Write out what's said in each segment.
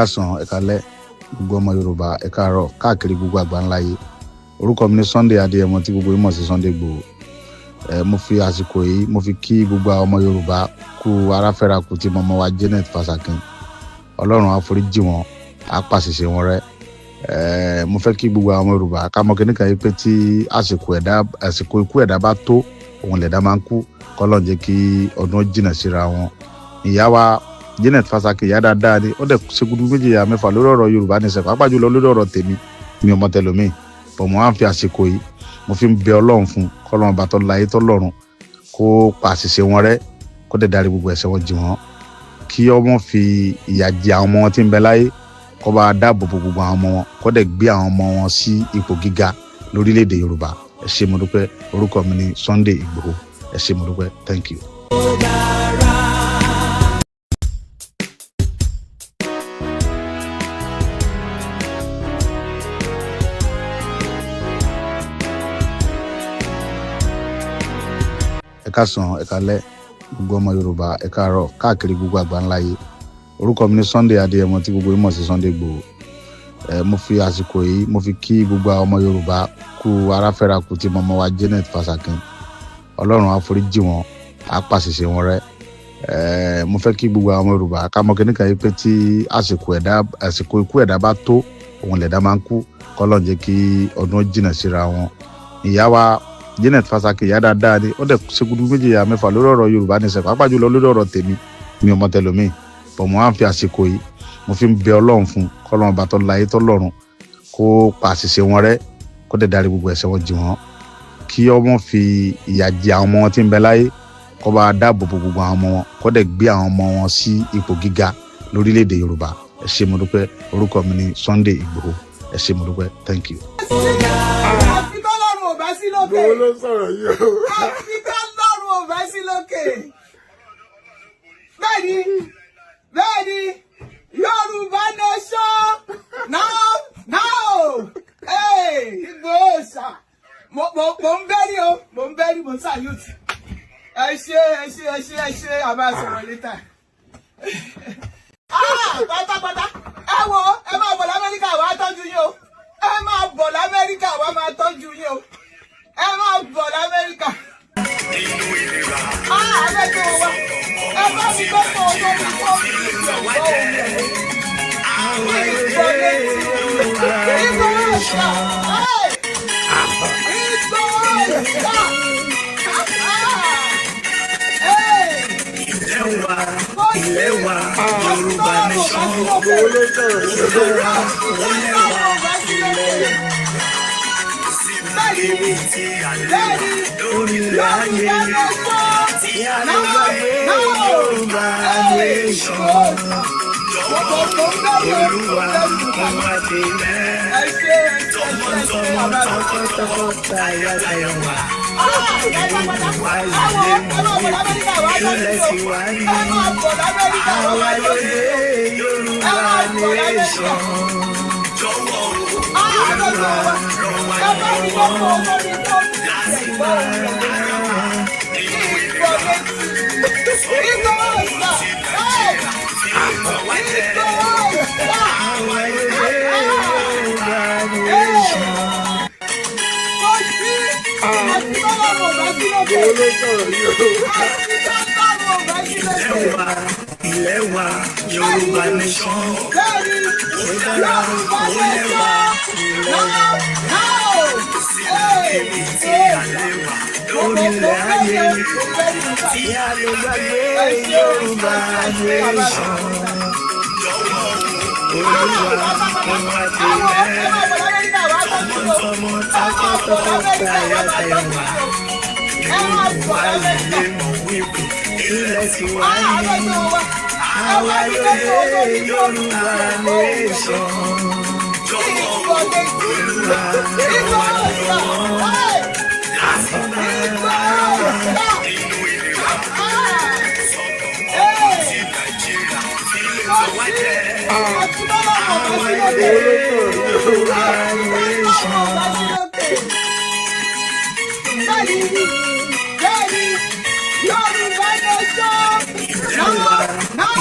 káàsán, ẹ káalẹ́, gbogbo ọmọ Yorùbá, ẹ káàárọ̀, káàkiri gbogbo àgbáńláyé. Orúkọ mi ni Sunday Adéyẹmọ tí gbogbo yín mọ̀ sí Sunday Igboho. Mo fi àsìkò yìí mo fi kí gbogbo àwọn ọmọ Yorùbá kú aráfẹ́ra kú tí mọmọ wa Janet Fasakin. Ọlọ́run á foríjì wọn, á pàṣìṣe wọn rẹ́. Mo fẹ́ kí gbogbo àwọn ọmọ Yorùbá ká mọ̀ kíníkan yìí pé tí àsìkò ikú ẹ̀dá bá tó, òun lẹ̀dá máa ń kú. K'Ọlọ́run jẹ́ kí ọdún jìnnà síra wọn. Ìyá wa Janet Fasakin ìyá dáadáa ni, ó dẹ̀ ṣe gudu méjì ya mẹ́fà lórí ọ̀rọ̀ Yorùbá nìṣẹ́, pàápàá jùlọ lórí ọ̀rọ̀ tèmi, mi ò mọ tẹlòmíì. Bọ̀ mo á fi àsìkò yìí mo fi ń bẹ Ọlọ́run fún k'Ọlọ́run bá tọ́ láyé tọ́lọ́run kó pa àṣìṣe wọn rẹ́, kó dẹ̀ dárí gbogbo ẹ̀ṣẹ̀ wọn jì wọ́n, kí ọmọ fi ìyà jẹ àwọn ọmọ wọn tí ń bẹ láyé, kó bá dáàbò bo gbogbo àwọn ọmọ wọn, kó dẹ̀ gbé àwọn ọmọ wọn sí ipò gíga lórílẹ̀‐èdè Yorùbá. Ẹ ṣé mo dúpẹ́. Orúkọ mi ni Sunday Igboho. Ẹ ṣé mo dúpẹ́. Thank you. Ẹ káàsán, ẹ káalẹ́, gbogbo ọmọ Yorùbá, ẹ káàárọ̀, káàkiri gbogbo àgbáńláyé. Orúkọ mi ni Sunday Adéyẹmọ tí gbogbo yín mọ̀ sí Sunday Igboho. Mo fi àsìkò yìí mo fi kí gbogbo àwọn ọmọ Yorùbá kú aráfẹ́ra kú tí mọmọ wa Janet Fasakin. Ọlọ́run á foríjì wọn, á pàṣìṣe wọn rẹ́. Mo fẹ́ kí gbogbo àwọn ọmọ Yorùbá ká mọ̀ kíníkan yìí pé tí àsìkò ikú ẹ̀dá bá tó, òun lẹ̀dá máa ń kú. K'Ọlọ́run jẹ́ kí ọdún jìnnà síra wọn. Ìyá wa Janet Fasakin ìyá dáadáa ni, ó dẹ̀ ṣe gudu méjì ya mẹ́fà lórí ọ̀rọ̀ Yorùbá nìṣẹ́, pàápàá jùlọ lórí ọ̀rọ̀ tèmi, mi ò mọ tẹlòmíì. Bọ̀ mo á fi àsìkò yìí mo fi ń bẹ Ọlọ́run fún k'Ọlọ́run bá tọ́ láyé tọ́lọ́run kó pa àṣìṣe wọn rẹ́, kó dẹ̀ dárí gbogbo ẹ̀ṣẹ̀ wọn jì wọ́n, kí ọmọ fi ìyà jẹ àwọn ọmọ wọn tí ń bẹ láyé, kó bá dáàbò bo gbogbo àwọn ọmọ wọn, kó dẹ̀ gbé àwọn ọmọ wọn sí ipò gíga lórílẹ̀‐èdè Yorùbá. Ẹ ṣé mo dúpẹ́. Orúkọ mi ni Sunday Igboho. Ẹ ṣé mo dúpẹ́. Thank you. Gbogbo ló sọ̀rọ̀ yìí o. Áfíríkà lọ́rùn ò bẹ́ sí lókè. Bẹ́ẹ̀ni, Yorùbá nation now. Igboho ṣá. Mo ń bẹ́rí o, mo ń salute. Ẹ ṣé, àbá sọ̀rọ̀ létà. Pátápátá, ẹ wo, ẹ máa bọ̀ l'Amẹ́ríkà wá tọ́jú yín o. Ẹ máa bọ̀ l'Amẹ́ríkà wá máa tọ́jú yín o. Ẹ máa bọ̀ l'Amẹ́ríkà. Abẹ́tò wa. Ẹ bá mi gbọ́dọ̀ sórí fóònù ìjọba òun. Igboho ṣá. Ilé wa Yorùbá nation. Gbogbo ló sọ̀rọ̀ orílẹ̀ ayé tí a lè gbàgbé Yorùbá nation. Olúwa kún wa délẹ̀, tọmọtọmọ tọkọtọkọ tayátayá wa. Olúwa ilé mọ̀ ilẹ̀ tí wà ní àwa lóde Yorùbá nation. Jọ̀wọ́ Olúwa ràn wá lọ́wọ́ láti bá ilé wa Yorùbá nation. Orílẹ̀ ayé tí a lè gbàgbé Yorùbá nation. Olúwa kún wa délẹ̀, tọmọtọmọ tọkọtọkọ tayátayá wa. Olúwa ilé mọ̀ wípé ilẹ̀ tí wà ní àwa lóde Yorùbá nation. Jọ̀wọ́ Olúwa ràn wá lọ́wọ́ láti bá nínú ìlera sọ̀tọ̀ ti Nàìjíríà ilé tó wá jẹ́ àwa lóde Yorùbá nation.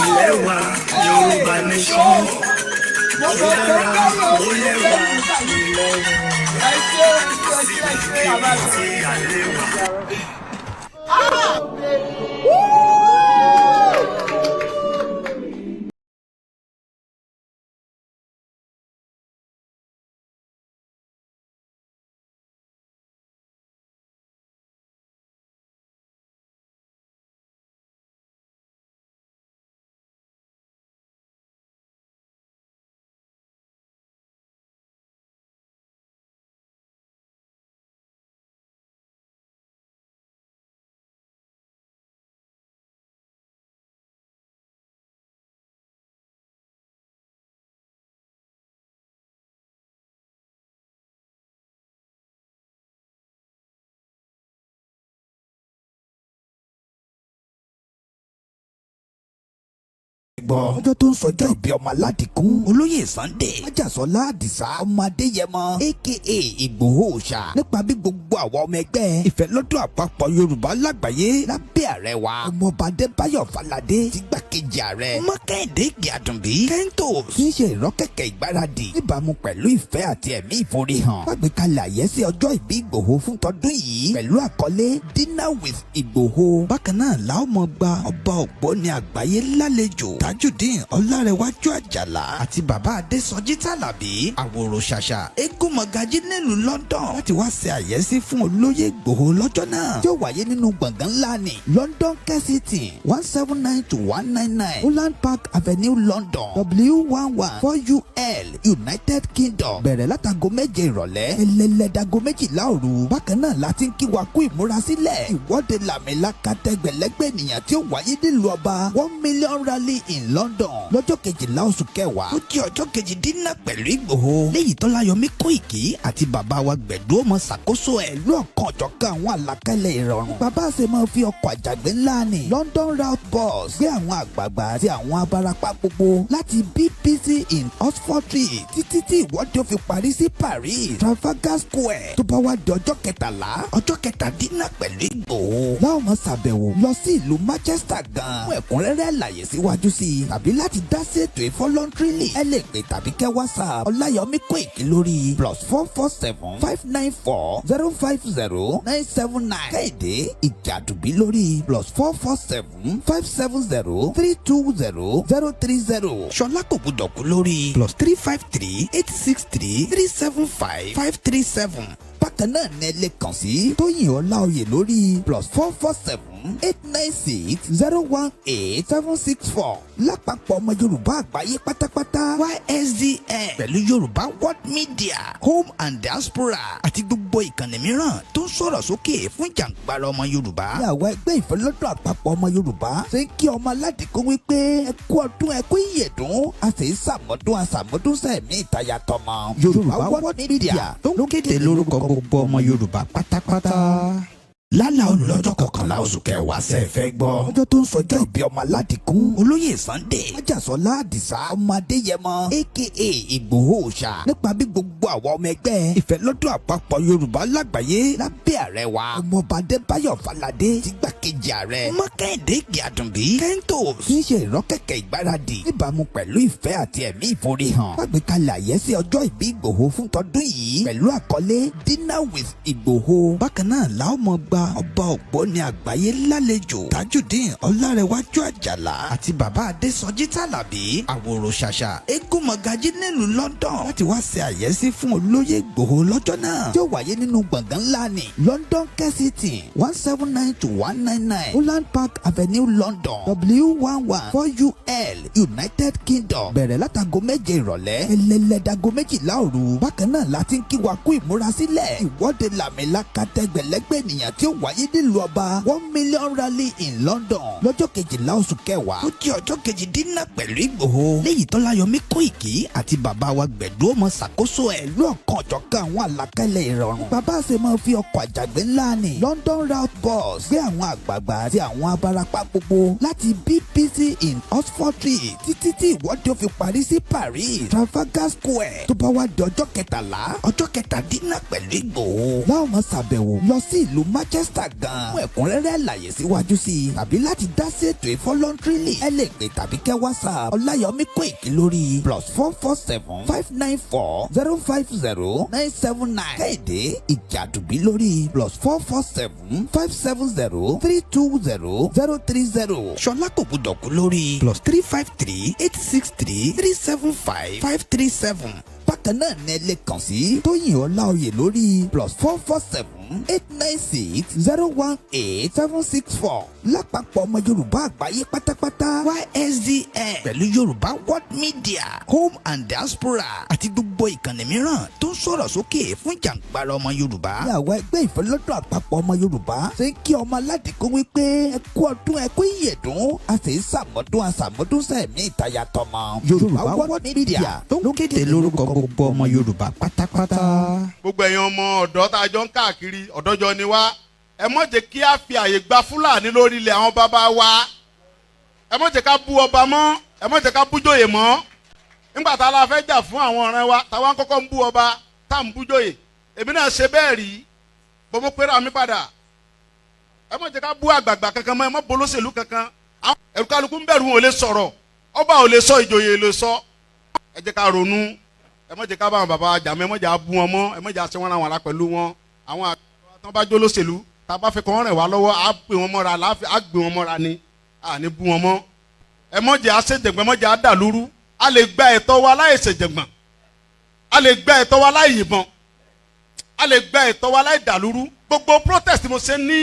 Ilé wa Yorùbá nation. ọjọ́ tó ń sọjọ́ ìbí ọmọ aládìkún olóyè Sunday Májàsọ́lá Àdìsá ọmọ Adéyẹmọ aka Ìgbòho Òòṣà nípa bí gbogbo àwọn ọmọ ẹgbẹ́ ìfẹ́lọ́dún àpapọ̀ Yorùbá lágbàáyé lábẹ́ ààrẹ wa ọmọọba Adébáyọ̀ Fáládé ti gbákejì ààrẹ ọmọ Kẹ́hìndé Ìgèàdùnbí Kentos kì í ṣe ìrọ́kẹ̀kẹ̀ ìgbáradì níbàámu pẹ̀lú ìfẹ́ àti ẹ̀mí ìforihàn fàgbékalẹ̀ àyẹ́sí ọjọ́ ìbí Ìgbòho fún tọdún yìí pẹ̀lú àkọlé Dinner with Ìgbòho. Bákan náà la ó mọ gba ọba Ògbóni àgbáyé lálejò Tajudeen Ọlárẹ̀wájú Àjàlá àti bàbá Adésọjí Tàlàbí àwòrò ṣàṣà eégún mọ̀gájí nílùú London láti wá ṣe àyẹ́sí fún olóyè Ìgbòho lọ́jọ́ náà tí ó wáyé nínú gbọ̀ngàn ńlá ní London Kensington 179 to 199 Holland Park Avenue London W114UL United Kingdom bẹ̀rẹ̀ látago 7 ìrọ̀lẹ́ ẹlẹ́lẹ́dago 12 òru. Bákan náà láti ń kí wa kú ìmúrasílẹ̀ ìwọ́de làmìlaka tẹgbẹ̀lẹ́gbẹ̀ ènìyàn tí ó wáyé nílùú ọba 1 million rally in London lọ́jọ́ 12 oṣù kẹwàá ó jẹ́ ọjọ́ kejì dínà pẹ̀lú Ìgbòho léyìí Tọ́láyọmí Kóìkì àti bàbá wa Gbẹ̀du ọmọ ṣàkóso ẹ̀ lú ọ̀kan ọ̀jọ̀kan àwọn àlàkalẹ̀ ìrọ̀rùn. Bàbá ṣe máa fi ọkọ̀ àjàgbé ńlá ní London route bus gbé àwọn àgbààgbà àti àwọn abarapá gbogbo láti BBC in Oxford Street títí tí ìwọ́de ó fi parí sí Paris Trafalgar Square tó bá wá di ọjọ́ 13 ọjọ́ kẹtàdínà pẹ̀lú Ìgbòho láwọn máa ṣàbẹ̀wò lọ sí ìlú Manchester gan fún ẹ̀kúnrẹ́rẹ́ àlàyé síwájú sí i tàbí láti dá sí ètò ìfọlọ́ntìrìlì ẹ lè pè tàbí kẹ́ WhatsApp Ọláyọmí Kóìkì lórí +447 594 050 979 Kẹ́hìndé Ìgèàdùnbí lórí +447 570 320 030 Ṣọlá Kògbódọ̀kú lórí +353 863 375 537. Bákan náà ní ẹ lè kàn sí Tóyìn Ọláoyè lórí +447 896 018 764. Lápapọ̀ ọmọ Yorùbá àgbáyé pátápátá YSDN pẹ̀lú Yorùbá World Media Home and Diaspora àti gbogbo ìkànnì mìíràn tó ń sọ̀rọ̀ sókè fún ìjàǹgbara ọmọ Yorùbá. Ní àwọn ẹgbẹ́ ìfẹ́lọ́dún àpapọ̀ ọmọ Yorùbá ṣe ń kí ọmọ aládìkún wípé ẹ kú ọdún ẹ kú ìyèdún a sì ń ṣàmọ́dún sẹ́ẹ̀mí ìtayà tọmọ. Yorùbá World Media tó ń kéde lórúkọ gbogbo ọmọ Yorùbá pátápátá. Lálá olùlọ́jọ́ 11 oṣù kẹwàá ṣe fẹ́ gbọ́. Ọjọ́ tó ń sọjọ́ ìbí ọmọ aládìkún olóyè Sunday Májàsọ́lá Àdìsá ọmọ Adéyẹmọ aka Ìgbòho Òòṣà nípa bí gbogbo àwọn ọmọ ẹgbẹ́ ìfẹ́lọ́dún àpapọ̀ Yorùbá lágbàáyé lábẹ́ ààrẹ wa ọmọọba Adébáyọ̀ Fáládé ti gbákejì ààrẹ ọmọ Kẹ́hìndé Ìgèàdùnbí Kentos kì í ṣe ìrọ́kẹ̀kẹ̀ ìgbáradì níbàámu pẹ̀lú ìfẹ́ àti ẹ̀mí ìforihàn fàgbékalẹ̀ àyẹ́sí ọjọ́ ìbí Ìgbòho fún tọdún yìí pẹ̀lú àkọlé Dinner with Ìgbòho. Bákan náà la ó mọ gba ọba Ògbóni àgbáyé lálejò Tajudeen Ọlárẹ̀wájú Àjàlá àti bàbá Adésọjí Tàlàbí àwòrò ṣàṣà eégún mọ̀gájí nílùú London láti wá ṣe àyẹ́sí fún olóyè Ìgbòho lọ́jọ́ náà tí ó wáyé nínú gbọ̀ngàn ńlá ní London Kensington 179 to 199 Holland Park Avenue London W114UL United Kingdom bẹ̀rẹ̀ látago 7 ìrọ̀lẹ́ ẹlẹ́lẹ́dago 12 òru. Bákan náà láti ń kí wa kú ìmúrasílẹ̀ ìwọ́de làmìlaka tẹgbẹ̀lẹ́gbẹ̀ ènìyàn tí ó wáyé nílùú ọba 1 million rally in London lọ́jọ́ 12 oṣù kẹwàá ó jẹ́ ọjọ́ kejì dínà pẹ̀lú Ìgbòho léyìí Tọ́láyọmí Kóìkì àti bàbá wa Gbẹ̀du ọmọ ṣàkóso ẹ̀ lú ọ̀kan ọ̀jọ̀kan àwọn àlàkalẹ̀ ìrọ̀rùn. Bàbá ṣe máa fi ọkọ̀ àjàgbé ńlá ní London route bus gbé àwọn àgbààgbà àti àwọn abarapá gbogbo láti BBC in Oxford Street títí tí ìwọ́de ó fi parí sí Paris Trafalgar Square tó bá wá di ọjọ́ 13 ọjọ́ kẹtàdínà pẹ̀lú Ìgbòho láwọn máa ṣàbẹ̀wò lọ sí ìlú Manchester Manchester gan. Fún ẹ̀kúnrẹ́rẹ́ àlàyé síwájú sí i tàbí láti dá sí ètò ìfọlọ́ntìrìlì ẹ lè pè tàbí kẹ́ WhatsApp Ọláyọmí Kóìkí lórí +447 594 050 979. Kẹ́hìndé Ìjàdùbí lórí +447 570 320 030. Ṣọlá Kògbódọ̀kú lórí +353 863 375 537. Bákan náà ní ẹ lè kàn sí Tóyìn Ọláoyè lórí +447 896 018 764. Lápapọ̀ ọmọ Yorùbá àgbáyé pátápátá YSDN pẹ̀lú Yorùbá World Media Home and Diaspora àti gbogbo ìkànnì mìíràn tó ń sọ̀rọ̀ sókè fún ìjàǹgbara ọmọ Yorùbá. Ní àwọn ẹgbẹ́ ìfẹ́lọ́dún àpapọ̀ ọmọ Yorùbá ṣe ń kí ọmọ aládìkú wípé ẹ kú ọdún ẹ kú ìyèdún a sì ń ṣàmọ́dún sẹ́ẹ̀mí ìtayà tọmọ. Yorùbá World Media tó ń kéde lórúkọ gbogbo ọmọ Yorùbá pátápátá. Gbogbo ẹ̀yin ọmọ ọ̀dọ́ tá a jọ ń káàkiri ọ̀dọ́jọ́ ni wá ẹ mọ̀ jẹ́ kí a fi àyè gba Fúlàní lórí ilẹ̀ àwọn bàbá wa ẹ mọ̀ jẹ́ ká bú ọba mọ́ ẹ mọ̀ jẹ́ ká bú jòyè mọ́ nígbà tá a la fẹ́ jà fún àwọn ọ̀rẹ́ wa táwa ń kọ́kọ́ ń bú ọba tá à ń bú jòyè èmi náà ṣe bẹ́ẹ̀ rí bó mo pera mi padà ẹ mọ̀ jẹ́ ká bú àgbààgbà kankan mọ́ ẹ mọ̀ bolóṣèlú kankan ẹ̀rù kálukú ń bẹ̀rù wọn ò lè sọ̀rọ̀ ọba ò lè sọ ìjòyè lè sọ ẹ jẹ́ ká ronú ẹ mọ̀ jẹ́ ká bá àwọn bàbá jà mọ́ ẹ mọ̀ jẹ́ bú wọn mọ́ ẹ mọ̀ jẹ́ àṣẹ wọn àwọn ará pẹ̀lú wọn àwọn àtọ́ bá jólóṣèlú tá a bá fẹ́ kọ́ rìn wá lọ́wọ́ á pè wọ́n mọ́ra á gbé wọn mọ́ra ni à ní bú wọn mọ́ ẹ mọ̀ jẹ́ àṣejẹ̀gbọ́n mọ̀ jẹ́ àdàlúrú a lè gba ẹ̀tọ́ wa láì ṣèjẹ̀gbọ́n a lè gba ẹ̀tọ́ wa láì yìnbọn a lè gba ẹ̀tọ́ wa láì dàlúrú gbogbo protest mo ṣe ní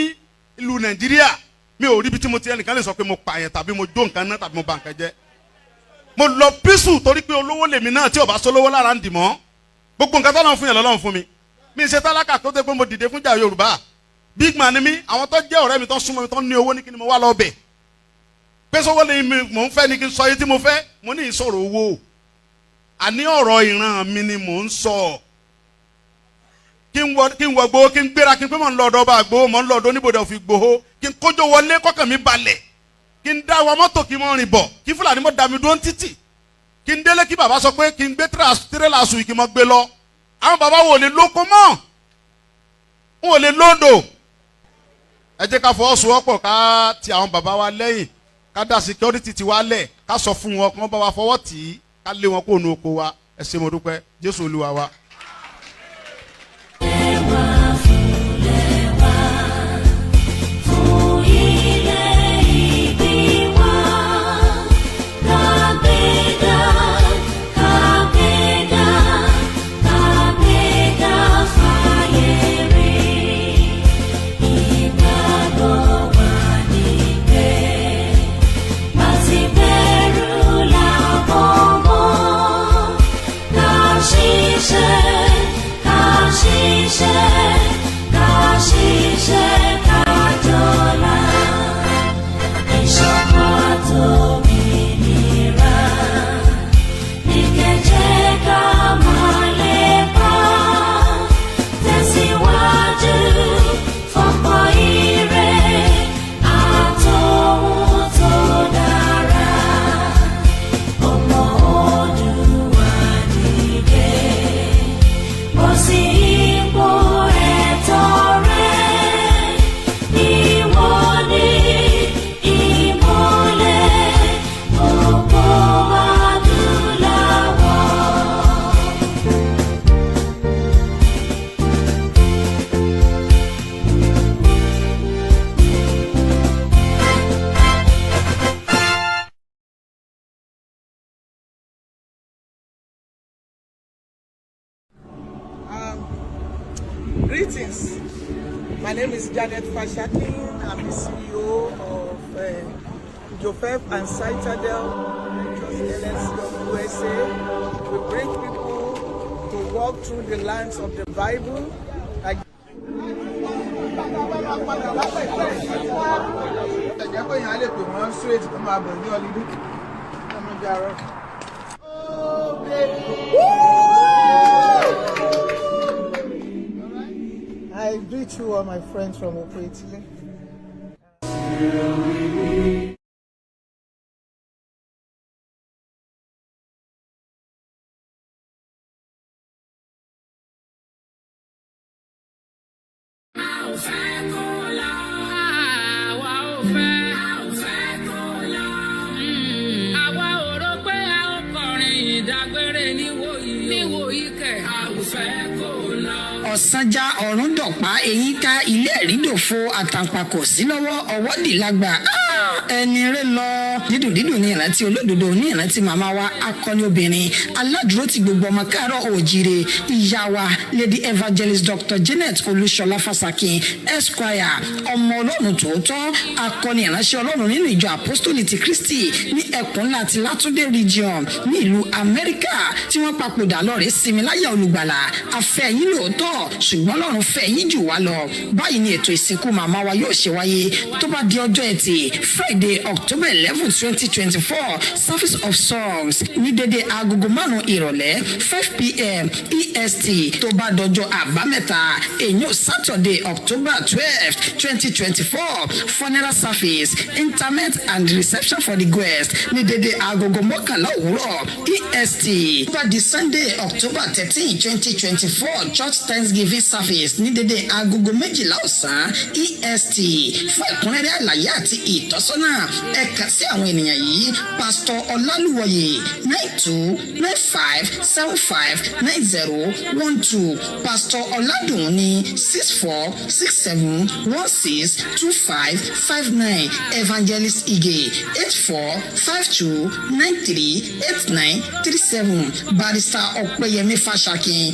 ìlú Nàìjíríà mi ò rí ibi tí mo ti ẹnìkan lè sọ pé mo pààyàn tàbí mo jó nǹkan náà tàbí mo bà nǹkan jẹ́ mo lọ písù torí pé olówó lèmi náà tí ò bá sólówó lára ń dì mọ́ gbogbo nǹkan tọ́lọ́run fún yẹn lọ́lọ́run fún mi mi ṣe tálákà tó dé pé mo dìde fún jà Yorùbá big man ni mi àwọn tó jẹ́ ọ̀rẹ́ mi tó súnmọ́ mi tó ní owó ní kí ni mo wá lọ bẹ̀ pé sọ́wọ́ lè mi mò ń fẹ́ ni kí n sọ yìí tí mo fẹ́ mo ní ìsọ̀rọ̀ owó àní ọ̀rọ̀ ìran mi ni mò ń sọ kí n wọ gbowó kí n gbéra kí n pé mò ń lọ ọ̀dọ̀ ọba àgbowó mò ń lọ ọ̀dọ̀ oníbodè òfin gbowó kí n kójó wọlé kọ́kàn mi balẹ̀ kí n dá wa mọ́tò kí n mọ́ rìn bọ̀ kí Fúlàní mọ́ da mi dúró ń títì kí n délé kí bàbá sọ pé kí n gbé tírélà sùn kí n mọ́ gbé lọ àwọn bàbá wo lè lóko mọ́ wọn ò lè lódò ẹ jẹ́ ká fọwọ́sowọ́pọ̀ ká ti àwọn bàbá wa lẹ́yìn ká dá security ti wá lẹ̀ ká sọ fún wọn kí wọ́n bá wa fọwọ́ tì í ká lé wọn kó nu oko wa ẹ ṣé mo dúpẹ́ Jésù Olúwa wa. Greetings. My name is Janet Fashakin. I'm the CEO of Joseph and Citadel LLC of USA. We bring people to walk through the lands of the Bible. I greet you all my friends from Okwetile. I'll ọ̀sánjá ọ̀run dọ̀pá eyín ká ilé ẹ̀rídòfo àtàǹpàkò sí lọ́wọ́ ọwọ́ dìlágbà ẹni rẹ lọ dídùn ní ìrántí olódodo ní ìrántí màmá wa akọni obìnrin aládùúró ti gbogbo ọmọ káàárọ̀ oòjíire ìyá wa lady evangelist dr janet olúṣọlá fásakin esquire ọmọ ọlọ́run tòótọ́ akọni ìránṣẹ́ ọlọ́run nínú ìjọ apostoli ti kristi ní ẹkùn ńlá ti látúndé region ní ìlú amẹ́ríkà tí wọ́n papòdà lọ́rẹ̀ẹ́ sinmi láyà olùgbàlà afẹ́ yín lóòótọ́ ṣùgbọ́n ọlọ́run fẹ́ yín jù wá lọ báyìí ni ètò ìsìnkú màmá wa yóò ṣe wáyé tó bá di ọjọ́ ẹtì friday october 11 2024 service of songs ní dédé agogo 5 ìrọ̀lẹ́ 5 p.m. est tó bá dọjọ́ àbámẹ́ta èyàn saturday october 12 2024 funeral service interment and reception for the guests ní dédé agogo 11 òwúrọ̀ est tó bá di sunday october 13 2024 church thanksgiving service ní dédé agogo 12 ọ̀sán est fún ẹ̀kúnrẹ́rẹ́ àlàyé àti ìtọ́sọ́nà ẹ kàn sí àwọn ènìyàn yìí pastor ọlálùwọ̀yè 9295759012 pastor ọládùnní 6467162559 evangelist ige 8452938937 barrister ọ̀pẹ̀yẹmí fàṣàkìn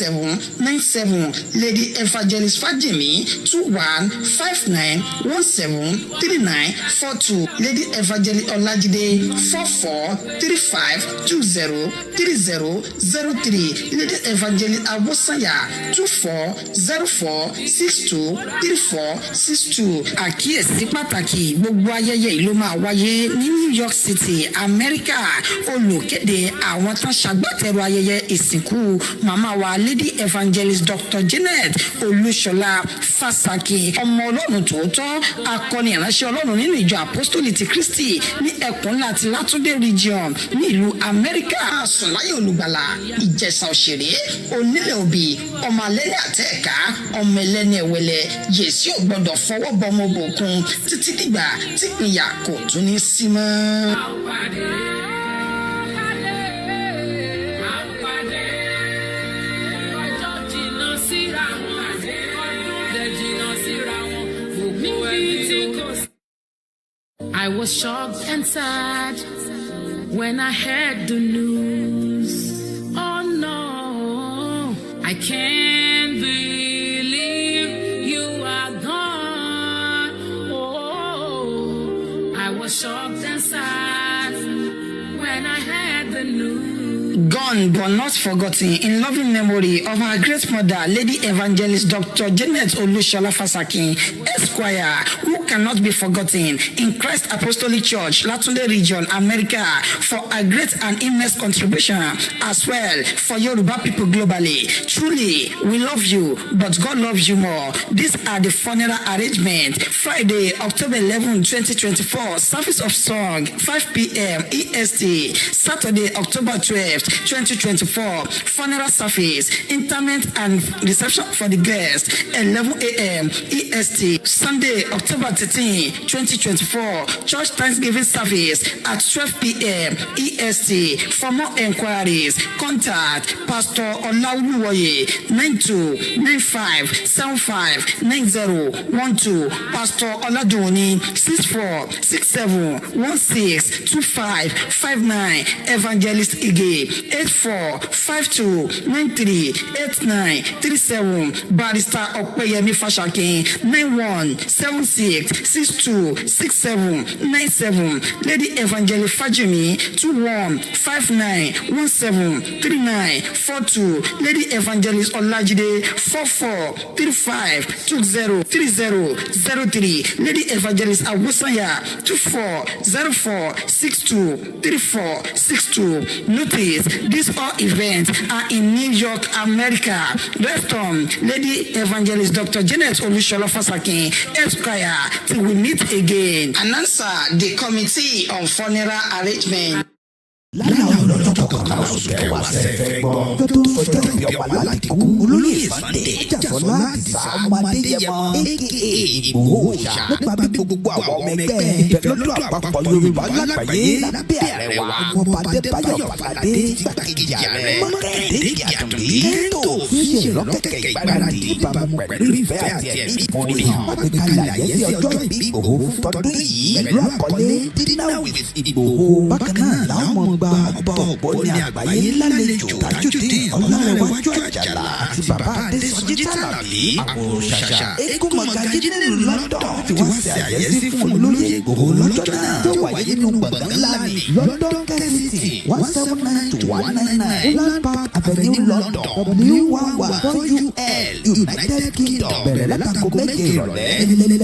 9176626797 lady evangelist fàjèmí 2159173942 lady evangelist ọlájídé 4435203003 lady evangelist awosanya 2404623462. àkíyèsí pàtàkì gbogbo ayẹyẹ ìlú máa wáyé ní new york city amẹ́ríkà olùkéde àwọn tán ṣagbátẹrù ayẹyẹ ìsìnkú màmá wa lady evangelist dr janet olúṣọlá fásakì ọmọ ọlọ́run tòótọ́ akọni ìránṣẹ́ ọlọ́run nínú ìjọ apostoli ti kristi ní ẹkùn ńlá ti látúndé region ní ìlú amẹ́ríkà sọ̀láyé olùgbàlà ìjẹ̀ṣà òṣèré onílẹ̀ òbí ọmọ alẹ́lẹ́ àtẹ̀ẹ̀ká ọmọ ẹlẹ́ni ẹ̀wẹ̀lẹ̀ yèsí ò gbọ́dọ̀ fọwọ́ bọmọ bòkun títí dìgbà tí ìpínyà kò tún ní sí mọ́. I was shocked and sad when I heard the news. Oh no, I can't believe you are gone. Oh, I was shocked and sad when I heard the news. Gone but not forgotten in loving memory of our great mother, Lady Evangelist Dr. Janet Olushola Fasakin, Esquire, who cannot be forgotten in Christ Apostolic Church, Latunde Region, America, for a great and immense contribution as well for Yoruba people globally. Truly, we love you, but God loves you more. These are the funeral arrangements. Friday, October 11, 2024, service of song, 5 p.m. EST. Saturday, October 12, 2024, funeral service, interment and reception for the guests, 11 a.m. EST. Sunday, October 13, 2024, church Thanksgiving service at 12 p.m. EST. For more enquiries, contact Pastor Oluwole 9295759012, Pastor Oladuni 6467162559, Evangelist Ige 8452938937, Barrister Opeyemi Fashakin 9176626797, Lady Evangelist Fajimi 2159173942, Lady Evangelist Olajide 4435203003, Lady Evangelist Awosanya 2404623462. Notice these all events are in New York, America. Rest on Lady Evangelist Dr. Janet Olushola Fasakin, Esquire, till we meet again. Announcer the committee on funeral arrangement. lálẹ́ ọlọ́jọ́ kọkànlá oṣù kẹwàá sẹ́fẹ̀ gbọ́ tó tó sọjọ́ ìbí ọmọ aládìkú olóyè Sunday Ajásọlá Àdìsá ọmọ Adéyẹmọ aka Ìgbòho Òòṣà nípa bí gbogbo àwọn ọmọ ẹgbẹ́ ìfẹ́lọ́dún àpapọ̀ Yorùbá lágbàáyé lábẹ́ ààrẹ wa ọba Adébáyọ̀ Fáládé igbákejì ààrẹ Mọ́kàndé Àtúndí tó fi ṣe ìrọ́kẹ̀kẹ̀ ìgbáradì ìbámu pẹ̀lú ìfẹ́ àti ẹ̀mí ìfòrìhàn àgbékalẹ̀ àyẹ́sí ọjọ́ ìbí Ìgbòho tọdún yìí pẹ̀lú àkọlé Dinner with Ìgbòho bákan náà làwọn ọmọ gba ọba Ògbóni àgbáyé lálejò Tajudeen Ọlárẹ̀wájú Àjàlá àti bàbá Adésọjí Tàlàbí àpòròṣàṣà eégún mọ̀gájí nílùú London tí wọ́n ṣe àyẹ́sí fún olóyè Ìgbòho lọ́jọ́ náà tó wáyé nínú gbọ̀ngàn ńlá ní London Kensington 179-199 Holland Park Avenue London W11 United Kingdom bẹ̀rẹ̀ látago méje ìrọ̀lẹ́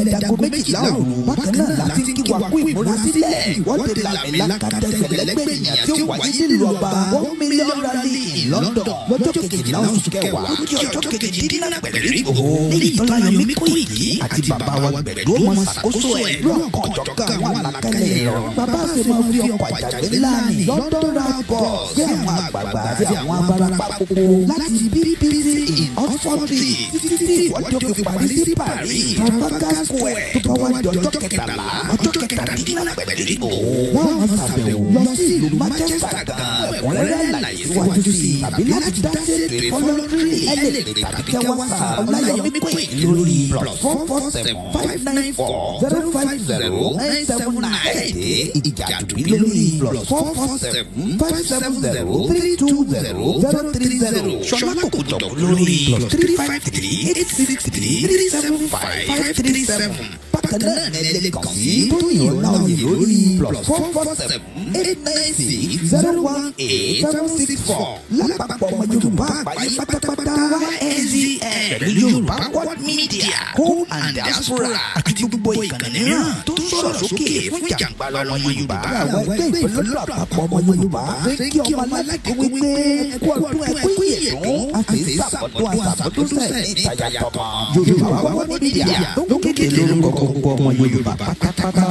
ẹlẹ́dàgọ́ méjìlá òru bákan náà láti kí wa kú ìmúrasílẹ̀ ìwọ́de làmìlaka tẹ̀sẹ̀lẹ́gbẹ̀ ènìyàn tí ó wáyé nílùú ọba 1 million rally in London lọ́jọ́ kejìlá oṣù kẹwàá lójú ọjọ́ kejìdínlá pẹ̀lú Ìgbòho ní Ìtọ́láyọmí Kóìkì àti bàbá wa Gbẹ̀du ọmọ ṣàkóso ẹ̀ lọ́kọ̀ọ̀jọ̀kan àwọn àlàkalẹ̀ ẹ̀rọ bàbá ṣe máa fi ọkọ̀ àjàgbé ńlá ní London round bus sí àwọn àgbààgbà àti àwọn abarapá gbogbo láti BBC in Oxford Street títí tí ìwọ́de òkè parí sí Paris Trafalgar Square tó bá wá di ọjọ́ kẹtàlá ọjọ́ kẹtàdínlá pẹ̀lú Ìgbòho wọ́n á ṣàbẹ̀wò lọ sí ìlú Manchester gan ẹ̀kúnrẹ́rẹ́ àlàyé síwájú sí i tàbí láti dá sí ètò ìfọlọ́dúnrún ẹlẹ́dẹ̀ tàbí kẹwàá sa Ọláyọmí Kóìkì lórí +447-594-050-979 ìjà àdùbí lórí +447-570-320-030 ṣọlá kòkòjọ̀kú lórí +353-863-375-537 bákan náà ní ẹlẹ́kàn sí tóyìn ọláòyè lórí +447-896-018-764 lápapọ̀ ọmọ Yorùbá àgbáyé pátápátá YSDN pẹ̀lú Yorùbá World Media home and diaspora àti gbogbo ìkànnì mìíràn tó sọ̀rọ̀ sókè fún ìjàngbara ọmọ Yorùbá. àwọn ẹgbẹ́ ìfẹ́lọ́dún àpapọ̀ ọmọ Yorùbá fẹ́ kí ọmọ aládìkú wípé ẹkú ọdún ẹkú ìyẹ̀dún àti ìsàpọ̀dún àsàpọ̀dún sẹ́ẹ̀ ní ìtajà tọmọ. Yorùbá World Media tó kéde lórúkọ gbogbo ọmọ Yorùbá pátápátá.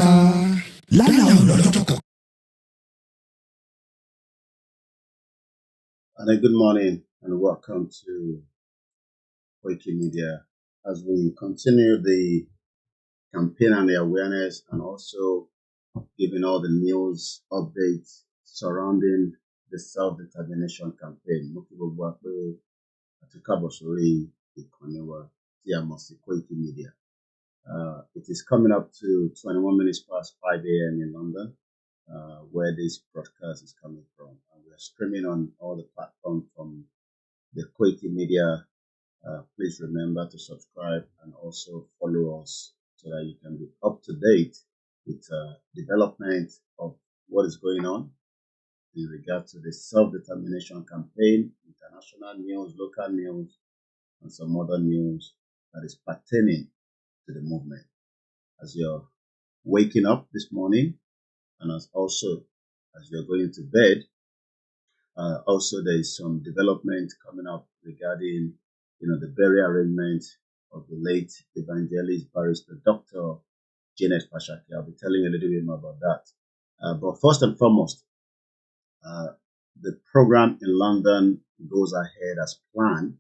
lálẹ́ ọlọ́jọ́ kan. And a good morning and welcome to Wikimedia as we continue the campaign and the awareness and also giving all the news updates surrounding the self-determination campaign. Wikimedia. It is coming up to 21 minutes past 5 a.m. in London, where this broadcast is coming from. And we are streaming on all the platforms from the Wikimedia. Please remember to subscribe and also follow us so that you can be up to date with development of what is going on in regard to the self-determination campaign, international news, local news, and some other news that is pertaining to the movement. As you're waking up this morning and as you're going to bed, also there is some development coming up regarding the burial arrangement of the late evangelist barrister Dr. Janet Pashaki. I'll be telling you a little bit more about that. But first and foremost, the program in London goes ahead as planned,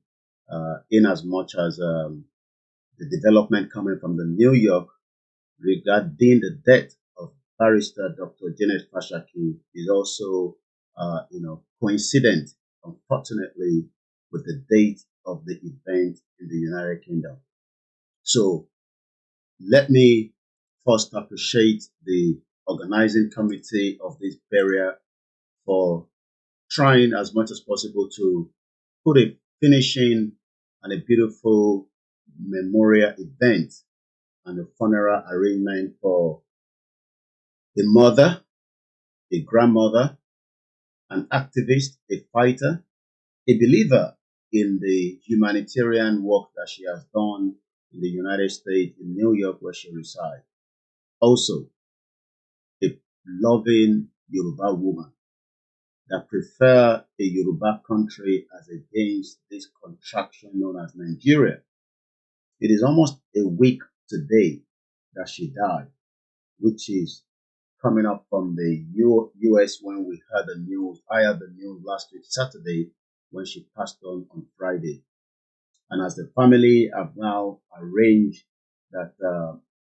in as much as the development coming from the New York regarding the death of barrister Dr. Janet Pashaki is also, coincident, unfortunately, with the date of the event in the United Kingdom. So let me first appreciate the organizing committee of this burial for trying as much as possible to put a finishing and a beautiful memorial event and a funeral arrangement for a mother, a grandmother, an activist, a fighter, a believer in the humanitarian work that she has done in the United States, in New York, where she resides. Also, a loving Yoruba woman that prefer a Yoruba country as against this contraction known as Nigeria. It is almost a week today that she died, which is coming up from the US when we heard the news. I had the news last week, Saturday, when she passed on Friday. And as the family have now arranged that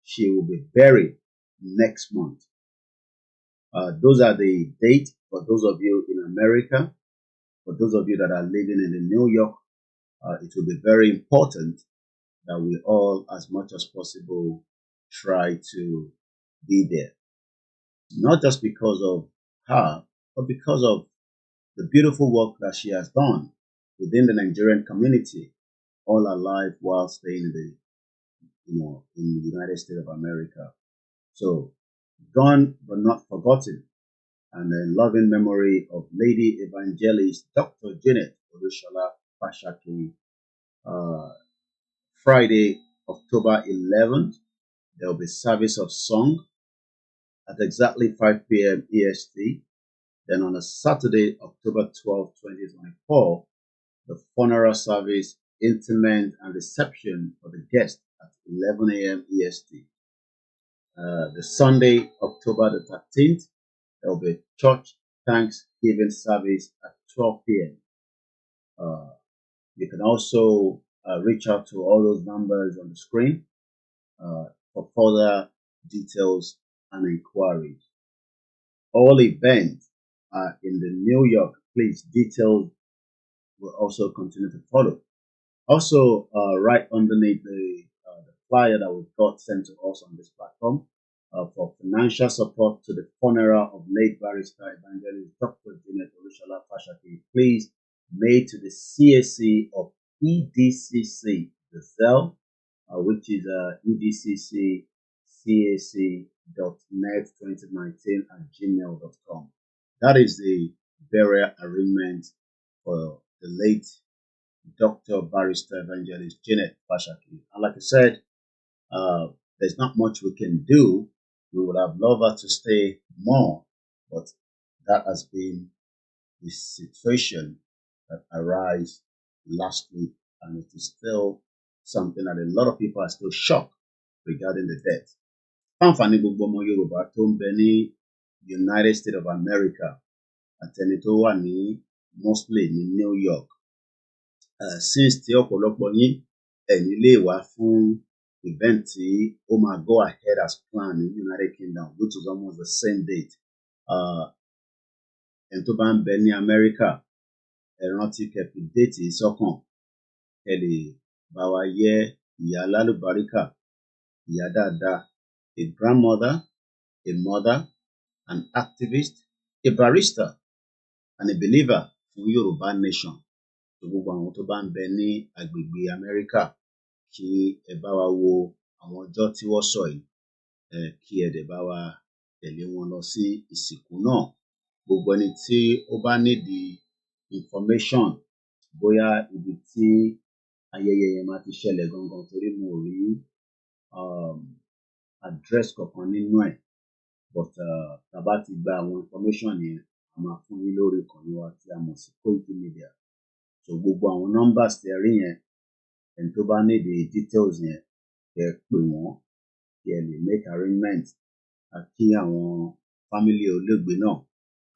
she will be buried next month. Those are the dates for those of you in America. For those of you that are living in New York, it will be very important that we all, as much as possible, try to be there. Not just because of her, but because of the beautiful work that she has done within the Nigerian community all her life while staying in the United States of America. So, gone but not forgotten. And in loving memory of Lady Evangelist Dr. Janet Oluwole Fashaki. Friday, October 11th, there will be service of song at exactly 5 p.m. EST. Then on a Saturday, October 12th, 2024, the funeral service, interment, and reception for the guests at 11 a.m. EST. The Sunday, October the 13th, there will be church Thanksgiving service at 12 p.m. You can also reach out to all those numbers on the screen for further details and inquiries. All events are in the New York. Please, details will also continue to follow. Also, right underneath the flyer that we've got sent to us on this platform for financial support to the funeral of late barrister evangelist Dr. Janet Oluwole Fashaki, please made to the CAC of EDCC, the Zelle, which is edccac.net2019@gmail.com. That is the burial arrangement for the late Dr. Barrister Evangelist Janet Fashaki. And like I said, there's not much we can do. We would have loved her to stay more, but that has been the situation that arose last week, and it is still something that a lot of people are still shocked regarding the death. Fáǹfààní gbogbo ọmọ Yorùbá tó ń bẹ ní United States of America àtẹni tó wà ní mostly ní New York. Since tí ọ̀pọ̀lọpọ̀ yín ẹ̀yin lè wá fún event tí ó máa go ahead as planned ní United Kingdom, which is almost the same date. Ẹni tó bá ń bẹ ní America, ẹ rántí kẹ́ fi déètì sọ́kàn, ẹ lè bá wa yẹ ìyá alálùbáríkà, ìyá dáadáa, a grandmother, a mother, an activist, a barrister, and a believer fún Yorùbá nation. So gbogbo àwọn tó bá ń bẹ ní agbègbè America, kí ẹ bá wa wo àwọn ọjọ́ tí wọ́n sọ yìí, kí ẹ dẹ̀ bá wa tẹ̀lé wọn lọ sí ìsìnkú náà. Gbogbo ẹni tí ó bá nídìí information bóyá ibi tí ayẹyẹ yẹn máa ti ṣẹlẹ̀ gangan, torí mo rí address kankan nínú ẹ̀, but tá bá ti gba àwọn information yẹn a máa fún yín lórí ìkànnì wa tí a mọ̀ sí Koiki Media. So gbogbo àwọn numbers tẹ́ rí yẹn, ẹni tó bá nídìí details yẹn kẹ́ pè wọ́n kí ẹ lè make arrangement. Àkí àwọn family olóògbé náà,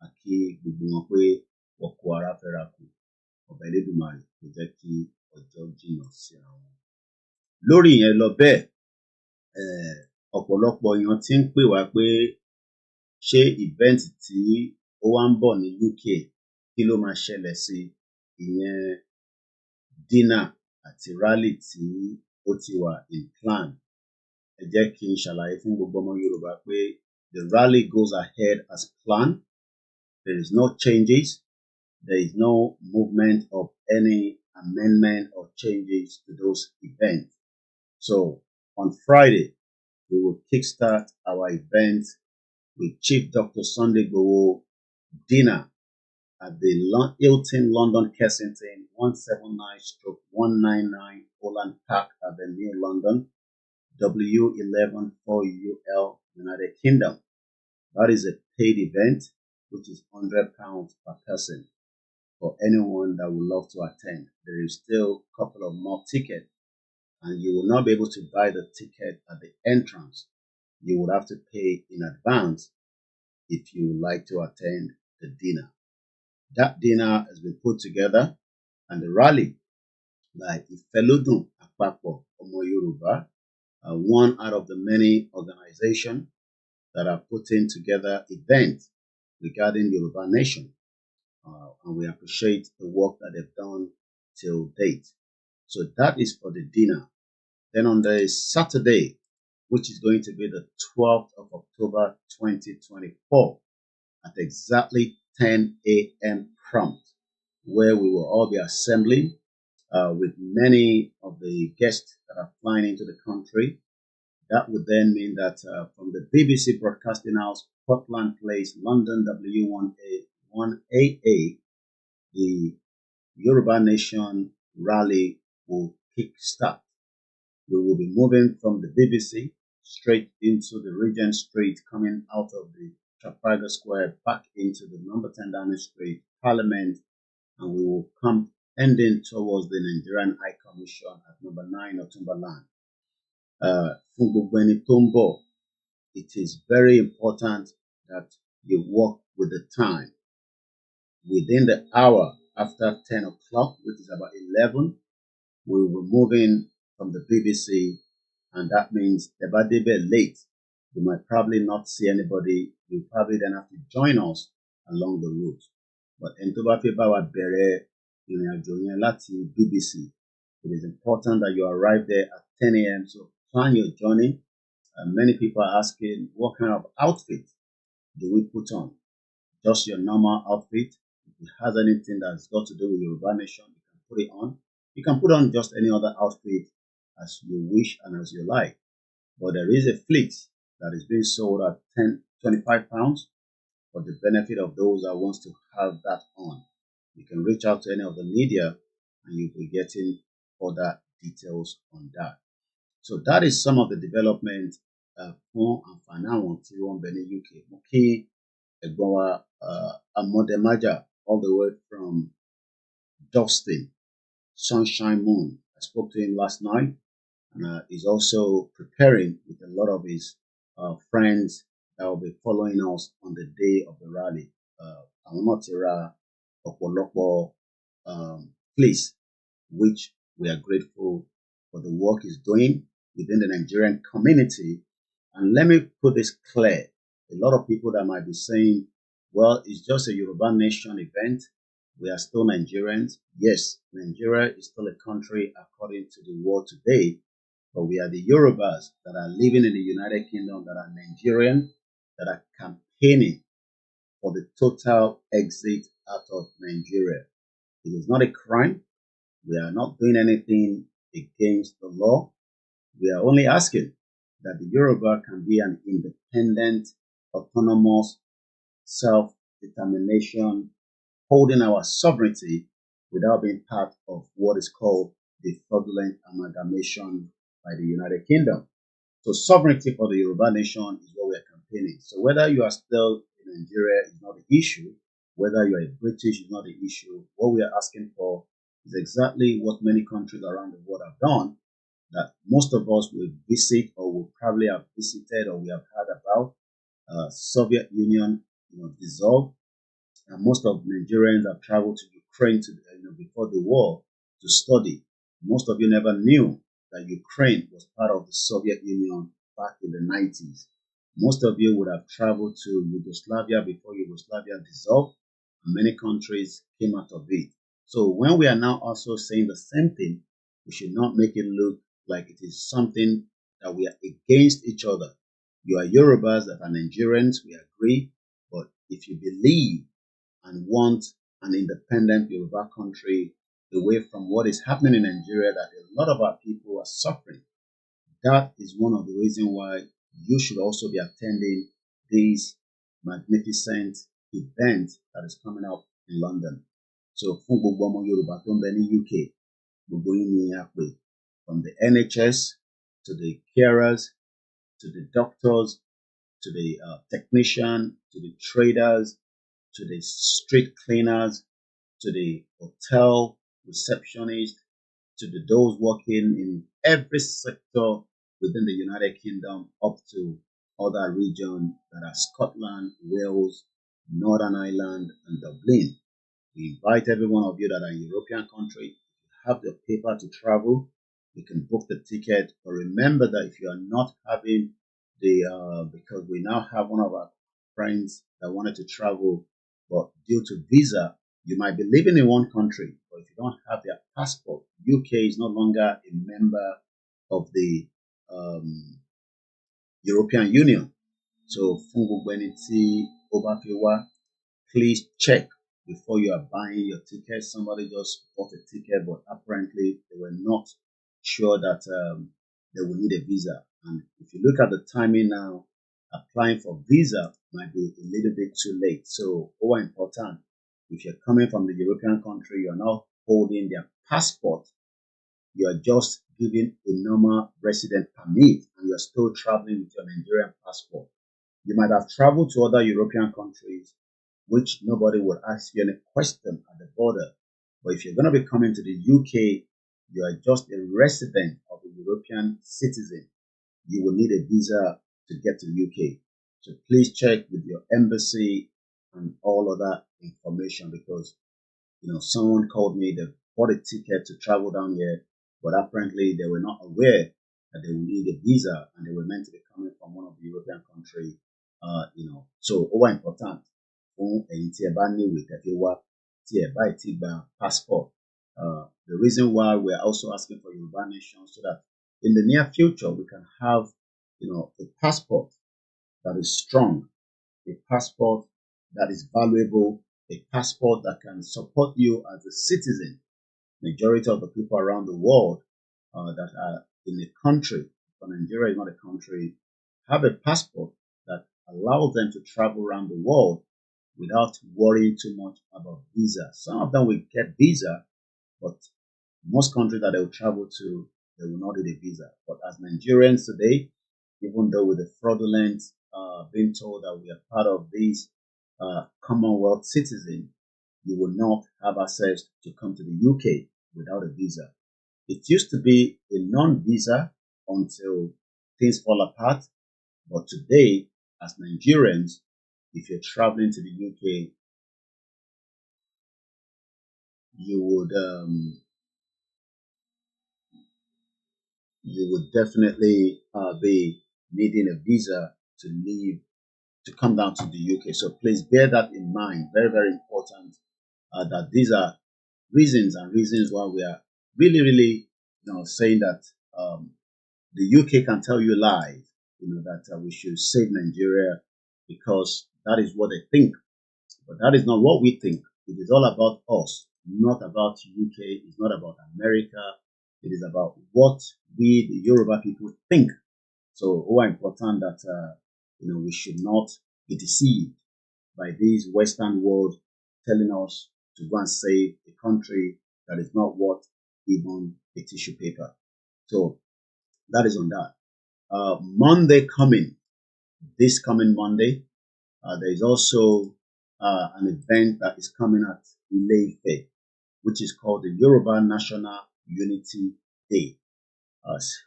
àkí gbogbo wọn pé wọ́n kú ara fẹ́ra kù. Ọba Elédùmarè kò jẹ́ kí ọjọ́ jìnnà síra wọn. Lórí ìyẹn lọ bẹ́ẹ̀, ọ̀pọ̀lọpọ̀ èèyàn ti ń pè wá pé ṣé event tí ó wá ń bọ̀ ní UK kí ló máa ṣẹlẹ̀ sí ìyẹn dinner àti rally tí ó ti wà in plan. Ẹ jẹ́ kí n ṣàlàyé fún gbogbo ọmọ Yorùbá pé the rally goes ahead as planned. There is no changes. There is no movement of any amendment or changes to those events. So on Friday, we will kickstart our event with Chief Dr. Sunday IGBOHO dinner at the Hilton London Kensington 179/199 Holland Park Avenue, London, W11 4UL, United Kingdom. That is a paid event, which is £100 per person for anyone that would love to attend. There is still a couple of more tickets, and you will not be able to buy the ticket at the entrance. You would have to pay in advance if you would like to attend the dinner. That dinner has been put together, and the rally by Ifelodun Apapo Omo Yoruba, one out of the many organizations that are putting together events regarding Yoruba Nation. And we appreciate the work that they've done till date. So that is for the dinner. Then on the Saturday, which is going to be the 12th of October 2024, at exactly 10 a.m. prompt, where we will all be assembling with many of the guests that are flying into the country. That would then mean that from the BBC Broadcasting House, Portland Place, London W1A1AA, the Yoruba Nation rally will kick start. We will be moving from the BBC straight into the Regent Street, coming out of the Trafalgar Square back into the number 10 Downing Street, Parliament, and we will come ending towards the Nigerian High Commission at number 9 Northumberland. Tombo, it is very important that you work with the time. Within the hour after 10 o'clock, which is about 11, we will be moving from the BBC, and that means if I did late, you might probably not see anybody. You probably then have to join us along the route. But in BBC, it is important that you arrive there at 10 a.m. So plan your journey. Many people are asking, what kind of outfit do we put on? Just your normal outfit. If it has anything that's got to do with Yoruba Nation, you can put it on. You can put on just any other outfit as you wish and as you like. But there is a fleet that is being sold at 25 pounds for the benefit of those that wants to have that on. You can reach out to any of the media and you'll be getting further details on that. So that is some of the development fún àǹfààní àwọn tí wọ́n ń bẹ ní UK. Mo kí ẹ̀gbọ́n wa Amodemaja all the way from Dustin, Sunshine Moon. I spoke to him last night, and he's also preparing with a lot of his friends that will be following us on the day of the rally. Àwọn náà ti ra ọ̀pọ̀lọpọ̀ place, which we are grateful for the work he's doing within the Nigerian community. And let me put this clear. A lot of people that might be saying, well, it's just a Yoruba Nation event. We are still Nigerians. Yes, Nigeria is still a country according to the world today, but we are the Yorubas that are living in the United Kingdom, that are Nigerian, that are campaigning for the total exit out of Nigeria. It is not a crime. We are not doing anything against the law. We are only asking that the Yoruba can be an independent, autonomous, self-determination, holding our sovereignty without being part of what is called the fraudulent amalgamation by the United Kingdom. So sovereignty for the Yoruba Nation is what we are campaigning. So whether you are still in Nigeria is not the issue. Whether you are a British is not the issue. What we are asking for is exactly what many countries around the world have done, that most of us will visit or will probably have visited or we have heard about. Soviet Union dissolved, and most of Nigerians have traveled to Ukraine before the war to study. Most of you never knew that Ukraine was part of the Soviet Union back in the 90s. Most of you would have traveled to Yugoslavia before Yugoslavia dissolved, and many countries came out of it. So when we are now also saying the same thing, we should not make it look like it is something that we are against each other. You are Yorubas that are Nigerians, we agree, but if you believe and want an independent Yoruba country away from what is happening in Nigeria, that a lot of our people are suffering, that is one of the reasons why you should also be attending this magnificent event that is coming up in London. So fún gbogbo ọmọ Yorùbá tó ń bẹ ní UK, gbogbo yín ni a pè, from the NHS to the carers, to the doctors, to the technician, to the traders, to the street cleaners, to the hotel receptionists, to those working in every sector within the United Kingdom, up to other regions that are Scotland, Wales, Northern Ireland, and Dublin. We invite every one of you that are in European country. If you have the paper to travel, you can book the ticket. But remember that if you are not having the, because we now have one of our friends that wanted to travel, but due to visa, you might be living in one country, but if you don't have their passport, UK is no longer a member of the European Union. So, fún gbogbo ẹni tí ó bá fi wá, please check before you are buying your ticket. Somebody just bought a ticket, but apparently they were not sure that they will need a visa. And if you look at the timing now, applying for visa might be a little bit too late. So, more important, if you're coming from the European country, you're not holding their passport, you are just giving a normal resident permit, and you're still traveling with your Nigerian passport. You might have traveled to other European countries, which nobody would ask you any question at the border. But if you're going to be coming to the UK, you are just a resident of a European citizen. You will need a visa to get to the UK. So please check with your embassy and all other information, because someone called me, they bought a ticket to travel down here, but apparently they were not aware that they would need a visa, and they were meant to be coming from one of the European countries. So over important fún ẹ̀yin tí ẹ bá níwèé tẹ́ fi wá tí ẹ bá ti gba passport. The reason why we are also asking for Yoruba Nation, so that in the near future we can have a passport that is strong, a passport that is valuable, a passport that can support you as a citizen. Majority of the people around the world that are in a country, but Nigeria is not a country, have a passport that allows them to travel around the world without worrying too much about visa. Some of them will get visa, but most countries that they will travel to, they will not need a visa. But as Nigerians today, even though with the fraudulent being told that we are part of these Commonwealth citizen, you will not have access to come to the UK without a visa. It used to be a non-visa until things fall apart, but today, as Nigerians, if you're traveling to the UK, you would definitely be needing a visa to leave, to come down to the UK. So please bear that in mind. Very, very important that these are reasons why we are really saying that the UK can tell you lies, that we should save Nigeria because that is what they think. But that is not what we think. It is all about us, not about UK. It's not about America. It is about what we, the Yoruba people, think. So, important that we should not be deceived by this Western world telling us to go and save a country that is not worth even a tissue paper. So that is on that. Monday coming, this coming Monday, there is also an event that is coming at ILE-Ife, which is called the Yoruba National Unity Day.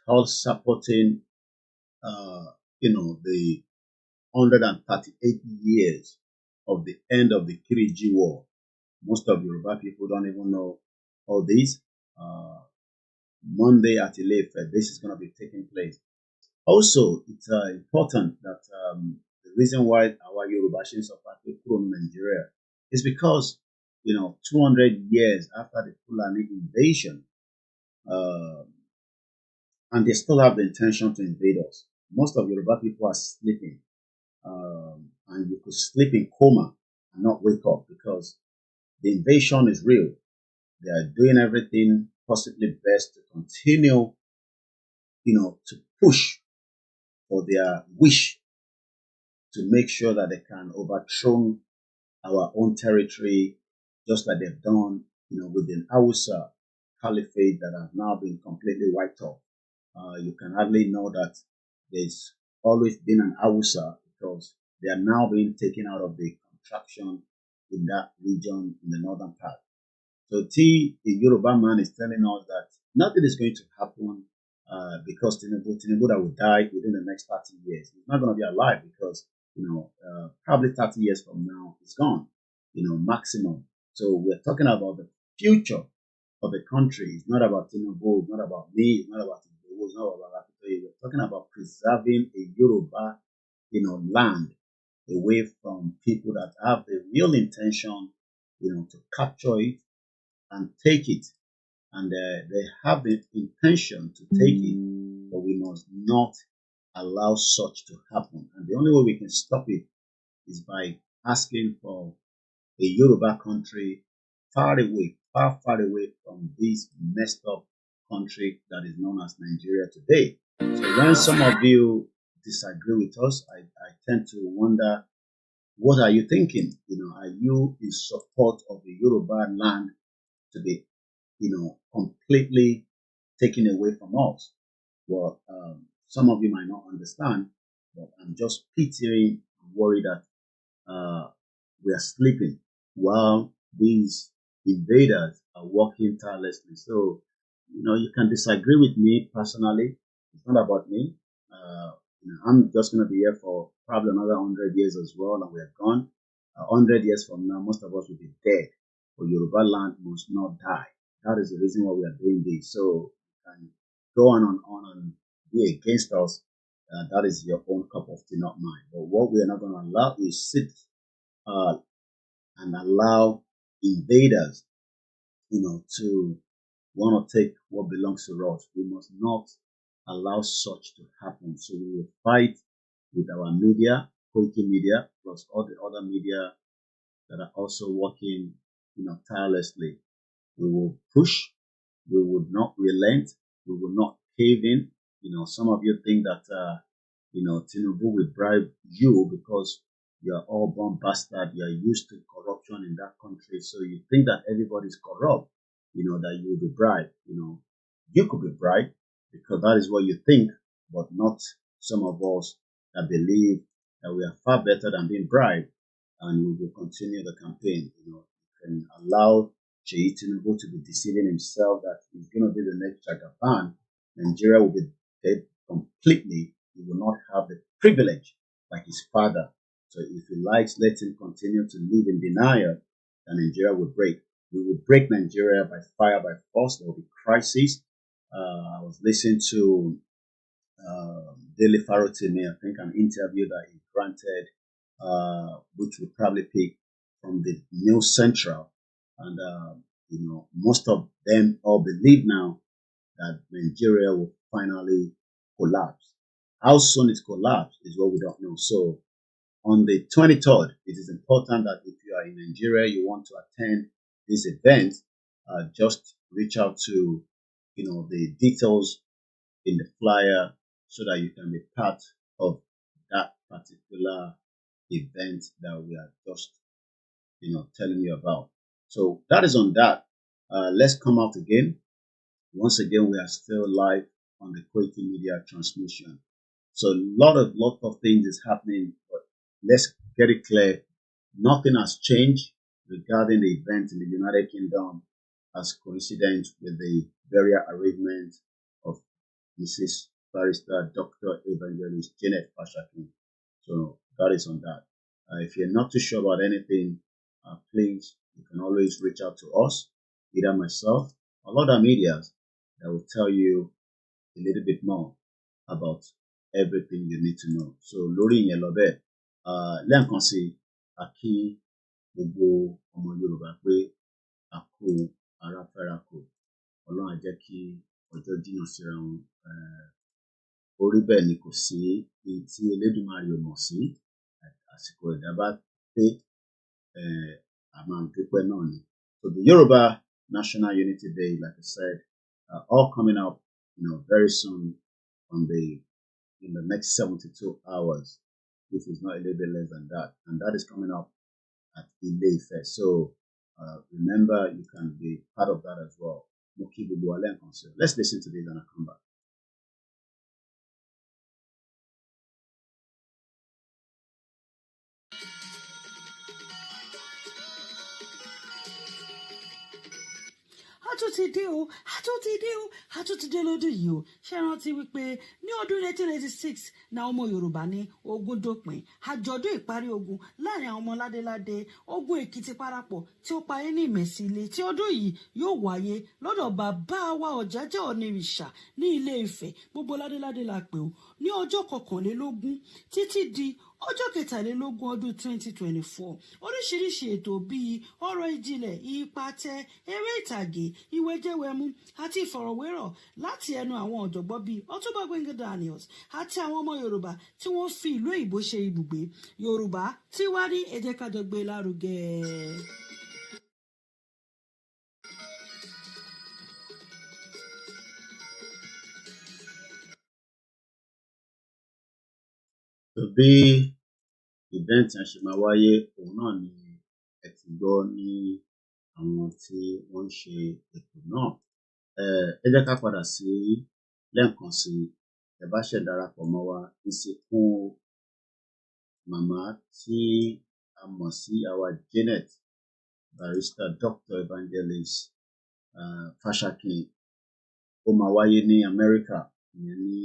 All supporting, the 138 years of the end of the Kiriji War. Most of Yoruba people don't even know all this. Monday at ILE-Ife, this is going to be taking place. Also, it's important that the reason why our Yoruba of in Nigeria is because 200 years after the Fulani invasion, and they still have the intention to invade us. Most of Yoruba people are sleeping, and you could sleep in coma and not wake up because the invasion is real. They are doing everything possibly best to continue, to push for their wish to make sure that they can overthrow our own territory, just like they've done, with the Hausa Caliphate that have now been completely wiped off. You can hardly know that there's always been an Hausa because they are now being taken out of the contraction in that region in the northern part. So the Yoruba man is telling us that nothing is going to happen because Tinubu that will die within the next 30 years. He's not going to be alive because, probably 30 years from now, he's gone, maximum. So we're talking about the future of the country. It's not about Tinubu, it's not about me, it's not about Tinubu, it's not about Akintoye. We're talking about preserving a Yoruba, land away from people that have the real intention, to capture it and take it. And they have the intention to take it, but we must not allow such to happen. And the only way we can stop it is by asking for a Yoruba country far away, far away from this messed up country that is known as Nigeria today. So when some of you disagree with us, I tend to wonder, what are you thinking? Are you in support of the Yoruba land to be, completely taken away from us? Well, some of you might not understand, but I'm just pitying and worried that we are sleeping while these invaders are working tirelessly. So, you can disagree with me personally. It's not about me. I'm just going to be here for probably another 100 years as well, and we're gone. 100 years from now, most of us will be dead. But Yoruba land must not die. That is the reason why we are doing this. So you can go on and be against us. That is your own cup of tea, not mine. But what we are not going to allow is sit and allow invaders, to want to take what belongs to us. We must not allow such to happen. So we will fight with our media, Koiki Media, plus all the other media that are also working, tirelessly. We will push. We would not relent. We will not cave in. Some of you think that, Tinubu will bribe you because you are all born bastard. You are used to corruption in that country. So you think that everybody is corrupt, that you will be bribed. You could be bribed because that is what you think, but not some of us that believe that we are far better than being bribed, and we will continue the campaign. You can allow Tinubu to be deceiving himself that he's going to be the next Jagaban. Nigeria will be dead completely. He will not have the privilege like his father. So if he likes, let him continue to live in denial, and Nigeria will break. We will break Nigeria by fire, by force. There will be crisis. I was listening to Daily Farotimi, I think, an interview that he granted, which would probably pick from the News Central. And, most of them all believe now that Nigeria will finally collapse. How soon it collapses is what we don't know. So on the 23rd, it is important that if you are in Nigeria, you want to attend this event, just reach out to, the details in the flyer so that you can be part of that particular event that we are just, telling you about. So that is on that. Let's come out again. Once again, we are still live on the Koiki Media transmission. So a lot of things is happening, but let's get it clear. Nothing has changed regarding the event in the United Kingdom as coincident with the burial arrangement of Mrs. Barrister Dr. Evangelist Janet Fashakin. So that is on that. If you're not too sure about anything, please, you can always reach out to us, either myself or other medias that will tell you a little bit more about everything you need to know. So lórí ìyẹn lọ bẹ́ẹ̀, lẹ́ẹ̀kan sí a kí gbogbo ọmọ Yorùbá pé a kú ara fẹ́ra kù. Ọlọ́run á jẹ́ kí ọjọ́ jìnnà síra wọn. Orí bẹ́ẹ̀ ni kò sí èyí tí Elédùmarè ò mọ̀ sí. Àsìkò ẹ̀dá bá pé a máa ń dúpẹ́ náà ni. So the Yoruba National Unity Day, like I said, all coming up, very soon in the next 72 hours, which is not a little bit less than that, and that is coming up at Ile-Ife. So remember, you can be part of that as well. Let's listen to this and I'll come back. tún ti dé o a tún ti dé o a tún ti dé lọ́dún yìí o ṣé rántí wípé ní ọdún 1986 na ọmọ Yorùbá ní ogun dópin àjọ̀dún ìparí ogun láàrin àwọn ọmọ ládéládé ogun Èkìtì parapọ̀ tí ó parí ní Ìmẹ̀sílẹ̀ tí ọdún yìí yóò wáyé lọ́dọ̀ bàbá wa Ọ̀jájá Ọ̀nìrìṣà ní Ilé Ifẹ̀ gbogbo ládéládé la pè ó ní ọjọ́ 21 títí di ọjọ́ 23 ọdún 2024 oríṣiríṣi ètò bíi ọ̀rọ̀ ìjìnlẹ̀ ìpàtẹ eré ìtàgé ìwẹ̀jẹ̀wẹ̀mu àti ìfọ̀rọ̀wérọ̀ láti ẹnu àwọn ọ̀jọ̀gbọ́n bíi Ọ̀túnba Gbẹ́ngà Daniels àti àwọn ọmọ Yorùbá tí wọ́n fi ìlú òyìnbó ṣe ibùgbé Yorùbá tí wá ní ẹ jẹ́ ká jọ gbé lárugẹ. bí event yẹn ṣe máa wáyé òun náà ni ẹ ti gbọ́ ní àwọn tí wọ́n ń ṣe ètò náà. Ẹ jẹ́ ká padà sí lẹ́ẹ̀kan sí ẹ bá ṣẹ̀ darapọ̀ mọ́ wa ìsìnkú màmá tí a mọ̀ sí àwa Janet Barrister Dr. Evangelist Fashakin ó máa wáyé ní Amẹ́ríkà ìyẹn ní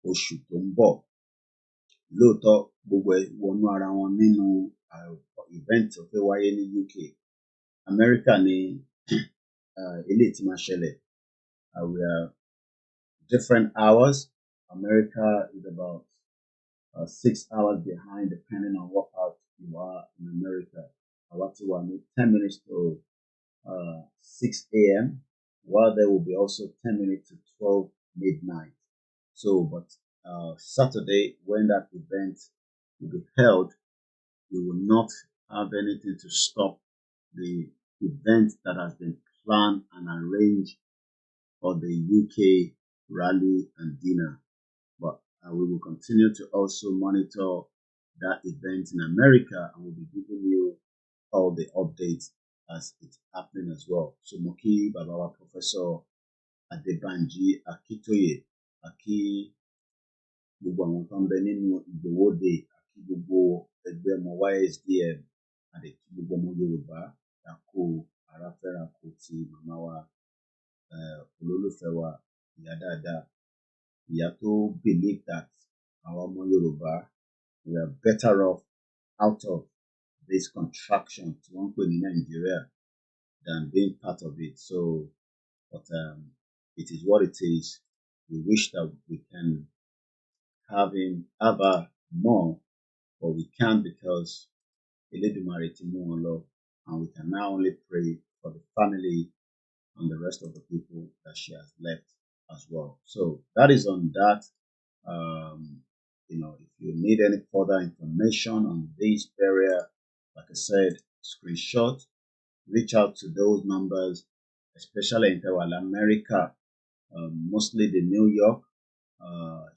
oṣù tó ń bọ̀. Lóòótọ́ gbogbo ẹ̀ wọnú ara wọn nínú event tó fẹ́ wáyé ní UK. Amẹ́ríkà ni eléyìí tí máa ṣẹlẹ̀. We are different hours. America is about 6 hours behind depending on what part you are in America. Àwa ti wà ní 10 minutes to 6 a.m. while there will be also 10 minutes to 12 midnight. So, but Saturday, when that event will be held, we will not have anything to stop the event that has been planned and arranged for the UK rally and dinner. But we will continue to also monitor that event in America and we'll be giving you all the updates as it's happening as well. So Moki Babawa Professor ADEBANJI Akintoye Aki gbogbo àwọn tó ń bẹ nínú ìgbòwòde àti gbogbo ẹgbẹ́ ọmọ YSDM àti gbogbo ọmọ Yorùbá àkó aráfẹ́rakù ti màmá wa olólùfẹ́ wa ìyá dáadáa ìyá tó believe that àwọn ọmọ Yorùbá we are better off out of this contraction tí wọ́n ń pè ní Nàìjíríà than being part of it. So but it is what it is. We wish that we can have her more, but we can't because Eledumare ti mú wọn lọ, and we can now only pray for the family and the rest of the people that she has left as well. So that is on that. If you need any further information on this area, like I said, screenshot, reach out to those numbers, especially in America, mostly the New York.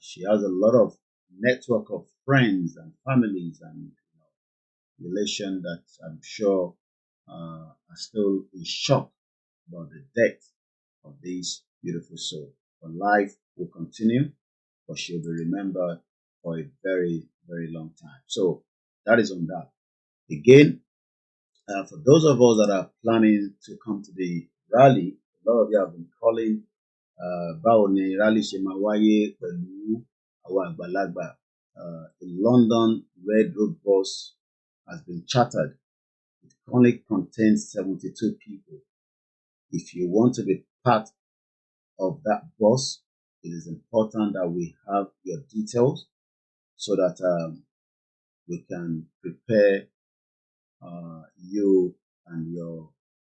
She has a lot of network of friends and families and relations that I'm sure are still in shock about the death of this beautiful soul. Her life will continue, but she'll be remembered for a very, very long time. So that is on that. Again, for those of us that are planning to come to the rally, a lot of you have been calling báwo ni rally ṣe máa wáyé pẹ̀lú àwọn àgbàlagbà. The London Red Road bus has been chartered. It only contains 72 people. If you want to be part of that bus, it is important that we have your details so that we can prepare you and your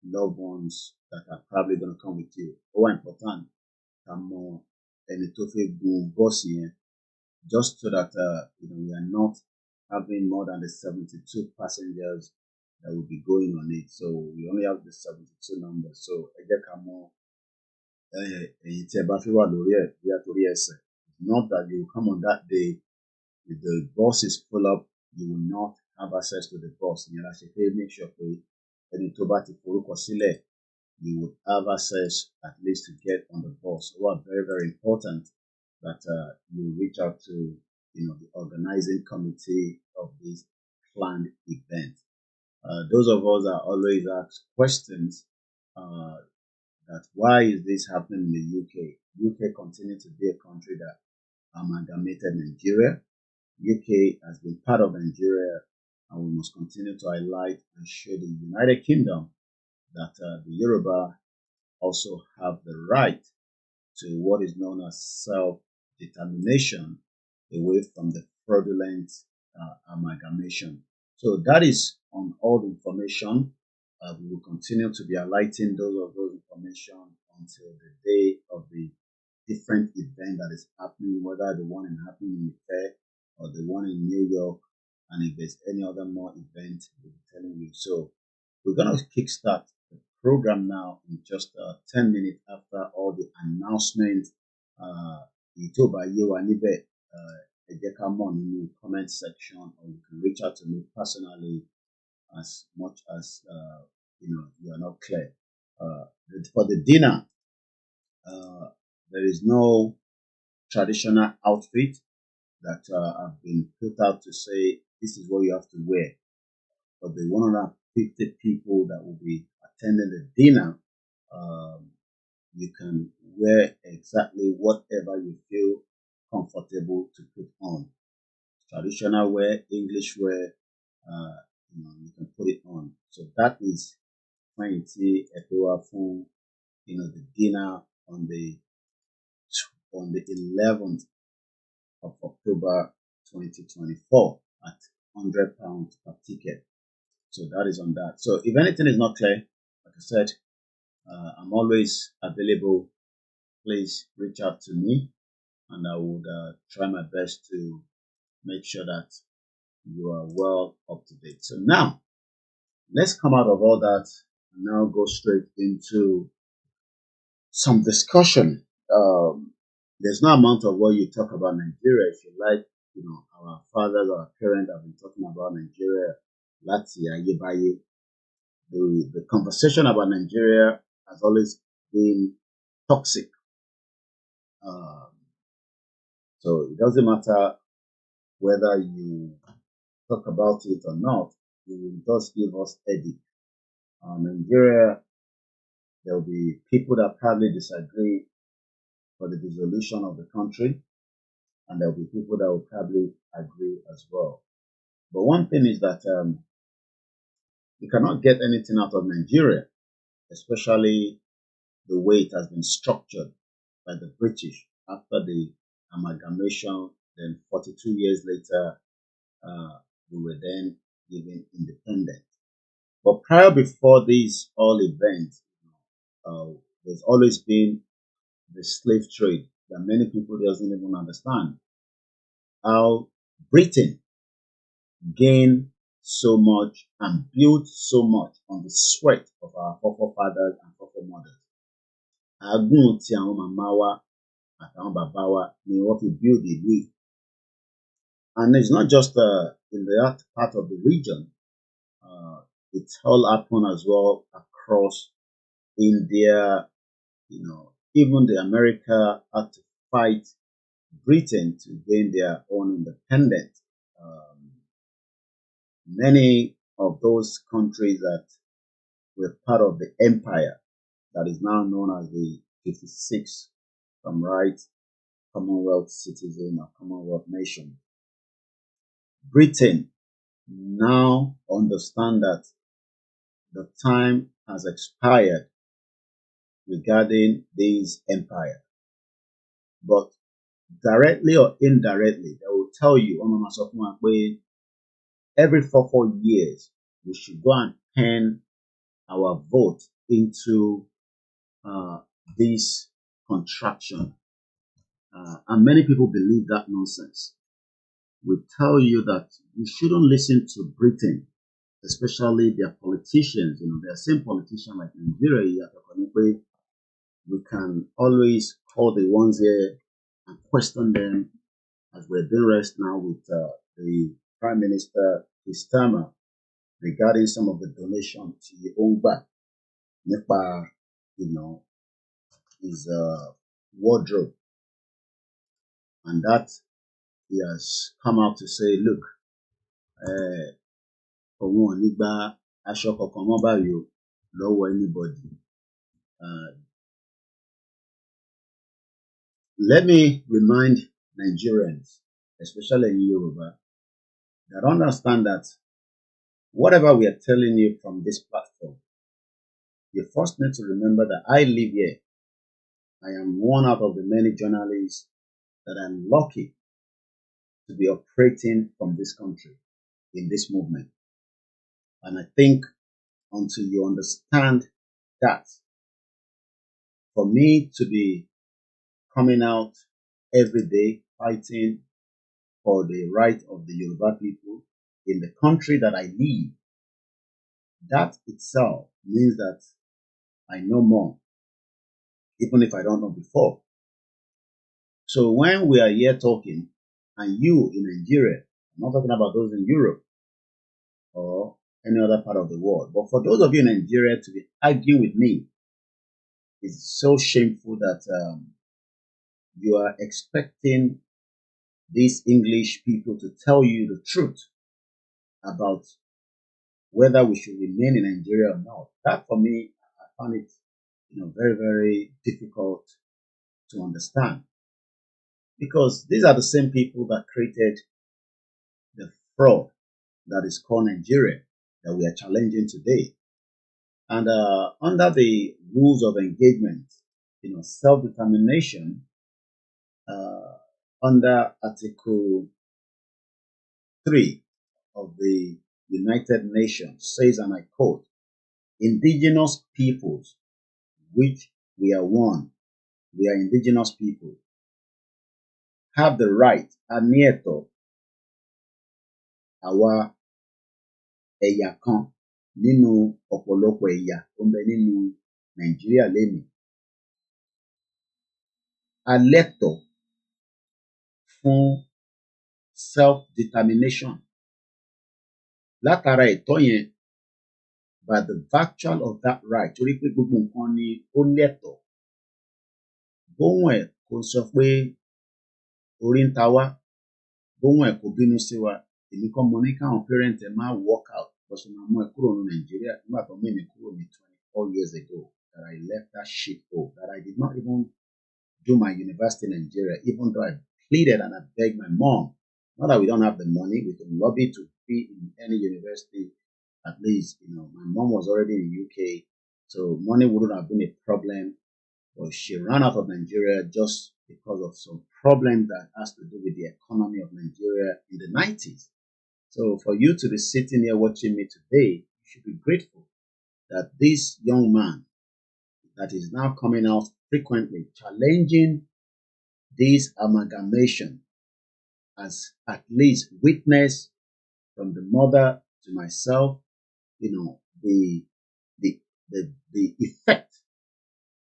loved ones that are probably going to come with you. Very important. Ẹni tó fẹ́ gun bọ́ọ̀sì yẹn just so that we are not having more than the 72 passengers that will be going on it. So we only have the 72 numbers. So ẹ jẹ́ ká mọ̀ èyí tí ẹ bá fẹ́ wà lórí ẹ̀ bí a torí ẹsẹ̀. Not that you will come on that day, if the bus is full up, you will not have access to the bus. Ìyẹn la ṣe pé make sure pé ẹni tó bá ti forúkọ sílẹ̀ you would have access at least to get on the bus. So very, very important that you reach out to the organizing committee of this planned event. Those of us that always ask questions, that why is this happening in the UK? UK continues to be a country that amalgamated Nigeria. UK has been part of Nigeria, and we must continue to highlight and show the United Kingdom that the Yoruba also have the right to what is known as self-determination away from the fraudulent amalgamation. So that is on all the information. We will continue to be highlighting those information until the day of the different event that is happening, whether the one happening in Fair or the one in New York, and if there's any other more event, we'll be telling you. So we're going to kickstart the program now in just 10 minutes after all the announcements. In the comment section, or you can reach out to me personally as much as you are not clear. For the dinner, there is no traditional outfit that have been put out to say this is what you have to wear. For the 150 people that will be attending the dinner, you can wear exactly whatever you feel comfortable to put on. Traditional wear, English wear, you can put it on. So that is 20 Epiwa, the dinner on the 11th of October 2024 at £100 per ticket. So that is on that. So if anything is not clear, like I said, I'm always available. Please reach out to me, and I would try my best to make sure that you are well up to date. So now, let's come out of all that and now go straight into some discussion. There's no amount of what you talk about Nigeria. If you like, our fathers, our parents have been talking about Nigeria. The conversation about Nigeria has always been toxic. So it doesn't matter whether you talk about it or not, it will just give us headache. Nigeria, there will be people that probably disagree for the dissolution of the country, and there will be people that will probably agree as well. But one thing is that you cannot get anything out of Nigeria, especially the way it has been structured by the British after the amalgamation. Then 42 years later, we were then given independence. But before these all events, there's always been the slave trade that many people doesn't even understand. How Britain gained so much and built so much on the sweat of our forefathers and foremothers. Agun ti àwọn màmá wa àtàwọn bàbá wa ni wọ́n fi build the way. And it's not just in that part of the region. It's all happened as well across India. Even the America had to fight Britain to gain their own independence. Many of those countries that were part of the empire that is now known as the 56 Commonwealth citizen or Commonwealth nation. Britain now understand that the time has expired regarding this empire. But directly or indirectly, they will tell you, every 4 years, we should go and turn our vote into this contraction. And many people believe that nonsense. We tell you that you shouldn't listen to Britain, especially their politicians. Their same politicians like Nigeria. We can always call the ones here and question them, as we're doing right now with the Prime Minister Starmer regarding some of the donations to the own back. His wardrobe. And that he has come out to say, look, anybody. Let me remind Nigerians, especially in Yoruba, that understand that whatever we are telling you from this platform, you first need to remember that I live here. I am one out of the many journalists that I'm lucky to be operating from this country in this movement. And I think until you understand that, for me to be coming out every day fighting for the right of the Yoruba people in the country that I live, that itself means that I know more, even if I don't know before. So when we are here talking, and you in Nigeria, I'm not talking about those in Europe or any other part of the world, but for those of you in Nigeria to be arguing with me, it's so shameful that you are expecting these English people to tell you the truth about whether we should remain in Nigeria or not. That for me, I find it, very, very difficult to understand, because these are the same people that created the fraud that is called Nigeria that we are challenging today. And under the rules of engagement, self-determination, under Article 3 of the United Nations says, and I quote, indigenous peoples, which we are one, we are indigenous people, have the right, anieto, àwa ẹ̀yà kan nínú ọ̀pọ̀lọpọ̀ ẹ̀yà tó ń bẹ nínú Nàìjíríà lénìí, a lẹ́tọ̀ọ́ fún self-determination. Látara ẹ̀tọ́ yẹn, by the virtue of that right, torí pé gbogbo nǹkan ni ó lẹ́tọ̀ọ́, bóhùn ẹ̀ kò sọ pé orí ń ta wá, bóhùn ẹ̀ kò bínú sí wa, èmi kọ́ mo ní káwọn parent ẹ̀ máa work out bó ṣe máa mú ẹ kúrò ní Nàìjíríà nígbà tó mú èmi kúrò ní 24 years ago, that I left that shit hole, that I did not even do my university in Nigeria, even though I pleaded and I begged my mom, not that we don't have the money, we can lobby to be in any university, at least, my mom was already in the UK, so money wouldn't have been a problem, but she ran out of Nigeria just because of some problem that has to do with the economy of Nigeria in the 90s. So for you to be sitting here watching me today, you should be grateful that this young man that is now coming out frequently challenging this amalgamation has at least witnessed from the mother to myself, the effect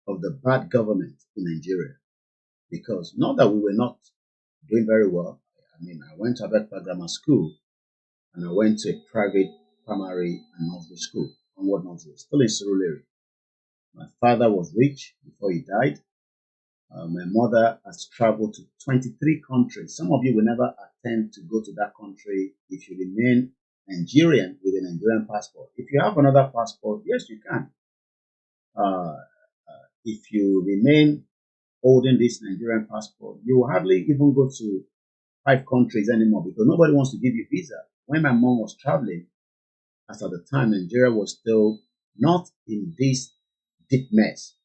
of the bad government in Nigeria. Because not that we were not doing very well. I mean, I went to Abekpa Grammar School and I went to a private primary and nursery school, Onward Nursery, still in Surulere. My father was rich before he died. My mother has traveled to 23 countries. Some of you will never attempt to go to that country if you remain Nigerian with a Nigerian passport. If you have another passport, yes, you can. If you remain holding this Nigerian passport, you will hardly even go to 5 countries anymore because nobody wants to give you visa. When my mom was traveling, as at the time, Nigeria was still not in this deep mess.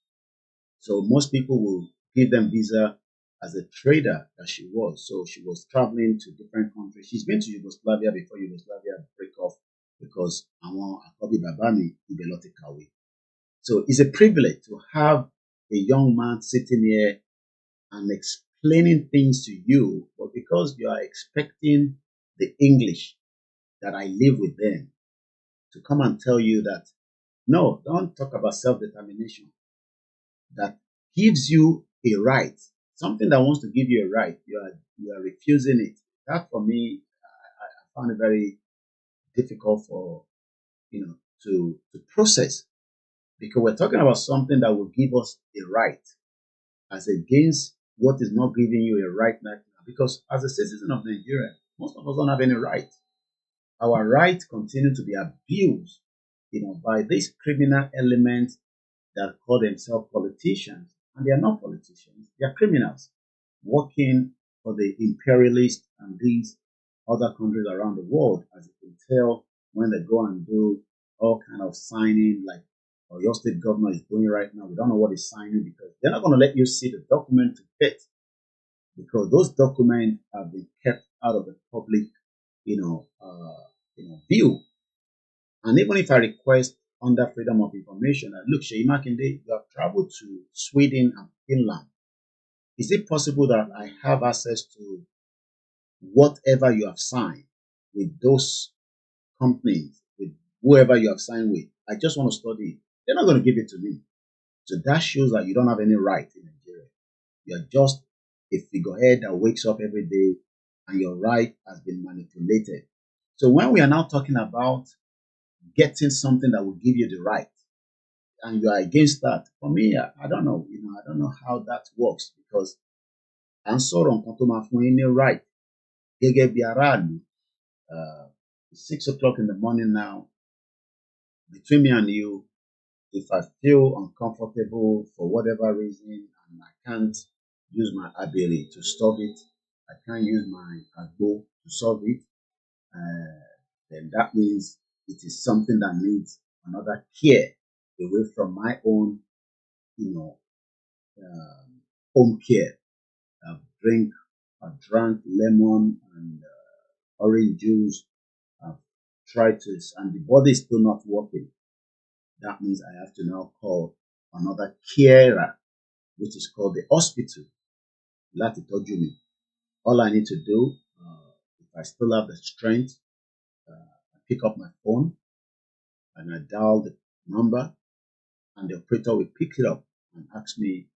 So most people will give them visa as a trader that she was. So she was traveling to different countries. She's been to Yugoslavia before Yugoslavia break off because àwọn àkọ́bí bàbá mi ibẹ̀ ló ti kàwé. So it's a privilege to have a young man sitting here and explaining things to you, but because you are expecting the English that I live with them to come and tell you that, no, don't talk about self-determination. That gives you a right, something that wants to give you a right, you are refusing it. That for me, I found it very difficult for, to process, because we're talking about something that will give us a right as against what is not giving you a right now. Because as a citizen of Nigeria, most of us don't have any right. Our rights continue to be abused, by these criminal elements that call themselves politicians, and they are not politicians, they are criminals. working for the imperialists and these other countries around the world, as you can tell when they go and do all kind of signing, like your state governor is doing right now. We don't know what he's signing because they're not going to let you see the document to fit, because those documents have been kept out of the public, view. And even if I request under freedom of information, look, Sheyi Makinde, you have traveled to Sweden and Finland. Is it possible that I have access to whatever you have signed with those companies, with whoever you have signed with? I just want to study it. They're not going to give it to me. So that shows that you don't have any right in Nigeria. You're just a figurehead that wakes up every day and your right has been manipulated. So when we are now talking about getting something that will give you the right, and you are against that, for me, I don't know. I don't know how that works, because I'm sorry, right. It's 6 o'clock in the morning now. Between me and you, if I feel uncomfortable for whatever reason and I can't use my ability to solve it, I can't use my agbo to solve it, then that means it is something that needs another care away from my own, home care. I've drank lemon and orange juice. I've tried to, and the body is still not working. That means I have to now call another carer, which is called the hospital. All I need to do, if I still have the strength, I pick up my phone and I dial the number, and the operator will pick it up and ask me,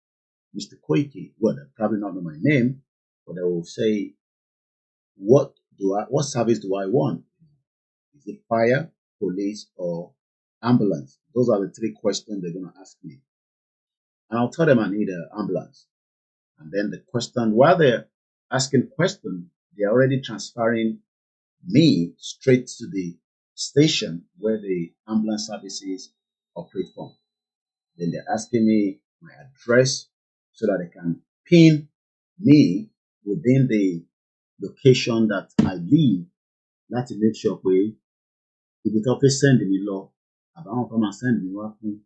Mr. Koike, well, they probably not know my name, but they will say, what service do I want? Is it fire, police, or ambulance? Those are the 3 questions they're going to ask me. And I'll tell them I need an ambulance. And then the question, while they're asking questions, they're already transferring me straight to the station where the ambulance services operate from. Then they're asking me my address so that they can pin me within the location that I live. That's to make sure if the office send me law, about come and send me working,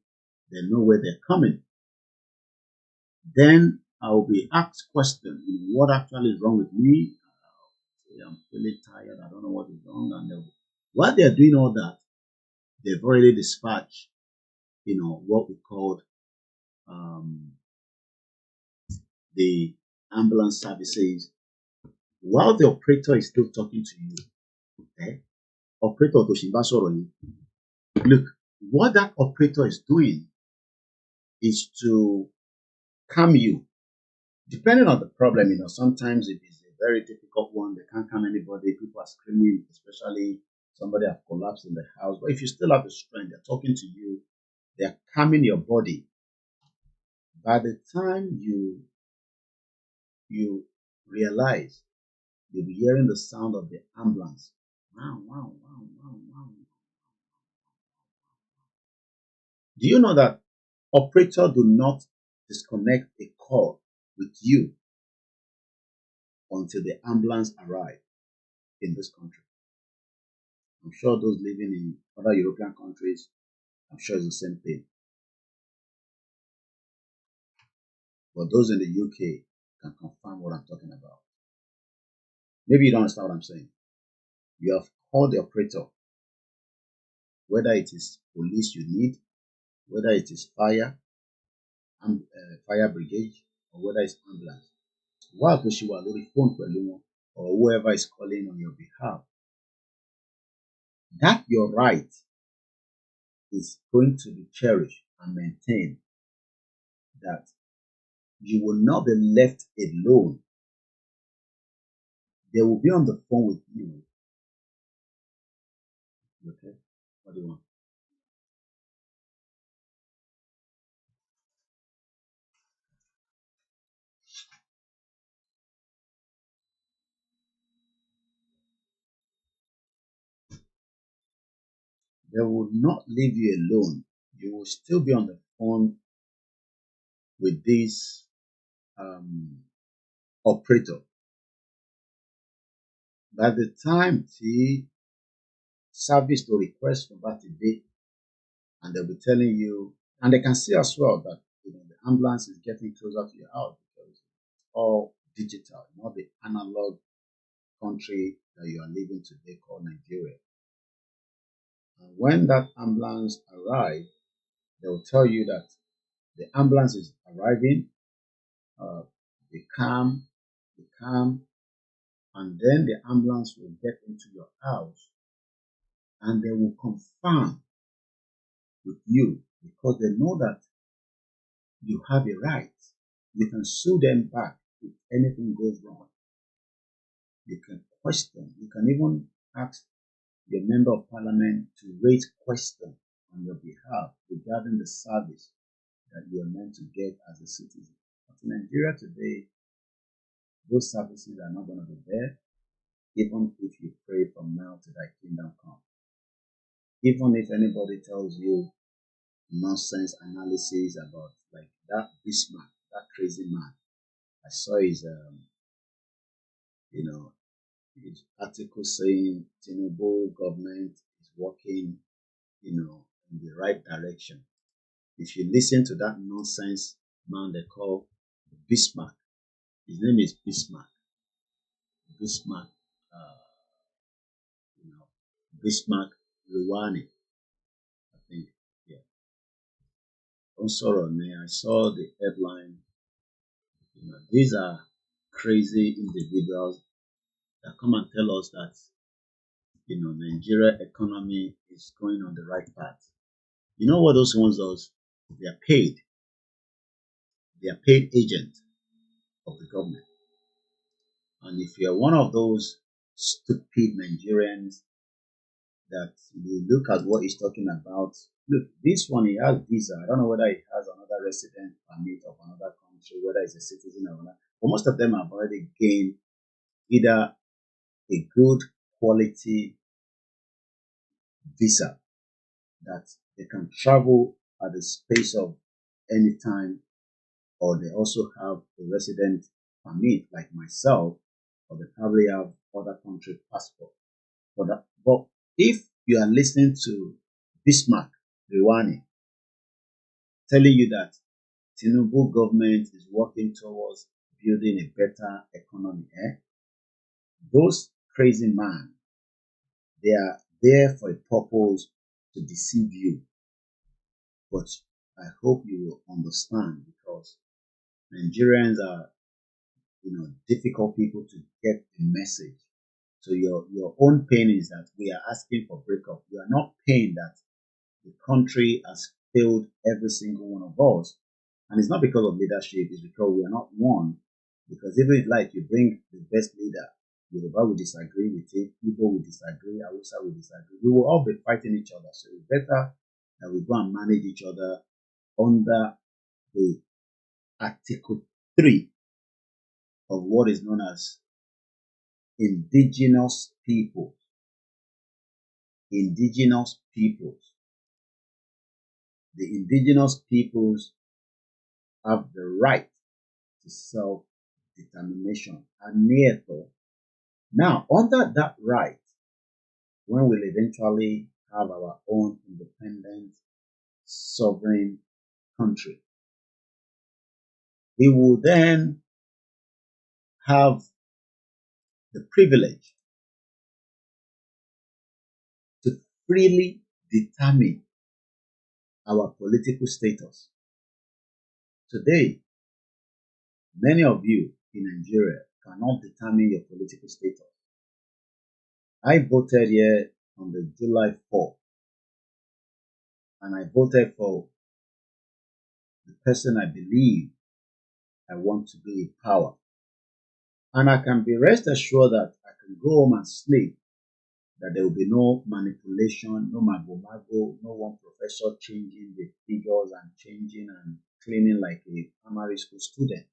they know where they're coming. Then I will be asked questions, what actually is wrong with me. I'm feeling tired, I don't know what is wrong. And while they're doing all that, they've already dispatched, what we called the ambulance services. While the operator is still talking to you, operator to look, what that operator is doing is to calm you. Depending on the problem, sometimes it is a very difficult one. They can't calm anybody. People are screaming, especially somebody has collapsed in the house. But if you still have the strength, they're talking to you, they're calming your body. By the time you realize, you'll be hearing the sound of the ambulance. Wow, wow, wow, wow, wow. Do you know that operators do not disconnect a call with you until the ambulance arrives in this country? I'm sure those living in other European countries, I'm sure it's the same thing. But those in the UK can confirm what I'm talking about. Maybe you don't understand what I'm saying. You have called the operator, whether it is police you need, whether it is fire brigade, or whether it's ambulance. While you are on the phone or whoever is calling on your behalf, that your right is going to be cherished and maintained, that you will not be left alone. They will be on the phone with you. Okay? What do you want? They will not leave you alone. You will still be on the phone with these operator. By the time the service to request for that today, and they'll be telling you, and they can see as well that the ambulance is getting closer to your house because it's all digital, not the analog country that you are living today called Nigeria. And when that ambulance arrives, they will tell you that the ambulance is arriving, they come, and then the ambulance will get into your house and they will confirm with you because they know that you have a right. You can sue them back if anything goes wrong. You can question. You can even ask your member of parliament to raise questions on your behalf regarding the service that you are meant to get as a citizen. But in Nigeria today, those services are not going to be there, even if you pray from now to thy kingdom come. Even if anybody tells you nonsense analysis about like that Bismarck, that crazy man. I saw his his article saying Tinubu government is working, in the right direction. If you listen to that nonsense man they call Bismarck, his name is Bismarck. Bismarck, Bismarck Luwani, I think. Yeah. Also on there, I saw the headline. These are crazy individuals that come and tell us that Nigeria economy is going on the right path. You know what those ones does? They are paid. They are paid agents of the government. And if you are one of those stupid Nigerians that you look at what he's talking about, look, this one, he has visa. I don't know whether he has another resident permit of another country, whether he's a citizen or not. But most of them have already gained either a good quality visa that they can travel at the space of any time, or they also have a resident permit like myself, or they probably have other country passport. But if you are listening to Bismarck Rewani telling you that Tinubu government is working towards building a better economy, those crazy men, they are there for a purpose to deceive you. But I hope you will understand, because Nigerians are, difficult people to get the message. So your own pain is that we are asking for breakup. You are not paying that the country has failed every single one of us. And it's not because of leadership, it's because we are not one. Because even if like you bring the best leader, Yoruba will disagree with it, Igbo will disagree, Hausa will disagree. We will all be fighting each other. So it's better that we go and manage each other under the Article 3 of what is known as Indigenous Peoples. Indigenous Peoples. The Indigenous Peoples have the right to self-determination. Now, under that right, when we'll eventually have our own independent, sovereign country, we will then have the privilege to freely determine our political status. Today, many of you in Nigeria cannot determine your political status. I voted here on the July 4th, and I voted for the person I believe I want to be in power. And I can be rest assured that I can go home and sleep, that there will be no manipulation, no mago, no one professor changing the figures and changing and cleaning like a primary school student.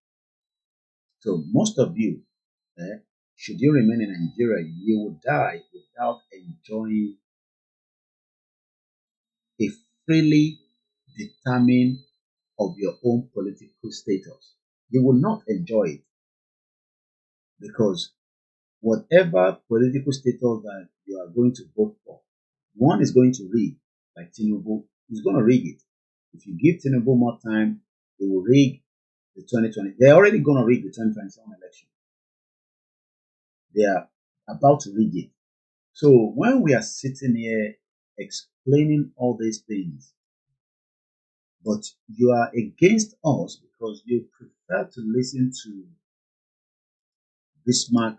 So most of you, should you remain in Nigeria, you will die without enjoying a freely determined of your own political status. You will not enjoy it. Because whatever political status that you are going to vote for, one is going to rig, like Tinubu. He's going to rig it. If you give Tinubu more time, he will rig the 2020. They're already going to rig the 2027 election. They are about to rig it. So when we are sitting here explaining all these things, but you are against us because you prefer to listen to Bismarck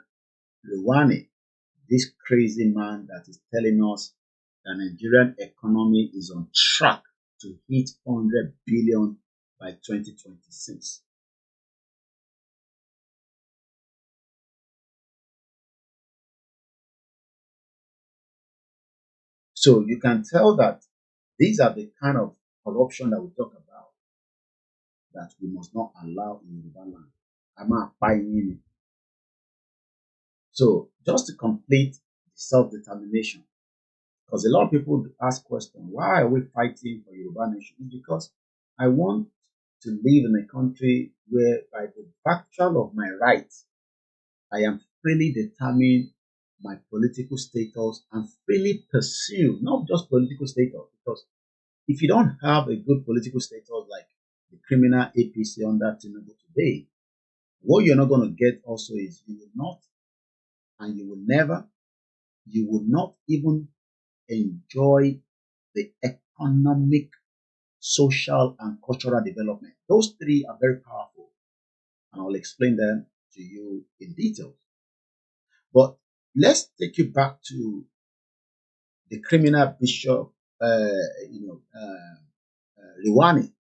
Rewani, this crazy man that is telling us the Nigerian economy is on track to hit 400 billion by 2026. So you can tell that these are the kind of corruption that we talk about that we must not allow in Yoruba land. So just to complete the self-determination, because a lot of people ask questions, why are we fighting for Yoruba nation? It's because I want to live in a country where by the virtue of my rights, I am freely determine my political status and freely pursue, not just political status, because if you don't have a good political status like the criminal APC under Tinubu today, what you're not going to get also is you will not, and you will never, you will not even enjoy the economic, social, and cultural development. Those three are very powerful, and I'll explain them to you in detail. But let's take you back to the criminal bishop, Rewani.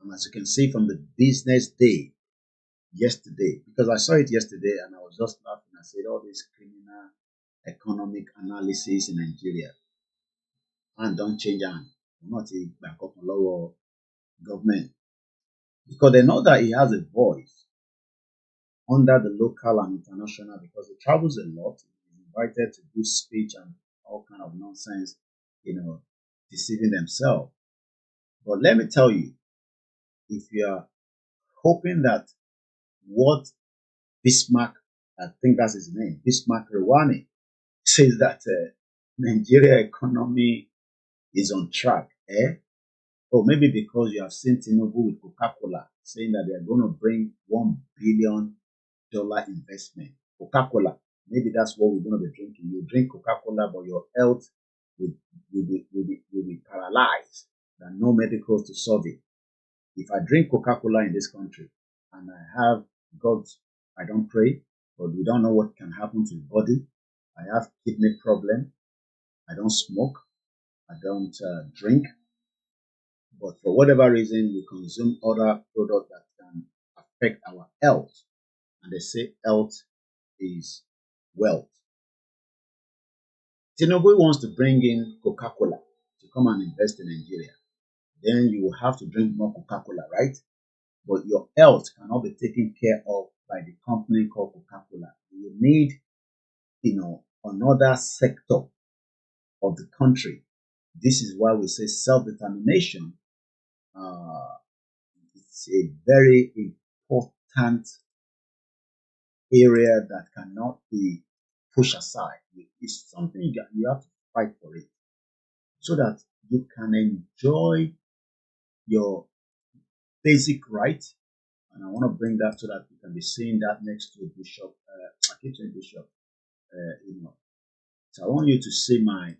And as you can see from the business day yesterday, because I saw it yesterday and I was just laughing. I said, all this criminal economic analysis in Nigeria and don't change hand. Not a back up on lower government. Because they know that he has a voice under the local and international, because he travels a lot. He's invited to give speech and all kind of nonsense, deceiving themselves. But let me tell you, if you are hoping that what Bismarck, I think that's his name, Bismarck Rewani, says that Nigeria economy is on track, or maybe because you have seen Tinubu with Coca-Cola saying that they are going to bring $1 billion investment. Coca-Cola, maybe that's what we're going to be drinking. You drink Coca-Cola, but your health will be paralyzed. There are no medicals to solve it. If I drink Coca-Cola in this country and I have God, I don't pray, but we don't know what can happen to the body. I have kidney problem. I don't smoke. I don't drink. But for whatever reason, we consume other products that can affect our health. And they say health is wealth. Tinubu wants to bring in Coca-Cola to come and invest in Nigeria. Then you will have to drink more Coca-Cola, right? But your health cannot be taken care of by the company called Coca-Cola. You need, another sector of the country. This is why we say self-determination. It's a very important area that cannot be pushed aside. It's something you have to fight for it so that you can enjoy your basic right. And I want to bring that so that you can be seeing that next to Bishop, Akintoye Bishop, So I want you to see my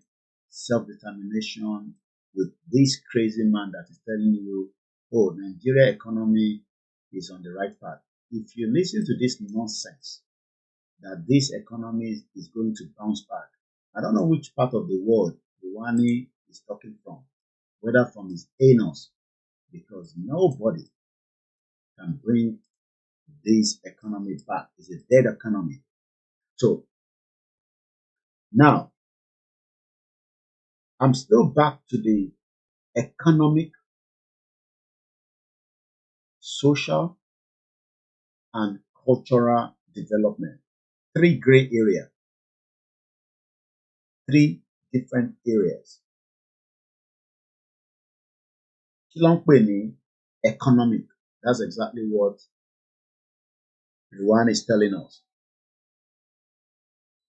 self-determination with this crazy man that is telling you, oh, Nigeria economy is on the right path. If you listen to this nonsense, that this economy is going to bounce back, I don't know which part of the world Rewani is talking from, whether from his anus, because nobody can bring this economy back. It's a dead economy. So now, I'm still back to the economic, social, and cultural development. Three gray areas. Three different areas. Kí ló ń pè ní economic? That's exactly what Rwani is telling us.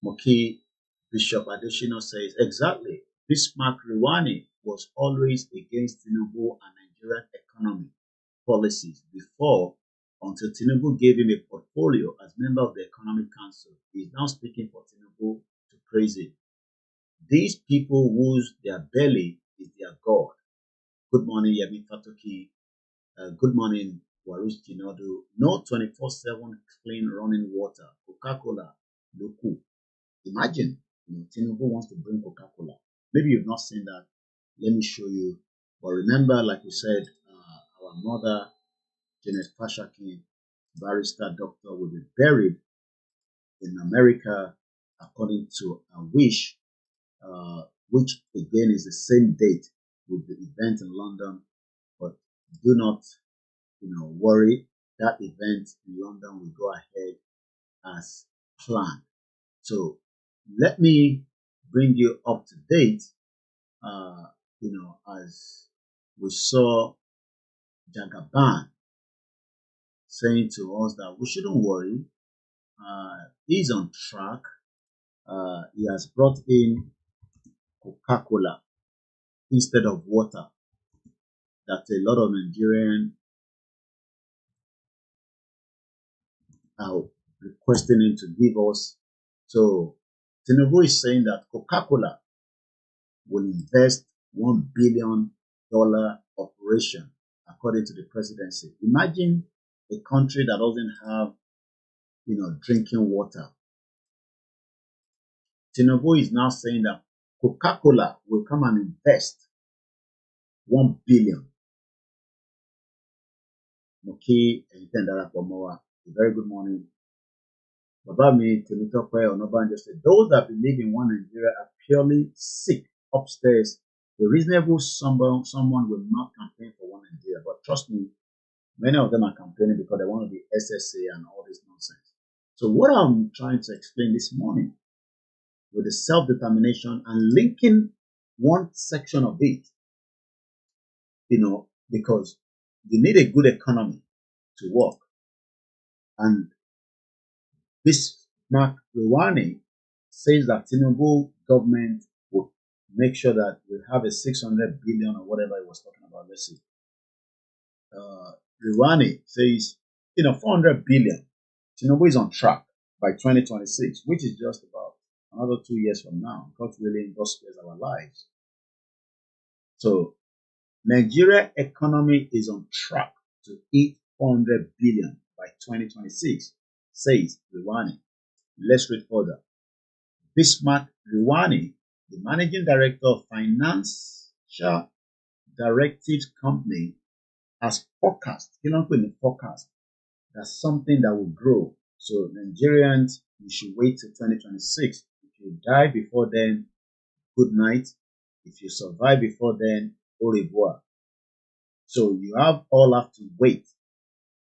Moki Bishop Adeshino says, exactly. Bismarck Rwani was always against Tinubu and Nigerian economy policies before, until Tinubu gave him a portfolio as member of the Economic Council. He is now speaking for Tinubu to praise him. These people whose their belly is their God. Good morning, Yemi Fatoki. Good morning, Warush Kinodu. No 24/7 clean running water. Coca-Cola, Loku. Imagine, Tinubu wants to bring Coca-Cola. Maybe you've not seen that. Let me show you. But remember, like we said, our mother, Janet Fashakin, barrister, doctor, will be buried in America according to a wish, which again is the same date with the event in London. But do not, worry. That event in London will go ahead as planned. So let me bring you up to date. As we saw Jagaban saying to us that we shouldn't worry. He's on track. He has brought in Coca-Cola instead of water that a lot of Nigerians are requesting him to give us. So Tinubu is saying that Coca-Cola will invest $1 billion operation according to the presidency. Imagine a country that doesn't have, drinking water. Tinubu is now saying that Coca-Cola will come and invest $1 billion. Okay, a very good morning. Babami Temitope Onobanjo said, those that believe in one Nigeria are purely sick upstairs. A reasonable someone will not campaign for one Nigeria. But trust me, many of them are campaigning because they want to be SSA and all this nonsense. So what I'm trying to explain this morning with the self-determination and linking one section of it, because you need a good economy to work. And Bismarck Rwani says that Tinubu government will make sure that we have a 600 billion or whatever he was talking about. Let's see. Rwani says, 400 billion. Tinubu is on track by 2026, which is just about another 2 years from now. God willing, God spares our lives. So Nigeria economy is on track to hit 400 billion by 2026, says Rwani. Let's read further. Bismarck Rwani, the managing director of Financial Directives Company, has forecast that's something that will grow. So Nigerians, you should wait till 2026. If you die before then, good night. If you survive before then, au revoir. So you all have to wait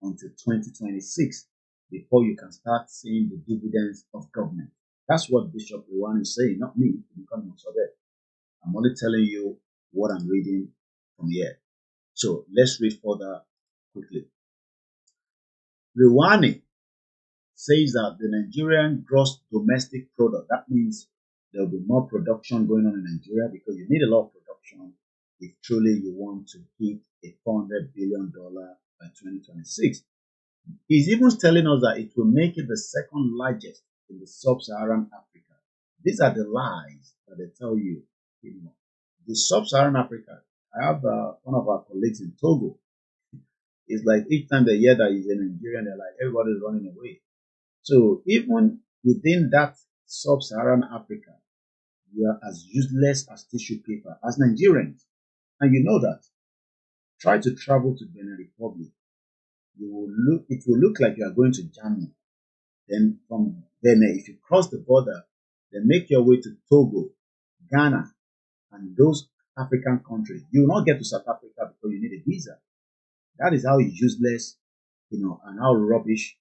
until 2026 before you can start seeing the dividends of government. That's what Bishop Rwani is saying, not me. I'm only telling you what I'm reading from here. So let's read further quickly. Rwani says that the Nigerian gross domestic product, that means there will be more production going on in Nigeria because you need a lot of production if truly you want to hit a $400 billion by 2026. He's even telling us that it will make it the second largest in the sub-Saharan Africa. These are the lies that they tell you. The sub-Saharan Africa, I have one of our colleagues in Togo. It's like each time they hear that he's in Nigeria, they're like, everybody's running away. So even within that sub-Saharan Africa, we are as useless as tissue paper, as Nigerians. And you know that. Try to travel to Benin Republic. It will look like you are going to Germany. Then from Benin, if you cross the border, then make your way to Togo, Ghana, and those African countries. You will not get to South Africa because you need a visa. That is how useless, and how rubbish,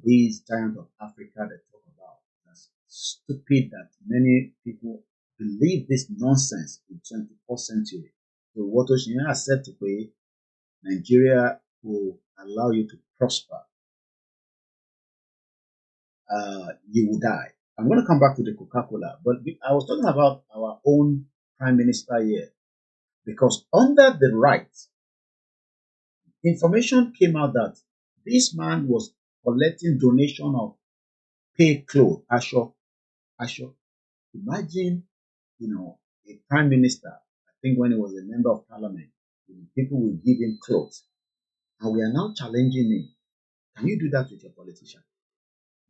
these giants of Africa they talk about. That's stupid that many people believe this nonsense in 21st century. So what Oshina said to pay, Nigeria will allow you to prosper. you will die. I'm going to come back to the Coca-Cola, but I was talking about our own prime minister here, because under the right, information came out that this man was collecting donation of pay clothes, Asho. Imagine, a prime minister, I think when he was a member of parliament, people will give him clothes. And we are now challenging him. Can you do that with your politician?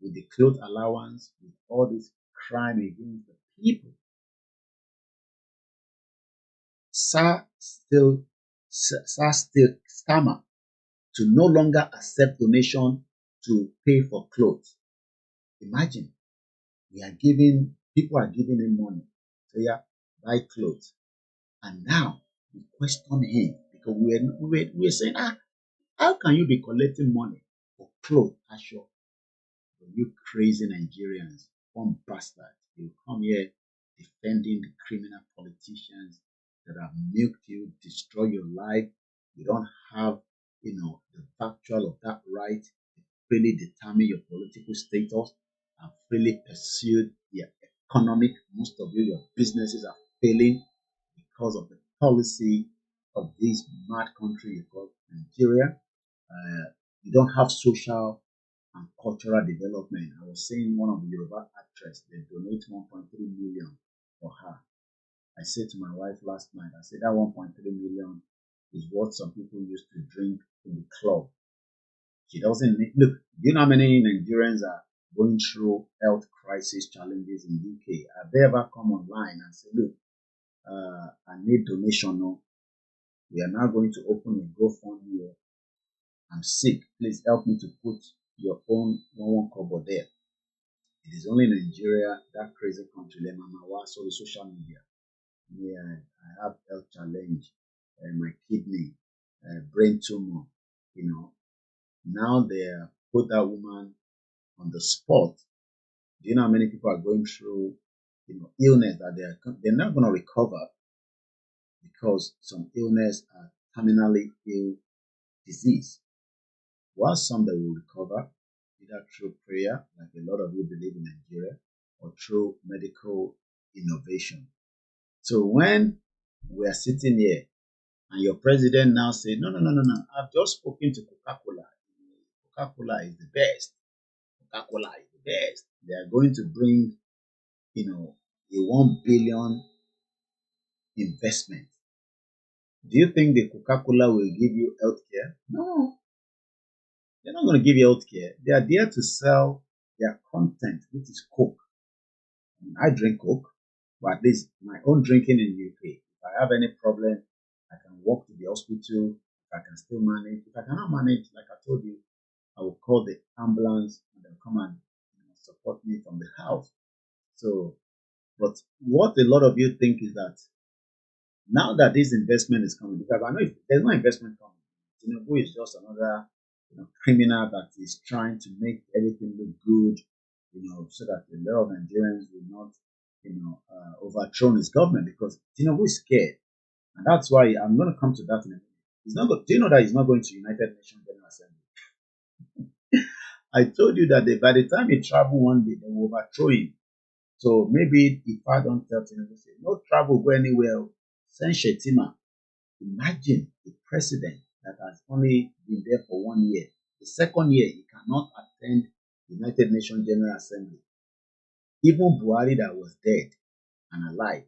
With the clothes allowance, with all this crime against the people? Sir still stammer to no longer accept donation to pay for clothes. Imagine, people are giving him money. So yeah, buy clothes. And now we question him because we're saying, how can you be collecting money for clothes, Asho? You crazy Nigerians, one bastard. You come here defending the criminal politicians that have milked you, destroy your life. You don't have, the factual of that right to freely determine your political status and freely pursue your economic. Most of you, your businesses are failing because of the policy of this mad country you call Nigeria. You don't have social and cultural development. I was saying one of the Yoruba actress, they donate 1.3 million for her. I said to my wife last night, I said that 1.3 million is what some people used to drink in the club. She doesn't need, look, do you know how many Nigerians are going through health crisis challenges in UK? Have they ever come online and said, look, I need donation? No. We are now going to open a GoFundMe here. I'm sick. Please help me to put your own one cover there. It is only Nigeria, that crazy country, like Mama so the social media. Yeah, I have health challenge, my kidney, brain tumor. Now they put that woman on the spot. Do you know how many people are going through, illness that they're not going to recover because some illness are terminally ill disease? While some that will recover, either through prayer, like a lot of you believe in Nigeria, or through medical innovation. So when we are sitting here and your president now say, no, I've just spoken to Coca-Cola. Coca-Cola is the best. Coca-Cola is the best. They are going to bring, a 1 billion investment. Do you think the Coca-Cola will give you healthcare? No. They're not going to give you healthcare. They are there to sell their content, which is Coke. I drink Coke, but at least my own drinking in the UK. If I have any problem, I can walk to the hospital. If I can still manage. If I cannot manage, like I told you, I will call the ambulance and they'll come and support me from the house. So, but what a lot of you think is that now that this investment is coming, because I know if there's no investment coming, Tinubu is just another criminal that is trying to make everything look good, so that a lot of Nigerians will not, overthrow his government because Tinubu is scared. And that's why I'm going to come to that in a minute. Do you know that he's not going to United Nations General Assembly? I told you that by the time he travel one day, they will overthrow him. So maybe if I don't tell Tinubu, say, no travel, go anywhere, send Shetima. Imagine the president that has only been there for 1 year. The second year, he cannot attend the United Nations General Assembly. Even Buhari that was dead and alive,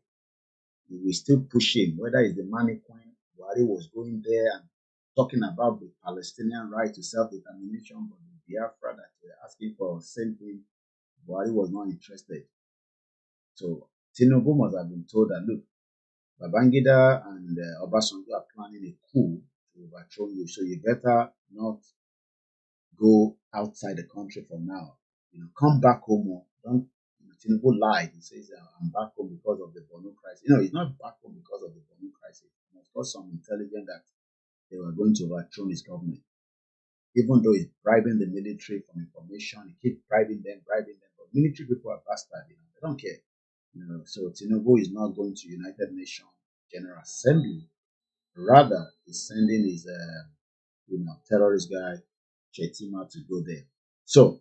we will still push him, whether it's the money coin. Buhari was going there and talking about the Palestinian right to self-determination, but the Biafra that were asking for same thing, Buhari was not interested. So Tinubu must have been told that, look, Babangida and Obasanjo are planning a coup to overthrow you, so you better not go outside the country for now. Come back home. Or don't. Tinubu lied. He says, I'm back home because of the Borno crisis. He's not back home because of the Borno crisis. Of course, some intelligence that they were going to overthrow his government. Even though he's bribing the military for information, he keeps bribing them. But military people are bastards. They don't care. So Tinubu is not going to United Nations General Assembly. Rather, he's sending his, terrorist guy, Chetima, to go there. So,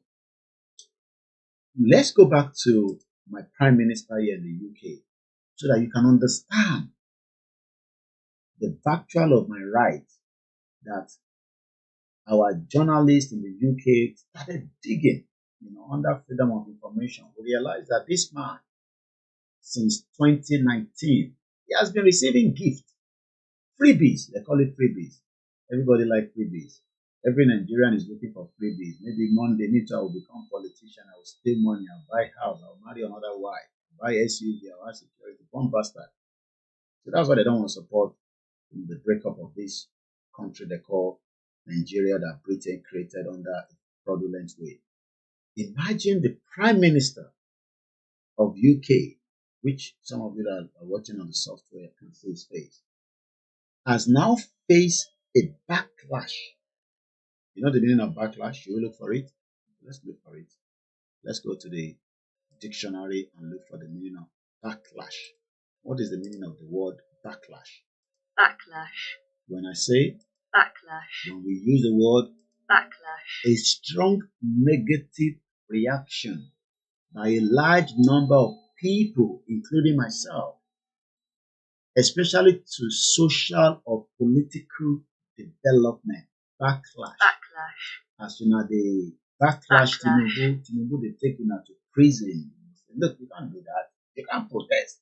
let's go back to my Prime Minister here in the UK so that you can understand the factual of my right that our journalists in the UK started digging, under freedom of information. We realized that this man, since 2019, he has been receiving gifts, freebies. They call it freebies. Everybody likes freebies. Every Nigerian is looking for freebies. Maybe Monday, I will become politician. I will steal money. I'll buy house. I'll marry another wife. I'll buy SUV. I'll have security. One bastard. So that's why they don't want to support the breakup of this country they call Nigeria that Britain created under a fraudulent way. Imagine the Prime Minister of UK, which some of you that are watching on the software can see his face, has now faced a backlash. You know the meaning of backlash? Should we look for it? Let's look for it. Let's go to the dictionary and look for the meaning of backlash. What is the meaning of the word backlash? Backlash. When I say backlash, when we use the word backlash, a strong negative reaction by a large number of people, including myself, especially to social or political development. Backlash. As you know, the backlash. Tinubu, they take you now to prison. Look, you can't do that. You can't protest.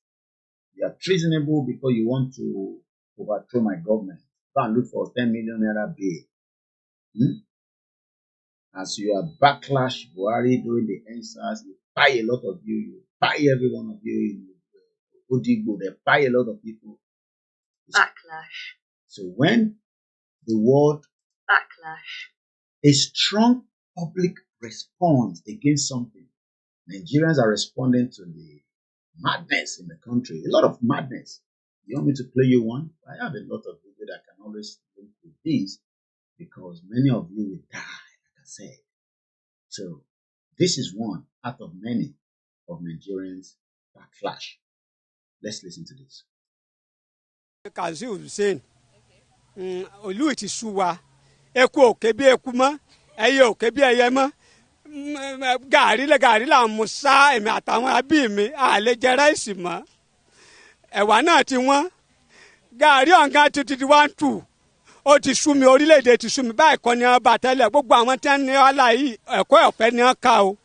You are treasonable because you want to overthrow my government. Go and look for 10 million naira bail. As you are backlash Buhari during the NSAS, you buy a lot of you buy every one of you in Odigbo, they buy a lot of people. Backlash. So when the word backlash, a strong public response against something, Nigerians are responding to the madness in the country. A lot of madness. You want me to play you one? I have a lot of people that can always link with this because many of you will die, like I said. So this is one out of many of Nigerians' backlash. Let's listen to this. Kazeem Hussein, olú ti sú wa, eku òkè bí eku mọ́, ẹyẹ òkè bí ẹyẹ mọ́, gàrí là ń mu sá èmi àtàwọn abí mi àlè jẹ ráìsì mọ́, ẹ̀wà náà ti wọ́n, gàrí ọ̀gá ti di 1-2, ó ti sú mi, orílẹ̀-èdè ti sú mi, báyìí kọ́ ni wọ́n bá tẹ́lẹ̀, gbogbo àwọn tí wọ́n ní ọ̀la yìí ẹ̀kọ́ ọ̀fẹ́ ni wọ́n ká o,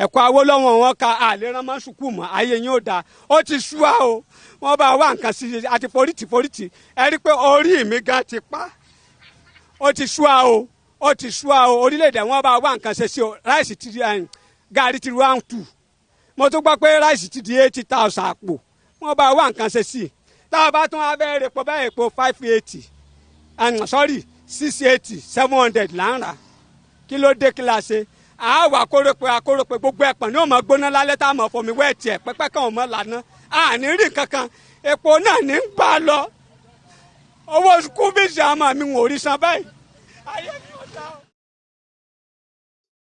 ẹ̀kọ́ Awólọ́wọ̀ wọn ká àlè rán mọ́ sùkúù mọ́, ayé yín ò dáa, ó ti sú wa o, wọ́n bá wá nǹkan sí i àti forítì, ẹ rí i pé orí mi gan ti pa, ó ti sú wa o, orílẹ̀-èdè wọn bá wá nǹkan ṣe sí o, ráìsì ti di gàrí ti 1-2, mo tún gbọ́ pé ráìsì ti di 80,000 àpò, wọ́n bá wá nǹkan ṣe sí i, táwọn bá tún abẹ́rẹ́ epo báyìí epo 580, 680, 700 là ń rà, kí ló dé kí la ṣe? Àwa akórópè gbogbo ẹ̀pọ̀n ní òmò gbóná lálẹ́ tá a mọ̀ fọmi wẹ́ẹ̀tì ẹ̀ pẹ́pẹ́ kan òmò lànà àní rí kankan epo náà ní ń bá a lọ owó sukùl bíìsì àmọ́ mi ò rí san báyìí.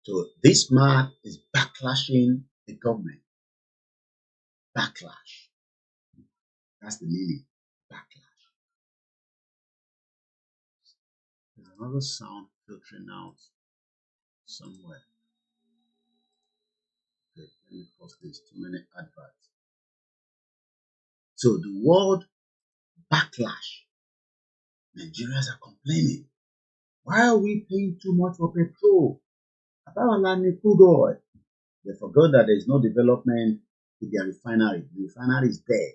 So this man is backlashing the government. Backlash. That's the meaning. Backlash. There's another sound filtering out somewhere. Okay, let me post this. Too many adverts. So the word backlash. Nigerians are complaining. Why are we paying too much for petrol? They forgot that there is no development in their refinery. The refinery is there.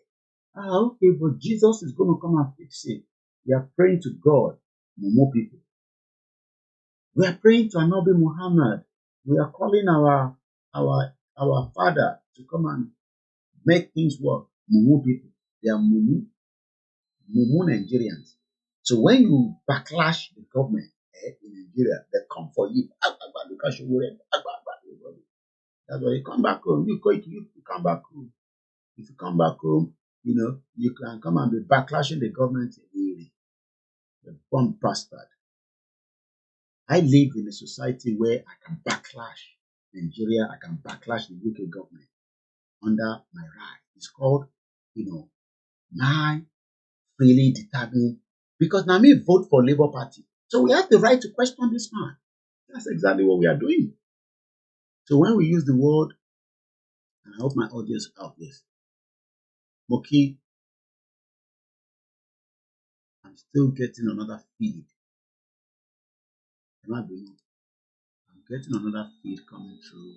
Okay, but Jesus is going to come and fix it. We are praying to God, Momo people. We are praying to Anabi Muhammad. We are calling our Father to come and make things work. Mumu people. They are Mumu Nigerians. So when you backlash the government in Nigeria, they come for you. That's why you come back home. You come back home. If you come back home, you can come and be backlashing the government immediately. The bomb bastard. I live in a society where I can backlash Nigeria, I can backlash the UK government under my right. It's called, my freely determined, because now me vote for Labour Party. So we have the right to question this man. That's exactly what we are doing. So when we use the word And I hope my audio is out. Yes. Moki, I'm still getting another feed. I'm getting another feed coming through.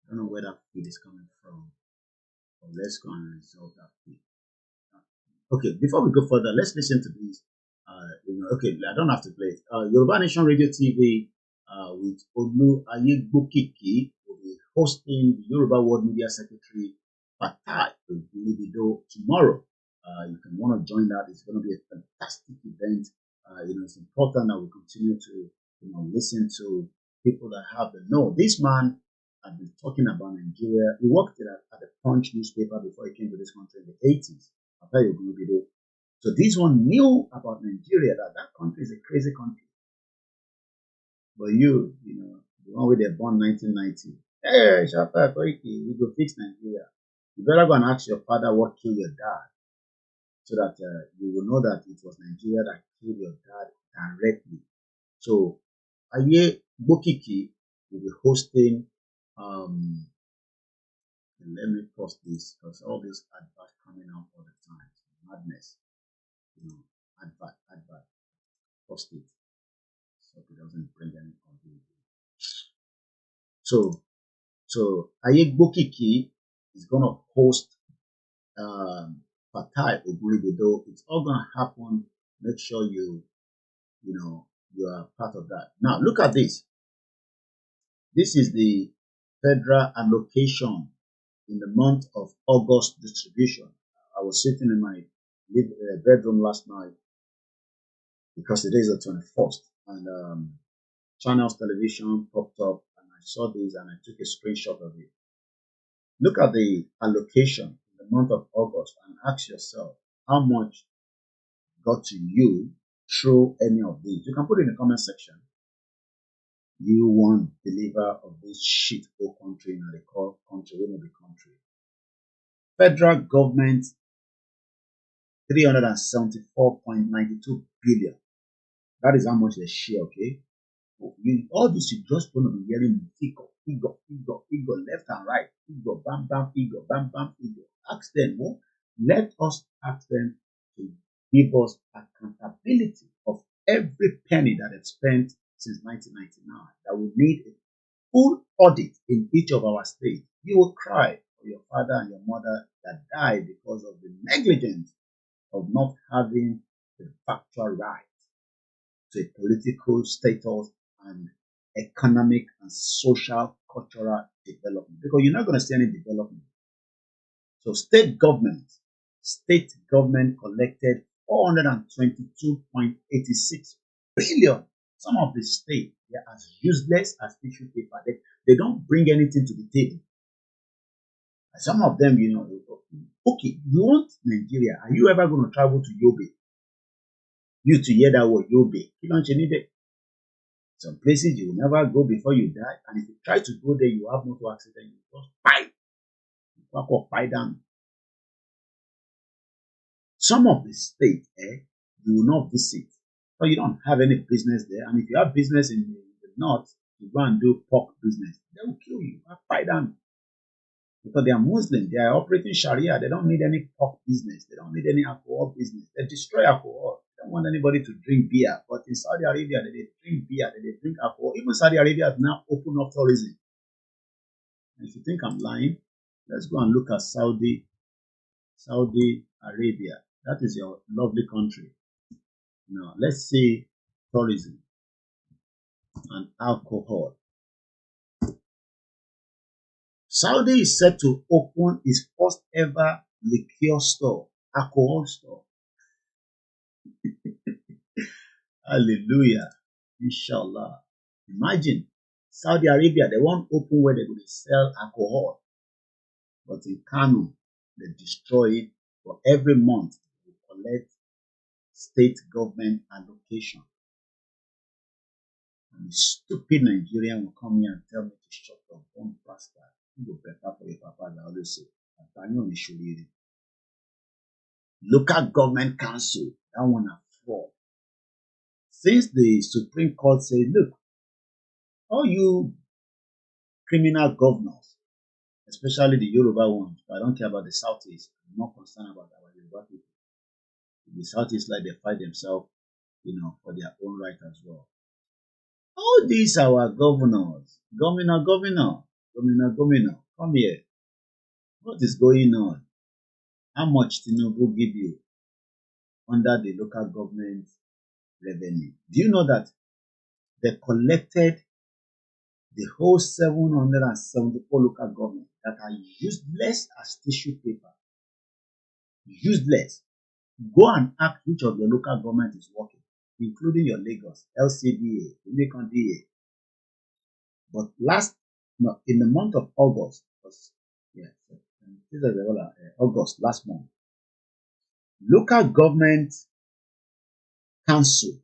I don't know where that feed is coming from. But let's go and resolve that feed. Okay, before we go further, let's listen to this. Okay, I don't have to play it. Yoruba Nation Radio TV with Oluwole will be hosting the Yoruba World Media Secretary Fatai tomorrow. You can want to join that. It's going to be a fantastic event. It's important that we continue to listen to people that have the know. This man had been talking about Nigeria. He worked at the Punch newspaper before he came to this country in the 80s. So this one knew about Nigeria, that country is a crazy country. But the one where they born 1990, hey, Shapa, we go fix Nigeria. You better go and ask your father what killed your dad, so that you will know that it was Nigeria that killed your dad directly. So, Aye Bokiki will be hosting. Let me post this because all this advert coming out all the time. Madness. Advert. Post it. So it doesn't bring any confusion. So Ayegbokiki is gonna host Fatai Oguribido. It's all gonna happen. Make sure you are part of that. Now look at this. This is the federal allocation in the month of August distribution. I was sitting in my bedroom last night because today is the 21st, and Channels Television popped up, and I saw this and I took a screenshot of it. Look at the allocation in the month of August and ask yourself how much got to you through any of these. You can put it in the comment section. You one believer of this shit hole country in the call country, we know the country. Federal government 374.92 billion. That is how much they share, okay? All this is just going to be hearing figure, left and right, figure, bam, bam, figure, bam, bam, figure. Ask them, well, let us ask them to give us accountability of every penny that they've spent since 1999. That we need a full audit in each of our states. You will cry for your father and your mother that died because of the negligence of not having the factual right to a political status and economic and social cultural development, because you're not going to see any development. So state government collected 422.86 billion. Some of the states, they are as useless as tissue paper. They don't bring anything to the table. And some of them, okay, you want Nigeria, are you ever going to travel to Yobe? You to hear that word, Yobe. You don't need it. Some places you will never go before you die, and if you try to go there, you have motor accident, you just buy down. Some of the states, you will not visit, or you don't have any business there. And if you have business in the north, you go and do pork business, they will kill you. Buy down. Because they are Muslim, they are operating Sharia, they don't need any pork business, they don't need any alcohol business, they destroy alcohol. They don't want anybody to drink beer. But in Saudi Arabia, they drink beer, they drink alcohol. Even Saudi Arabia has now opened up tourism. And if you think I'm lying, let's go and look at Saudi Arabia. That is your lovely country. Now, let's see tourism and alcohol. Saudi is set to open its first ever liquor store, alcohol store. Hallelujah. Inshallah. Imagine Saudi Arabia, they won't open where they're going to sell alcohol. But in Kano, they destroy it. For every month, they collect state government allocation. And the stupid Nigerian will come here and tell me to shut up, don't bastard. You go better for your papa, I always say. Local government council, that one are fraud. Since the Supreme Court said, look, all you criminal governors, especially the Yoruba ones. I don't care about the Southeast. I'm not concerned about our Yoruba people. The Southeast, like they fight themselves, for their own right as well. All these our governors, governor, come here. What is going on? How much Tinubu give you under the local government revenue? Do you know that they collected the whole 774 local governments that are useless as tissue paper? Useless. Go and ask which of your local government is working, including your Lagos, LCDA, DA. But in the month of August, August last month, local government council,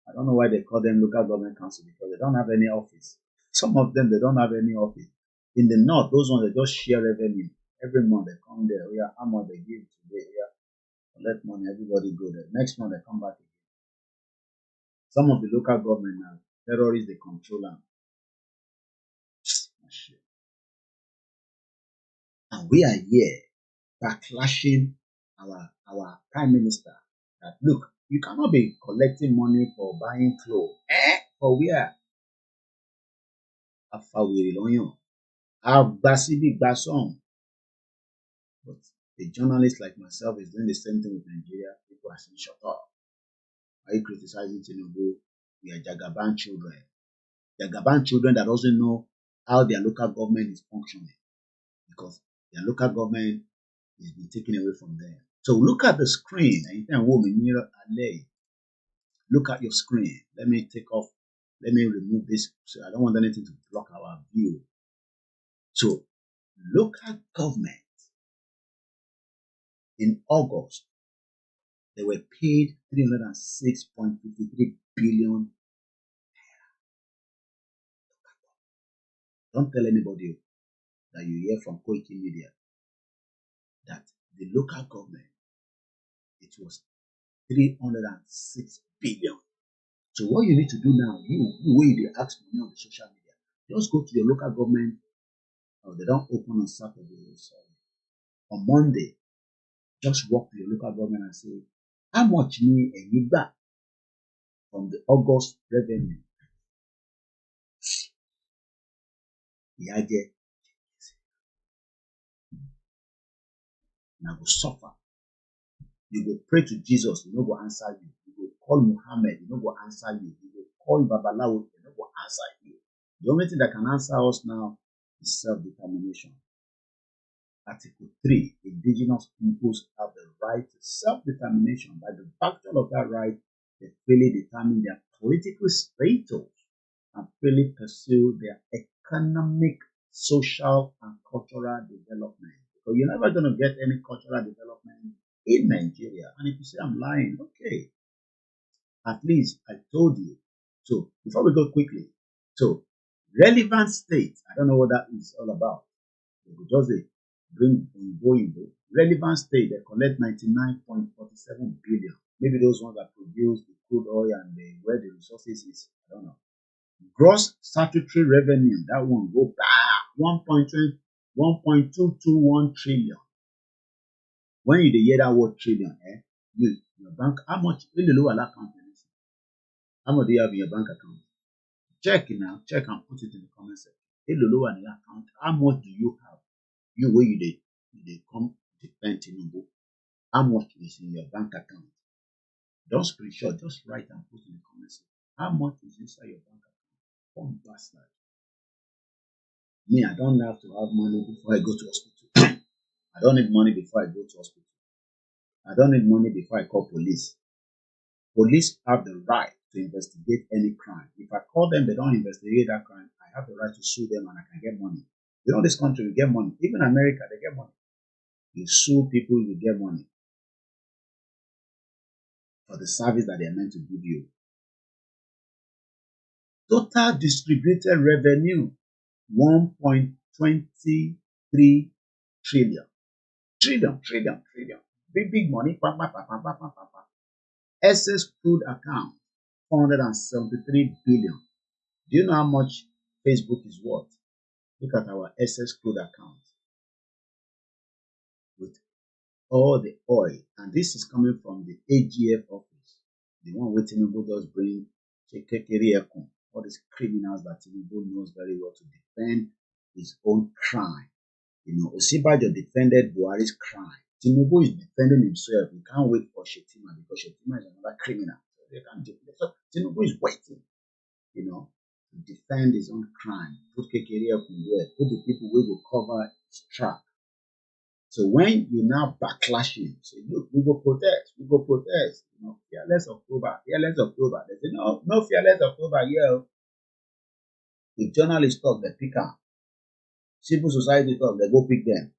I don't know why they call them local government council, because they don't have any office. Some of them, they don't have any office. In the north, those ones, they just share revenue. Every month they come there, how much they give today, collect money, everybody go there. Next month they come back again. Some of the local government now, terrorists, they control them. And we are here backlashing our prime minister that, look, you cannot be collecting money for buying clothes. For where? But a journalist like myself is doing the same thing with Nigeria. People are saying, shut up. Are you criticizing Tinubu? We are Jagaban children. Jagaban children that doesn't know how their local government is functioning, because their local government is being taken away from them. So look at the screen. Look at your screen. Let me remove this. So I don't want anything to block our view. So local government in August, they were paid 306.53 billion. Don't tell anybody that you hear from Koiki Media that the local government, it was 306 billion. So what you need to do now, you when you ask me on the social media, just go to your local government. They don't open on Saturday, so on Monday, just walk to your local government and say, how much need a you back from the August revenue? Now go suffer. You go pray to Jesus, he no go answer you. You go call Muhammad, he no go answer you. You go call Babalawo, he no go answer you. The only thing that can answer us now is self-determination. Article 3, Indigenous peoples have the right to self-determination. By the virtue of that right, they freely determine their political status and freely pursue their economic, social, and cultural development. Because you're never going to get any cultural development in Nigeria. And if you say I'm lying, okay. At least I told you. So before we go quickly, so relevant states, I don't know what that is all about. They will just bring relevant state, they collect 99.47 billion. Maybe those ones that produce the crude oil and where the resources is, I don't know. Gross statutory revenue, that one go back 1.221 trillion. When you hear that word trillion, your bank, how much in the lower account? How much do you have in your bank account? Check it now, check and put it in the comment section. In the lower account, how much do you have? You where you come defend Tinubu. How much is in your bank account? Don't screenshot, just write and put in the comment section. How much is inside your bank account? One bastard. Me, I don't have to have money before I go to hospital. I don't need money before I go to hospital. I don't need money before I call police. Police have the right to investigate any crime. If I call them, they don't investigate that crime, I have the right to sue them and I can get money. You know, this country, we get money. Even America, they get money. You sue people, you get money for the service that they are meant to give you. Total distributed revenue, 1.23 trillion. Trillion. Big money. Excess crude account, 473 billion. Do you know how much Facebook is worth? Look at our SS crude account with all the oil. And this is coming from the AGF office. The one where Tinubu does bring all these criminals that Tinubu knows very well to defend his own crime. You know, Osibajo defended Buhari's crime. Tinubu is defending himself. You can't wait for Shetima because Shetima is another criminal. So they can't defend. So Tinubu is waiting, you know, to defend his own crime. Put Kekere where? Put the people who will cover his track. So when you now backlashing, say, look, we go protest, you know, fearless October. They say, no fearless October, yeah. If journalists talk, they pick up. Civil society talk, they go pick them.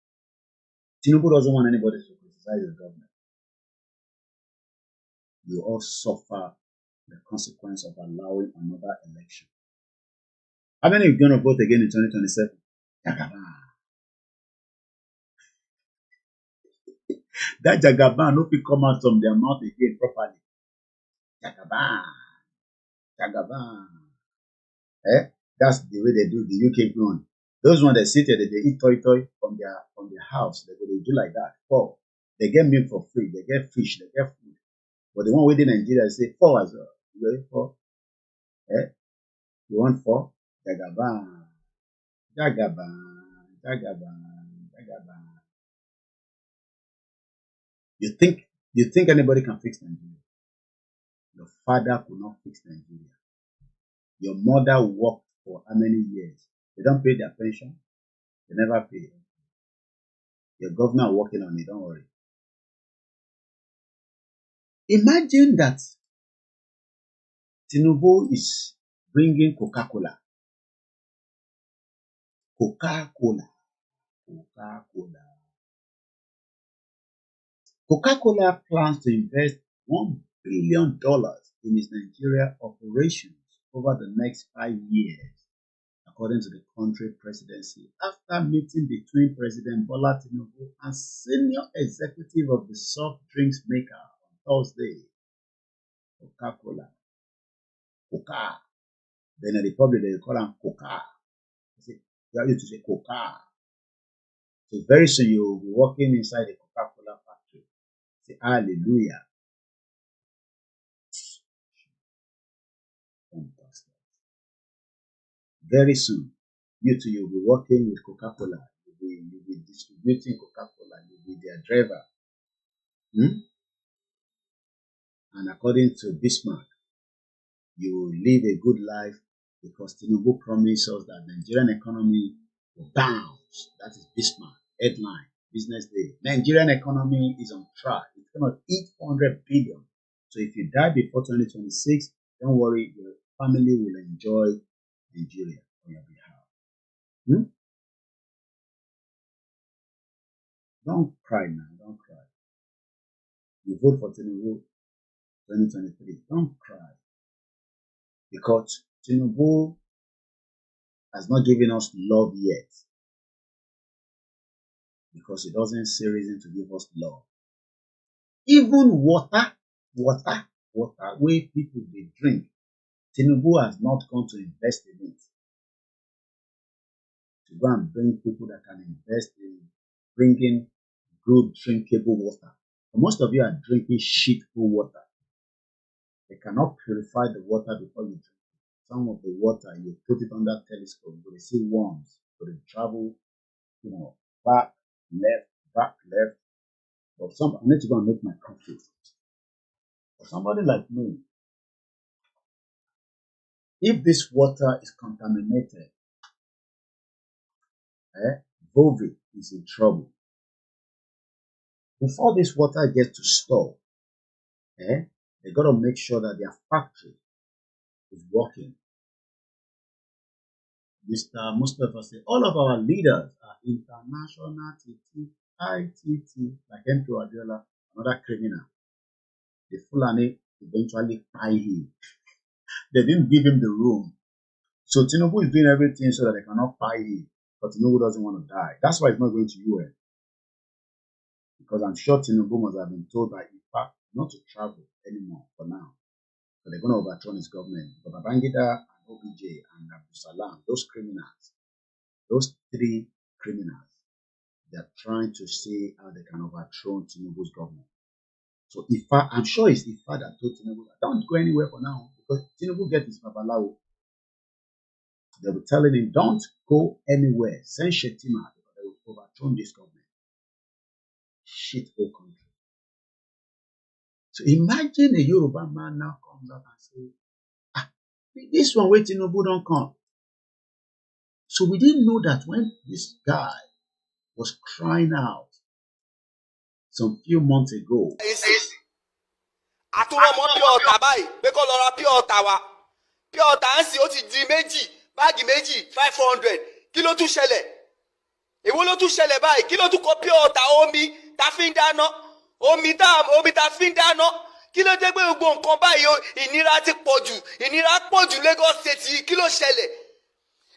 Tinubu doesn't want anybody to criticize the government. You all suffer the consequence of allowing another election. How many are going to vote again in 2027? That Jagaban no fit come out from their mouth again properly. Jagaban. That's the way they do the UK grown. Those ones that sit there, they eat toy from their house. They do like that. 4. They get milk for free. They get fish. They get food. But the one within Nigeria, they say 4 as well. You ready 4? You want 4? Jagaban. You think anybody can fix Nigeria? Your father could not fix Nigeria. Your mother worked for how many years? They don't pay their pension. They never pay. Your governor working on it, don't worry. Imagine that Tinubu is bringing Coca-Cola. Coca-Cola plans to invest $1 billion in its Nigeria operations over the next 5 years, according to the country presidency, after meeting between President Bola Tinubu and senior executive of the soft drinks maker on Thursday. Coca-Cola. Coca. Then in the Republic, they call them Coca. You have to say Coca. So very soon you will be working inside a Coca-Cola factory. Say hallelujah. Very soon, you will be working with Coca-Cola. You'll be distributing Coca-Cola. You'll be their driver. And according to Bismarck, you will live a good life because Tinubu promised us that the Nigerian economy will bounce. That is Bismarck. Headline, Business Day. Nigerian economy is on track. It's going to eat 400 billion. So if you die before 2026, don't worry, your family will enjoy Nigeria on your behalf. Don't cry now. Don't cry. You vote for Tinubu 2023. Don't cry. Because Tinubu has not given us love yet. Because he doesn't see reason to give us love. Even water where people they drink, Tinubu has not gone to invest in it. To go and bring people that can invest in bringing good drinkable water. And most of you are drinking shitful water. They cannot purify the water before you drink it. Some of the water, you put it under telescope, you will see worms, so they travel, back, left. But I need to go and make my coffee. For somebody like me, if this water is contaminated, Bovi is in trouble. Before this water gets to store, they got to make sure that their factory is working. Mr. Mustafa said, all of our leaders are international ITT, like Andrew Ajala, another criminal. The Fulani eventually buy him. They didn't give him the room. So Tinubu is doing everything so that they cannot buy him. But Tinubu doesn't want to die. That's why he's not going to UN. Because I'm sure Tinubu must have been told by IFA not to travel anymore for now. So they're going to overturn his government. But Babangida and OBJ and Abdul Salam, those criminals, Those three criminals, they're trying to see how they can overthrow Tinubu's government. So I'm sure it's Ifa that told Tinubu, don't go anywhere for now, because Tinubu gets his babalawo. They were telling him, don't go anywhere. Send Shetima, because they will overthrow this government. Shit whole country. So imagine a Yoruba man now comes out and says, this one where Tinubu don't come. So we didn't know that when this guy was crying out some few months ago. àtúrọ̀mọ́ pure water báyìí pé kó lọ ra pure water wa pure water ń sìn ó ti di méjì báàgì méjì 500 kí ló tún ṣẹlẹ̀ èwo ló tún ṣẹlẹ̀ báyìí kí ló tún kọ pure water omi tá fi ń dáná omi tá fi ń dáná kí ló dé pé gbogbo nǹkan báyìí ìnira ti pọ̀ jù ìnira pọ̀ jù Lagos State yìí kí ló ṣẹlẹ̀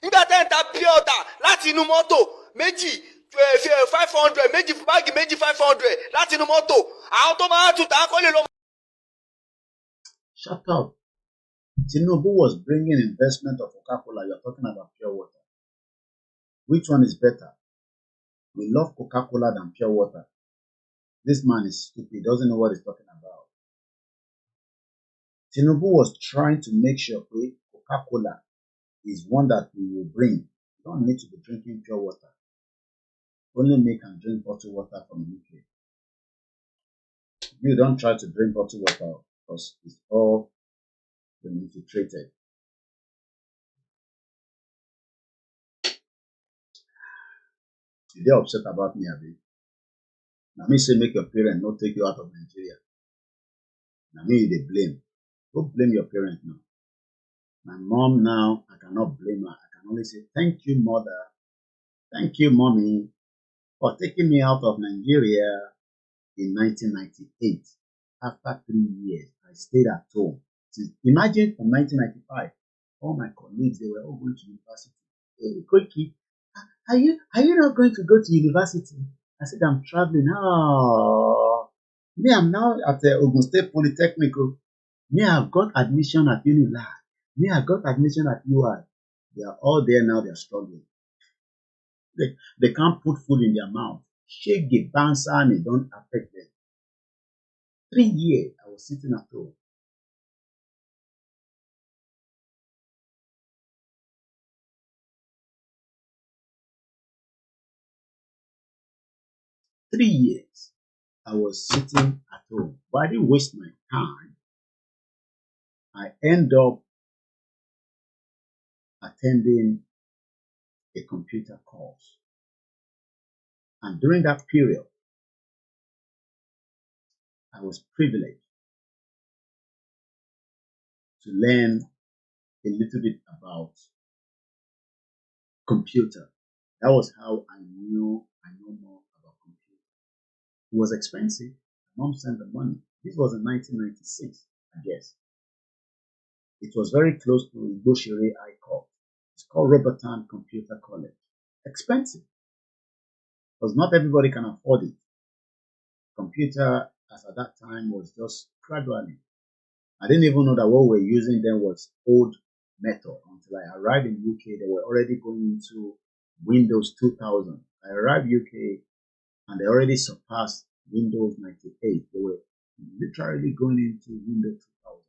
nígbà tẹ́ ń ta pure water láti inú mọ́tò méjì 500 méjì báàgì méjì 500 láti inú mọ́tò àwọn tó máa tún tà á kọ́ lè lọ. Shut up. Tinubu was bringing investment of Coca-Cola. You're talking about pure water. Which one is better? We love Coca-Cola than pure water. This man is stupid. He doesn't know what he's talking about. Tinubu was trying to make sure Coca-Cola is one that we will bring. You don't need to be drinking pure water. Only make and drink bottled water from the UK. You don't try to drink bottled water because it's all been infiltrated. They're upset about me, Abi. Now me say make your parents not take you out of Nigeria. Now me they blame. Don't blame your parents now. My mom now, I cannot blame her. I can only say thank you, mother. Thank you, mommy, for taking me out of Nigeria in 1998. After 3 years, I stayed at home. Imagine from 1995, all my colleagues, they were all going to university. Hey, Koiki, are you not going to go to university? I said, I'm traveling. Oh, me, I'm now at the Ogun State Polytechnic. Me, I've got admission at Unilag. Me, I got admission at UI. They are all there now, they're struggling. They can't put food in their mouth. Shege, bouncer, and it don't affect them. 3 years, I was sitting at home. Three years, I was sitting at home. But I didn't waste my time. I end up attending a computer course. And during that period, I was privileged to learn a little bit about computer. That was how I know more about computer. It was expensive. My mom sent the money. This was in 1996, I guess. It was very close to IGBOHO High Court. It's called Robertson Computer College. Expensive. Because not everybody can afford it. Computer, as at that time, was just gradually. I didn't even know that what we were using then was old method. Until I arrived in UK, they were already going into Windows 2000. I arrived UK and they already surpassed Windows 98. They were literally going into Windows 2000.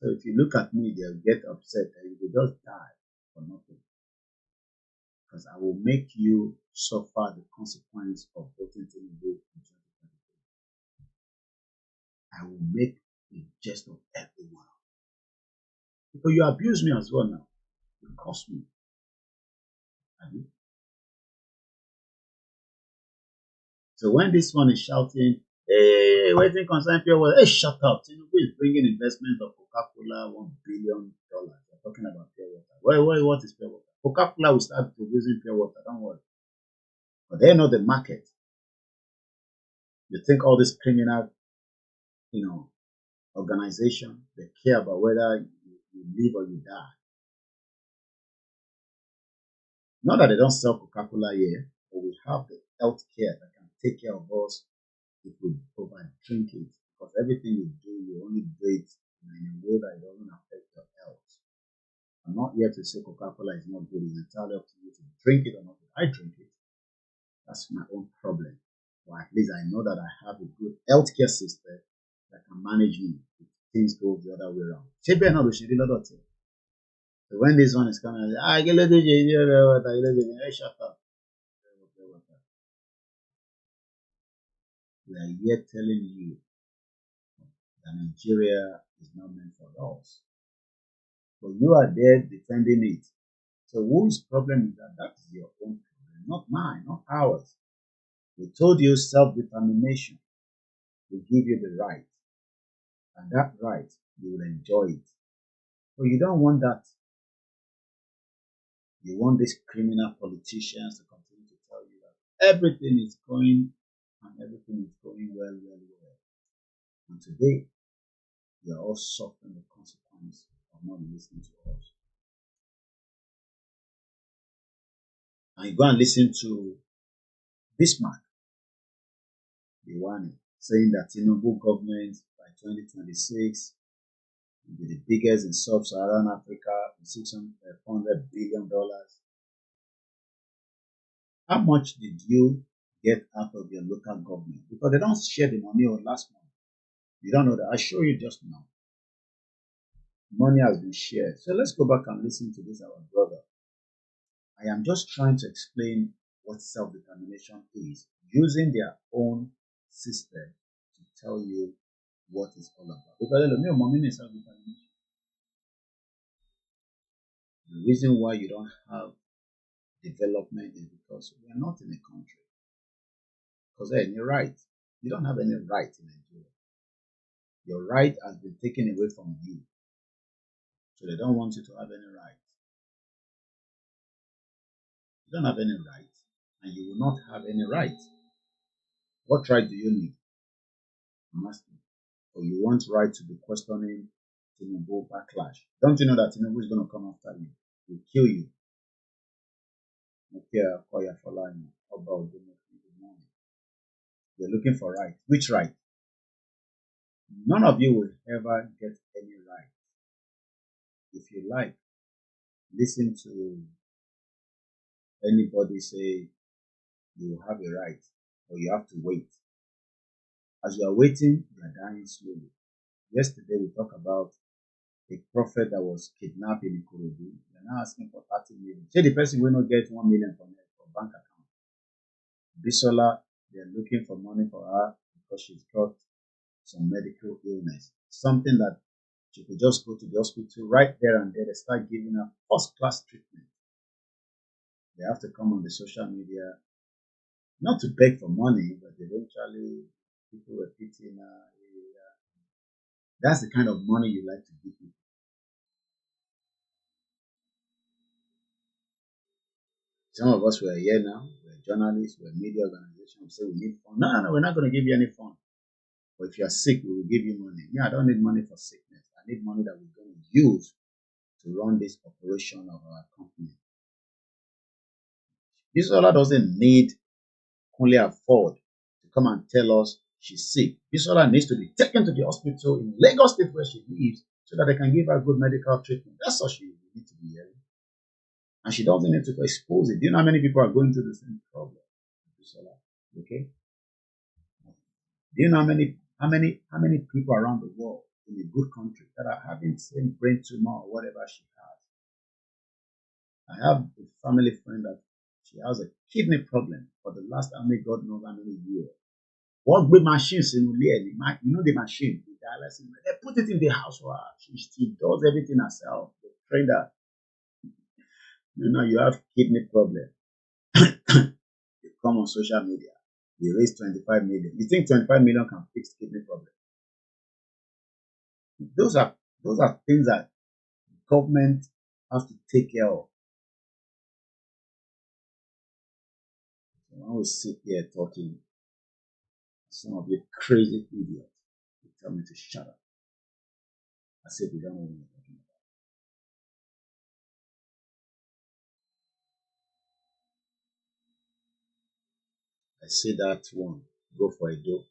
So if you look at me, they'll get upset and you will just die for nothing. Because I will make you suffer the consequence of voting Tinubu in 2023. I will make a jest of everyone. Because you abuse me as well now. You cost me. So when this one is shouting, hey, waiting concern pure water, hey, shut up. Tinubu is bringing investment of Coca-Cola $1 billion. We're talking about pure water. What is pure water? Coca-Cola will start producing pure water, don't worry. But they know the market. You think all this criminal, organization, they care about whether you live or you die. Not that they don't sell Coca-Cola here, but we have the health care that can take care of us if we over-drink it. Because everything you do, you only do it in a way that it doesn't affect your health. I'm not here to say Coca-Cola is not good. It's entirely up to you to drink it or not. I drink it. That's my own problem. Or at least I know that I have a good healthcare system that can manage me if things go the other way around. So when this one is coming, shut up. We are here telling you that Nigeria is not meant for us. But you are there defending it. So whose problem is that? That is your own problem, not mine, not ours. We told you self-determination will give you the right. And that right, you will enjoy it. But you don't want that. You want these criminal politicians to continue to tell you that everything is going and everything is going well. And today, you are all suffering the consequence of not listening to us. And you go and listen to Bismarck, the one saying that Tinubu government by 2026 will be the biggest in sub-Saharan Africa with $400 billion. How much did you get out of your local government? Because they don't share the money of last month. You don't know that. I show you just now. Money has been shared. So let's go back and listen to this, our brother. I am just trying to explain what self-determination is, using their own system to tell you what it's all about. Because self-determination. The reason why you don't have development is because we are not in a country. Because there any right. You don't have any right in Nigeria. Your right has been taken away from you. So they don't want you to have any right. You don't have any right, and you will not have any right. What right do you need? I'm asking. Or you want right to be questioning Tinubu backlash. Don't you know that Tinubu is going to come after you? He'll kill you. You're looking for right. Which right? None of you will ever get any right. If you like, listen to anybody say you have a right or you have to wait. As you are waiting, you are dying slowly. Yesterday we talked about a prophet that was kidnapped in Ikorodu. They are now asking for 30 million. Say the person will not get 1 million from her bank account. Bisola, they are looking for money for her because she's got some medical illness. Something that she could just go to the hospital right there and there. They start giving her first-class treatment. They have to come on the social media, not to beg for money, but eventually people were pitying her. That's the kind of money you like to give people. Some of us were here now, we're journalists, we're media organizations, we say we need fund. No, we're not going to give you any fund. But if you're sick, we will give you money. Yeah, I don't need money for sickness. I need money that we're going to use to run this operation of our company. This Bisola doesn't need only afford to come and tell us she's sick. Bisola needs to be taken to the hospital in Lagos State where she lives so that they can give her good medical treatment. That's all she needs to be hearing. And she doesn't need to expose it. Do you know how many people are going through the same problem? Okay? Do you know how many people around the world in a good country that are having the same brain tumor or whatever she has? I have a family friend that she has a kidney problem for the last God knows how many years. What with machines in you know the machine, the dialysis, they put it in the house for her. She does everything herself. They train her. You know, you have kidney problem. You come on social media. You raise 25 million. You think 25 million can fix kidney problem? Those are things that government has to take care of. So when we sit here talking, some of you crazy idiots, you tell me to shut up. I said we don't know what we're talking about. I say that one, go for a dope.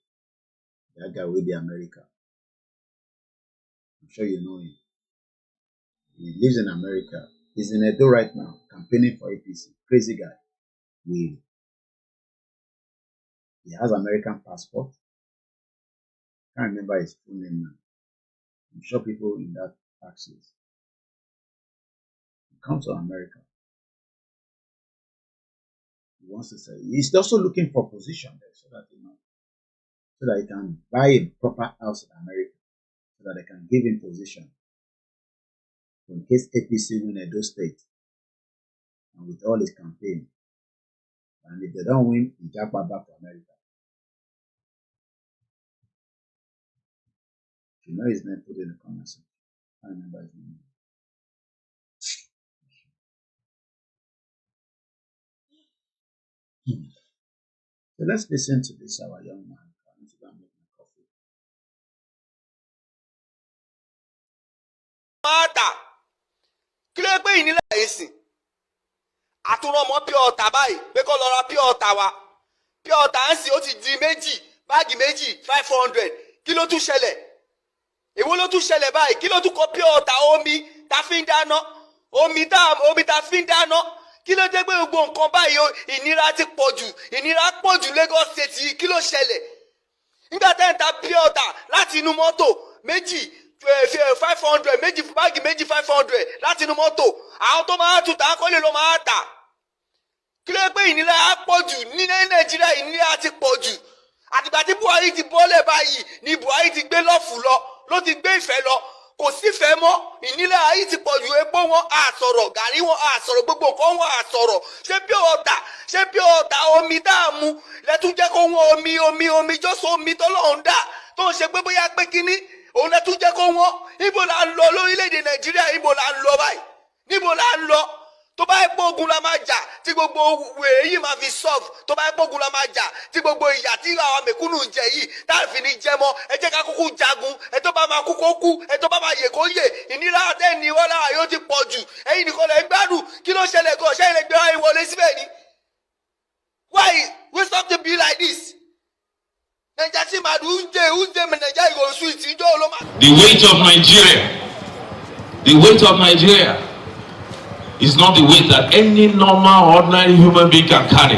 That guy will be America. I'm sure you know him. He lives in America. He's in Edo right now, campaigning for APC. Crazy guy. He has American passport. Can't remember his full name now. I'm sure people in that access. He comes to America. He wants to say he's also looking for position there so that so that he can buy a proper house in America, so that they can give him position in case APC win Edo State and with all his campaign. And if they don't win, he jump back to America. If you know his name, put it in the comment section. I remember his name. So let's listen to this, our young man. I need to go and make my coffee. Kí ló gbé yìí nílẹ̀ yìí sìn? Àtúrọ̀mọ́ pure water báyìí pé kó lọ ra pure water wa. Pure water ń sìn ó ti di méjì, báàgì méjì, 500. Kí ló tún ṣẹlẹ̀? Èwo ló tún ṣẹlẹ̀ báyìí? Kí ló tún kọ pure water omi tá fi ń dáná? Omi tá fi ń dáná. Kí ló dé pé gbogbo nǹkan báyìí ìnira ti pọ̀ jù, ìnira pọ̀ jù Lagos State yìí, kí ló ṣẹlẹ̀? Nígbà tẹ́ ń ta pure water láti inú mọ́tò méjì 500, méjì báàgì méjì 500 láti inú mọ́tò, àwọn tó máa tún tà kọ́lé ló máa tà. Kí ló dé pé ìnira á pọ̀ jù ní Nàìjíríà, ìnira ti pọ̀ jù. Àtìgbà tí Buhari ti bọ́lẹ̀ báyìí ni Buhari ti gbé lọ́fù ló ti gbé ìfẹ́ lọ. Kò sífẹ̀ẹ́ mọ́, ìnílẹ̀ ayé ti pọ̀ ju epo wọn àsọ̀rọ̀, gàrí wọn àsọ̀rọ̀, gbogbo nǹkan wọn àsọ̀rọ̀. Ṣé pure water omi tá a mu lẹ́tún jẹ́ kó wọ́n omi jọ́sọ̀ omi tọ́lọ́run dà tó ń ṣe pé bóyá pé kínní òun lẹ́tún jẹ́ kó wọ́n. Níbo la ń lọ lórílẹ̀‐èdè Nàìjíríà? Níbo la ń lọ báyìí? Níbo la ń lọ? Tó bá yẹ pé ogun la máa jà tí gbogbo wèrè yìí máa fi solve, tó bá yẹ pé ogun la máa jà tí gbogbo ìyà tí àwọn mẹ̀kúnnù ń jẹ yìí táàfin ní jẹ mọ́, ẹ jẹ́ ká kúkú jagun, ẹ tó bá máa kú kó kú, ẹ tó bá máa yè kó yè. Ìnira àtẹ́ni wọ́n lára yóò ti pọ̀ jù, ẹ̀yin nìkan lè gbádùn. Kí ló ṣẹlẹ̀ gan? Ṣé ilé gbé wáyé wọlé síbẹ̀ ni? Why we stop to be like this? Nàìjíríà sì máa dùn ún jẹ́ Nàìjíríà ìgò sweet ìjọ ló máa. The weight of Nigeria is not the weight that any normal, ordinary human being can carry,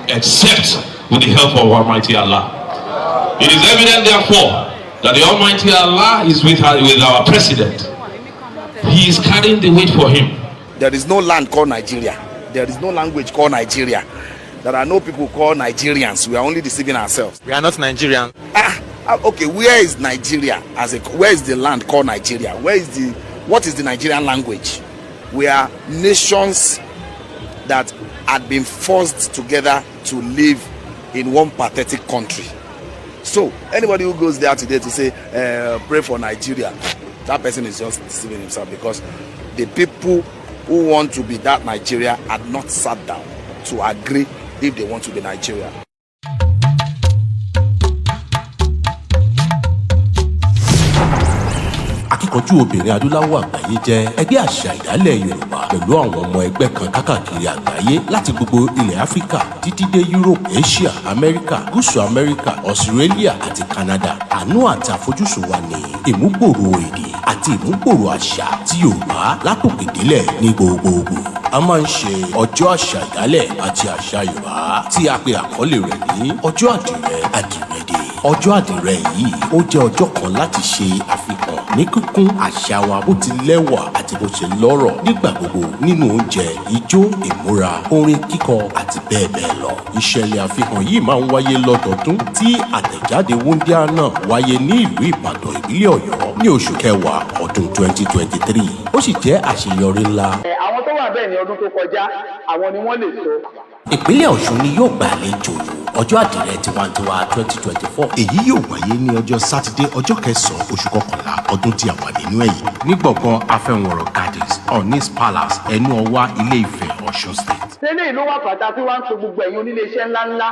except with the help of Almighty Allah. It is evident, therefore, that the Almighty Allah is with our president. He is carrying the weight for him. There is no land called Nigeria. There is no language called Nigeria. There are no people called Nigerians. We are only deceiving ourselves. We are not Nigerian. Okay, where is Nigeria? Where is the land called Nigeria? What is the Nigerian language? We are nations that had been forced together to live in one pathetic country. So anybody who goes there today to say pray for Nigeria, that person is just deceiving himself, because the people who want to be that Nigeria had not sat down to agree if they want to be Nigeria. Akíkanjú obìnrin adúláwọ̀ àgbáyé jẹ́ ẹgbẹ́ àṣà ìdálẹ̀ Yorùbá pẹ̀lú àwọn ọmọ ẹgbẹ́ kan káàkiri àgbáyé láti gbogbo ilẹ̀ Áfíríkà títí dé Europe, Asia, Amẹ́ríkà, Gúúsù Amẹ́ríkà, Australia àti Canada. Àánú àti àfojúsùn wa ní ìmúgbòòrò èdè àti ìmúgbòòrò àṣà ti Yorùbá látòkè délẹ̀ ní gbogbogbò. A máa ń ṣe ọjọ́ àṣà ìdálẹ̀ àti àṣà Yorùbá tí a pè àkọlé rẹ̀ ní ọjọ́ àdìrẹ àdìrẹ́dẹ́. Ọjọ́ àdìrẹ yìí ó jẹ́ ọjọ́ kan láti ṣe àfihàn ní kíkún àṣà wa bó ti lẹ́wà àti bó ṣe lọ́rọ̀ nígbà gbogbo nínú oúnjẹ, ijó, ìmúra, orin kíkọ àti bẹ́ẹ̀ bẹ́ẹ̀ lọ. Ìṣẹ̀lẹ̀ àfihàn yìí máa ń wáyé lọ́dọọdún tí àtẹ̀jáde wúndíá náà wáyé ní ìlú Ìbàdàn ìpínlẹ̀ Ọ̀yọ́ ní oṣù kẹwàá ọdún 2023. Ó sì jẹ́ àṣeyọrí ńlá. Àwọn tó wà bẹ́ẹ̀ ní ọdún tó kọjá, àwọn ni wọ́n lè sọ. Ìpínlẹ̀ Ọ̀ṣun ni yóò gbàlejò ọjọ́ àdìrẹ tiwantiwa 2024. Èyí yóò wáyé ní ọjọ́ Sátidé ọjọ́ kẹsàn-án oṣù kọkànlá ọdún tí a wà nínú ẹ̀yìn ní gbọ̀ngàn Afenifere Gardens, Onis Palace, Ẹnu Ọwá, Ilé Ifẹ̀, Ọ̀ṣun State. Tẹ́lẹ̀ ìlú wà pàtàkì wá ń pe gbogbo ẹ̀yin oníléeṣẹ́ ńláńlá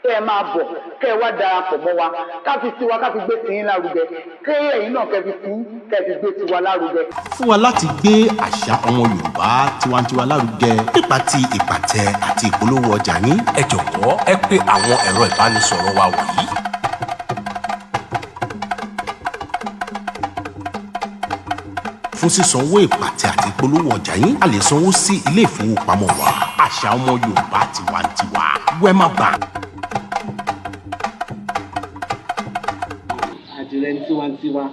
kẹ́ ẹ máa bọ̀, kẹ́ ẹ wá darapọ̀ mọ́ wa, ká fi tiwa ká fi gbé tiyín lárugẹ, kẹ́ ẹ̀yin náà kẹ́ fi gbé tiwa lárugẹ. Fún wa láti gbé àṣà ọmọ Yorùbá tiwantiwa lárugẹ nípa ti ìpàtẹ àti ìpolówó ọjà yín, ẹ jọ̀wọ́ ẹ pè àwọn ẹ̀rọ ìbánisọ̀rọ̀ wa wọ̀nyí. fún sísanwó ìpàtẹ àti ìpolówó ọjà yín a lè sanwó sí ilé ìfowópamọ́ wa àṣà ọmọ Yorùbá tiwantiwa Wema Bank. Àdìrẹ tiwantiwa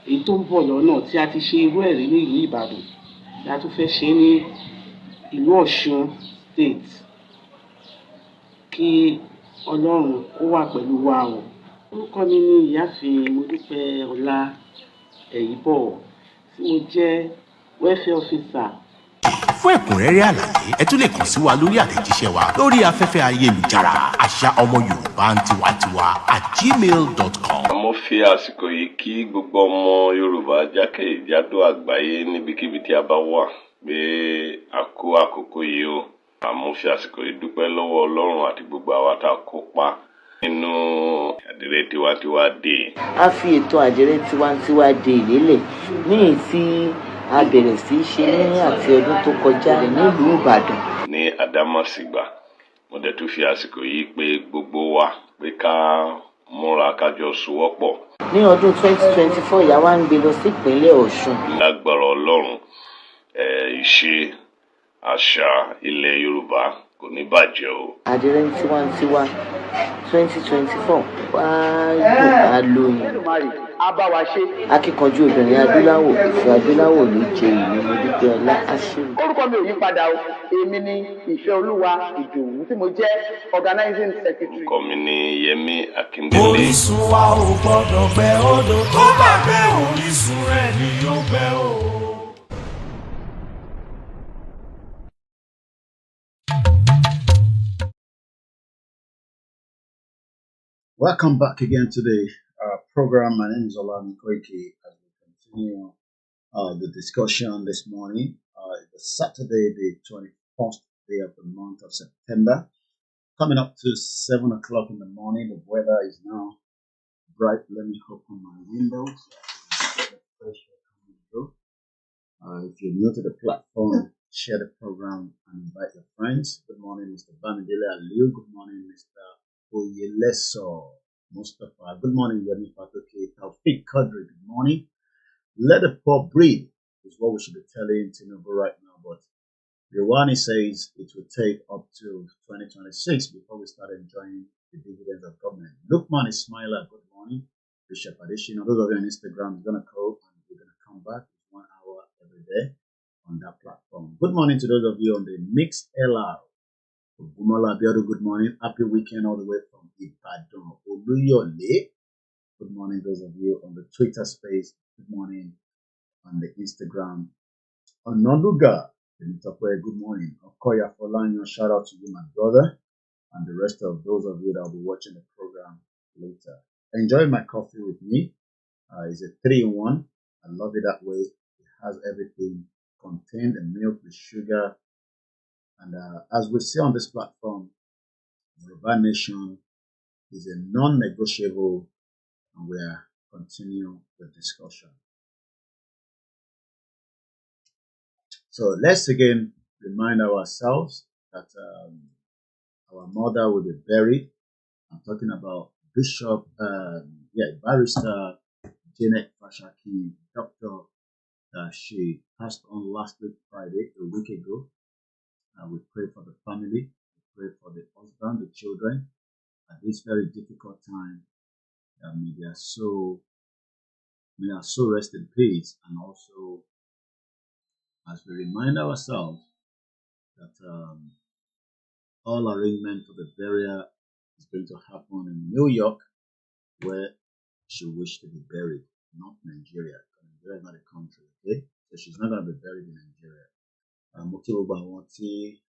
èyí tó ń bọ̀ lọ́nà tí a ti ṣe irú ẹ̀rí ní ìlú Ìbàdàn tí a tún fẹ́ ṣe ní ìlú Ọ̀ṣun state kí Ọlọ́run kó wà pẹ̀lú wa o. Orúkọ mi ni ìyáàfin Modúpẹ́ Ọlá Ẹ̀yìnbọ̀ tí mo jẹ́ welfare officer. Fún ẹ̀kúnrẹ́rẹ́ àlàyé ẹ tún lè kàn sí wa lórí àtẹ̀jíṣẹ́ wa lórí afẹ́fẹ́ ayélujára àṣà ọmọ Yorùbá tiwantiwa @gmail.com. Mo fi àsìkò yìí kí gbogbo ọmọ Yorùbá jákèjádò àgbáyé níbikíbi tí a bá wà pé a kú àkókò yìí o. Mo fi àsìkò yìí dúpẹ́ lọ́wọ́ Ọlọ́run àti gbogbo àwa tá a kópa nínú àdìrẹ tiwantiwa dé. A fi ètò àdìrẹ tiwantiwa dé lélẹ̀ ní èyí tí a bẹ̀rẹ̀ sí í ṣe ní àti ọdún tó kọjá nílùú Ìbàdàn. Ní Àdámàsìgbà mo dẹ̀ tún fi àsìkò yìí pé gbogbo wa pé ká múra kájọ sowọ́pọ̀. Ní ọdún 2024 ìyá wa ń gbé lọ sí ìpínlẹ̀ Ọ̀ṣun. Lágbára Ọlọ́run ìṣe àṣà ilẹ̀ Yorùbá kò ní bàjẹ́ o. Àdìrẹ tiwantiwa 2024 wá dùn á lóyún. Akíkanjú obìnrin adúláwọ̀ ìfẹ́ adúláwọ̀ ló jẹ ìlú Modúpẹ́ Ọlá Àṣírí. Orúkọ mi ò yí padà o, èmi ni Ìfẹ́ Olúwa Ìdòwú tí mo jẹ́ organizing secretary. Orúkọ mi ni Yẹmí Akíndélé. Orísun wa ò gbọdọ̀ gbẹ odò tó bá gbẹ orísun rẹ̀ ni yóò gbẹ o. Welcome back again to the program. My name is Akintoye as we continue the discussion this morning. It's Saturday, the 21st day of the month of September. Coming up to 7 o'clock in the morning. The weather is now bright. Let me open my windows. If you're new to the platform, share the program and invite your friends. Good morning, Mr. Banji. Good morning, Mr. Oyeleso Mustafa. Good morning, Yemi Fatoke. Taufik Kadri. Good morning. Let the poor breathe is what we should be telling Tinubu right now. But Rwani says it will take up to 2026 before we start enjoying the dividends of government. Lukman Ismaila. Good morning. Bishop Adishino. Those of you on Instagram, we're going to call and we're going to come back 1 hour every day on that platform. Good morning to those of you on the Mixed LR. Good morning. Happy weekend all the way from Ibadan. Oluyole. Good morning, those of you on the Twitter space. Good morning on the Instagram. Onaluga. Good morning. Okoya Folanyo. Shout out to you, my brother, and the rest of those of you that will be watching the program later. Enjoy my coffee with me. It's a 3-in-1. I love it that way. It has everything contained: the milk, the sugar. And as we see on this platform, Yoruba Nation is a non-negotiable, and we are continuing the discussion. So let's again remind ourselves that our mother will be buried. I'm talking about Bishop, Barrister Janet Fashaki, doctor. She passed on last week Friday, a week ago. We pray for the family, we pray for the husband, the children, at this very difficult time. May they so rest in peace, and also as we remind ourselves that all arrangement for the burial is going to happen in New York, where she wished to be buried, not Nigeria. Nigeria is not a country, okay? So she's not going to be buried in Nigeria. Mo kí gbogbo àwọn tí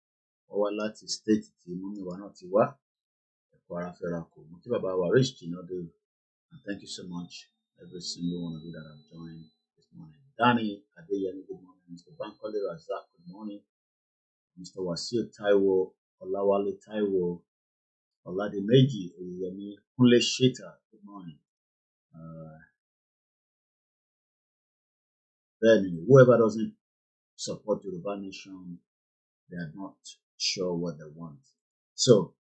wọ́n wá láti state tí mọ́mí wa náà ti wá ẹ̀kọ́ ara fẹ́ra kò. Mo kí bàbá wa Rich Jinode, and thank you so much every single one of you that have joined this morning. Danny Adeyemi, good morning. Mr. Bankole Razak, good morning. Mr. Wasiu Taiwo, Olawale Taiwo, Oladimeji Oyeyemi, Kunle Sheta, good morning. Then whoever doesn't support Yoruba Nation, they are not sure what they want. So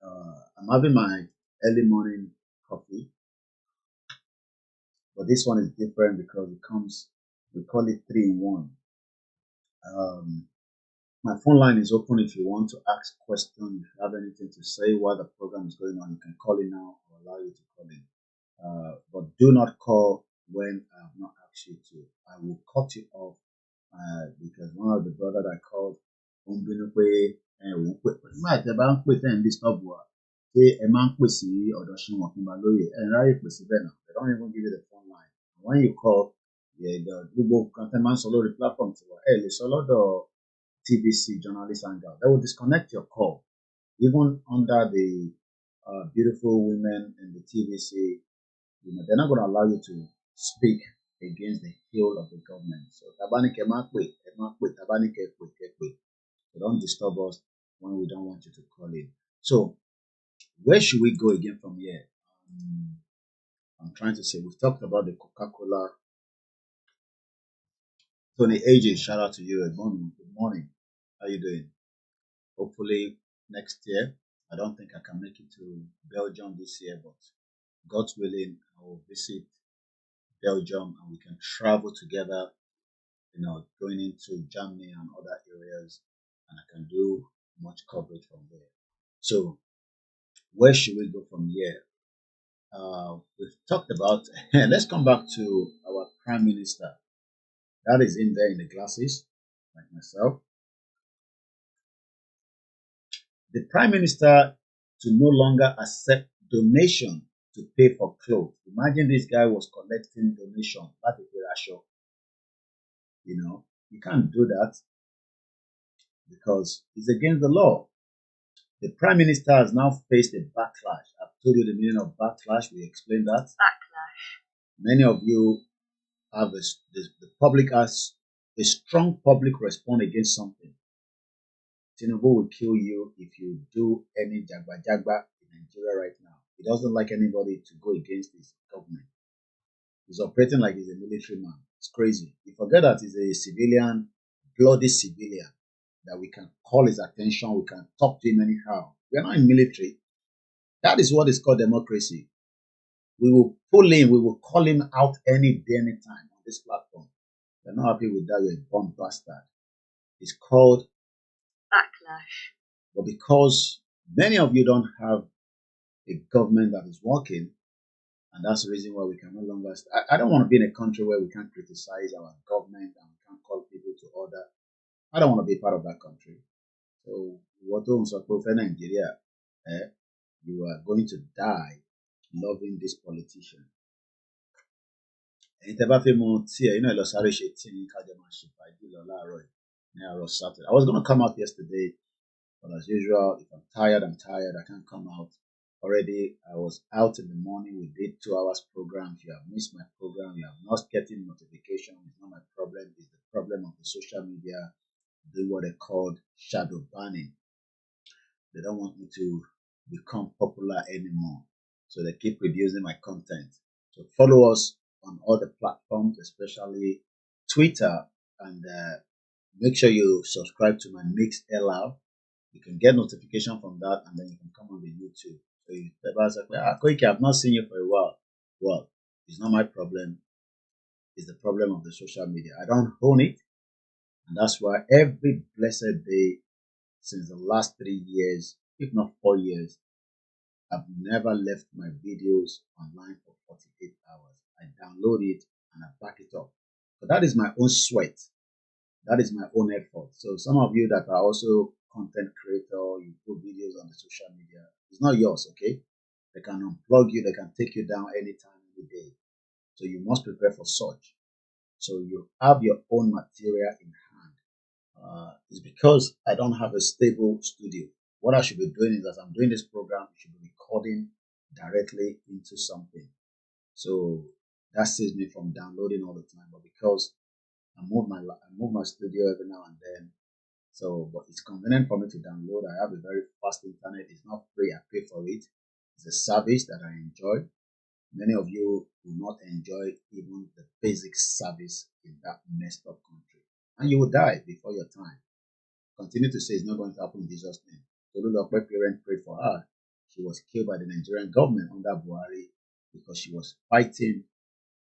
I'm having my early morning coffee, but this one is different because it comes We call it 3-in-1. My phone line is open if you want to ask questions. If you have anything to say while the program is going on, you can call in now. I'll allow you to call in. But do not call when I have not asked you to. I will cut you off because one of the brother that called, nígbà tí ẹ bá ń pè tẹ́ ń disturb wa ṣé ẹ máa ń pè sí ọ̀dọ̀ Ṣínwọ̀n Ọ̀túnba lóye ẹ ń ráyè pè síbẹ̀ náà. They don't even give you the phone line. And when you call, gbogbo nǹkan tẹ́ máa ń sọ lórí platform tiwa ẹ lè sọ lọ́dọ̀ TVC journalist hangout. They will disconnect your call even under the beautiful women in the TVC. They're not going to allow you to speak against the heel of the government. So tabanike máa pè ẹ máa pè tabanike pè kẹ́ pè. So don't disturb us when we don't want you to call in. So where should we go again from here? I'm trying to say, we've talked about the Coca-Cola. Tony AJ, shout out to you. Good morning. Good morning. How you doing? Hopefully next year. I don't think I can make it to Belgium this year, but God's willing, I will visit Belgium and we can travel together, going into Germany and other areas, and I can do much coverage from there. So where should we go from here? We've talked about, let's come back to our Prime Minister. That is in there in the glasses, like myself. The Prime Minister to no longer accept donation to pay for clothes. Imagine this guy was collecting donation. That is the ratio. You can't do that because it's against the law. The Prime Minister has now faced a backlash. I've told you the meaning of backlash. We explained that. Backlash. Many of you have the public has a strong public response against something. Tinubu will kill you if you do any jagba in Nigeria right now. He doesn't like anybody to go against his government. He's operating like he's a military man. It's crazy. You forget that he's a civilian, bloody civilian, that we can call his attention, we can talk to him anyhow. We are not in military. That is what is called democracy. We will pull him, we will call him out any day, any time on this platform. You're not happy with that, you're a bomb bastard. It's called backlash. But because many of you don't have a government that is working, and that's the reason why we can no longer. I don't want to be in a country where we can't criticize our government and we can't call people to order. I don't want to be part of that country. So, what Nigeria, you are going to die loving this politician. I was going to come out yesterday, but as usual, if I'm tired, I'm tired. I can't come out. Already, I was out in the morning. We did 2 hours program. If you have missed my program, you have not getting notification. It's not my problem. It's the problem of the social media. Do what they called shadow banning. They don't want me to become popular anymore. So they keep reducing my content. So follow us on all the platforms, especially Twitter, and make sure you subscribe to my Mix LR. You can get notification from that, and then you can come on the YouTube. So you say, I've not seen you for a while. Well, it's not my problem. It's the problem of the social media. I don't own it. And that's why every blessed day since the last 3 years, if not 4 years, I've never left my videos online for 48 hours. I download it and I back it up. But that is my own sweat. That is my own effort. So some of you that are also content creator, you put videos on the social media, it's not yours, okay? They can unplug you, they can take you down anytime, any day. So you must prepare for such. So you have your own material in hand. It's because I don't have a stable studio. What I should be doing is, as I'm doing this program, I should be recording directly into something. So that saves me from downloading all the time. But because I move my studio every now and then, so but it's convenient for me to download. I have a very fast internet. It's not free. I pay for it. It's a service that I enjoy. Many of you will not enjoy even the basic service in that messed up country, and you will die before your time. Continue to say it's not going to happen in Jesus' name. Tolulope parent prayed for her. She was killed by the Nigerian government under Buhari because she was fighting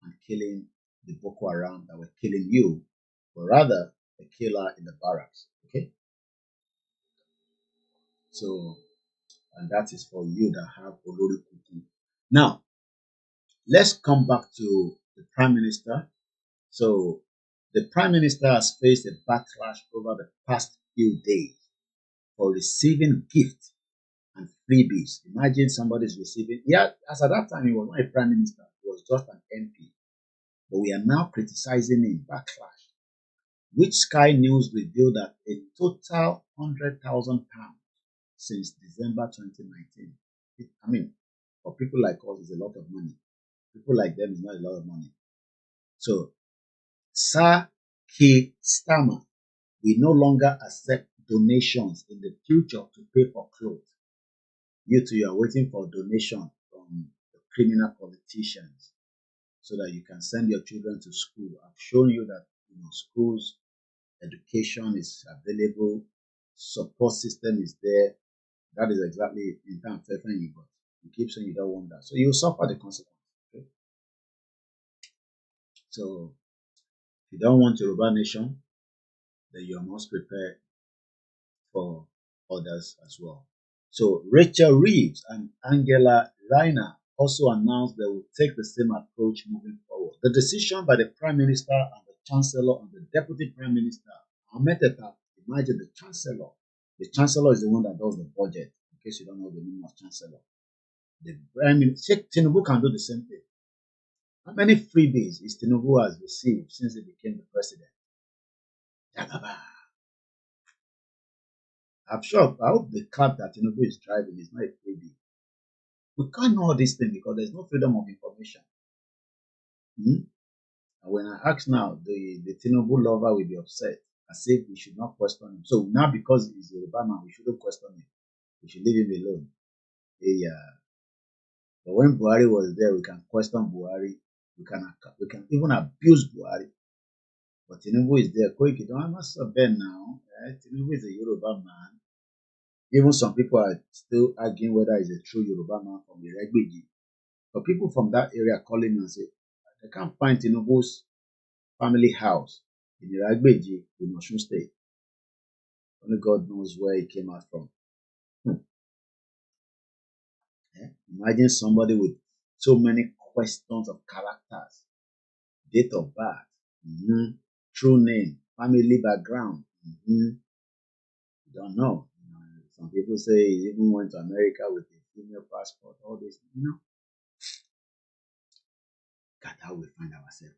and killing the Boko Haram that were killing you, but rather the killer in the barracks. Okay? So, and that is for you that have Olori Kuku. Now, let's come back to the Prime Minister. So, the Prime Minister has faced a backlash over the past few days for receiving gifts and freebies. Imagine somebody's receiving, yeah, as at that time he was not a Prime Minister, he was just an MP. But we are now criticizing him, backlash. Which Sky News revealed that a total £100,000 since December 2019. I mean, for people like us, it's a lot of money. People like them is not a lot of money. So, Sir Keir Starmer, we no longer accept donations in the future to pay for clothes. You two, you are waiting for a donation from the criminal politicians so that you can send your children to school. I've shown you that schools, education is available, support system is there. That is exactly in terms of you, but you keep saying you don't want that. So you suffer the consequence. Okay? So if you don't want Yoruba nation, then you must prepare for others as well. So Rachel Reeves and Angela Rayner also announced they will take the same approach moving forward. The decision by the Prime Minister and the Chancellor and the Deputy Prime Minister, imagine the Chancellor. The Chancellor is the one that does the budget, in case you don't know the meaning of Chancellor. The Prime Minister, Tinubu can do the same thing. How many freebies is Tinubu has received since he became the president? I'm sure, I hope the car that Tinubu is driving is not a freebie. We can't know this thing because there's no freedom of information. And when I ask now, the Tinubu lover will be upset, as if we should not question him. So now because he's a Yoruba man, we shouldn't question him. We should leave him alone. But when Buhari was there, we can question Buhari. We can even abuse Buhari. But Tinubu is there. Koiki, don't must have been now. Tinubu is a Yoruba man. Even some people are still arguing whether he's a true Yoruba man from Iregbeji. But people from that area calling me and say, they can't find Tinubu's family house in Iregbeji in Osun State. Only God knows where he came out from. Imagine somebody with so many questions of characters, date of birth, true name, family background. You don't know. Some people say he even went to America with a female passport, all this, That's how we find ourselves.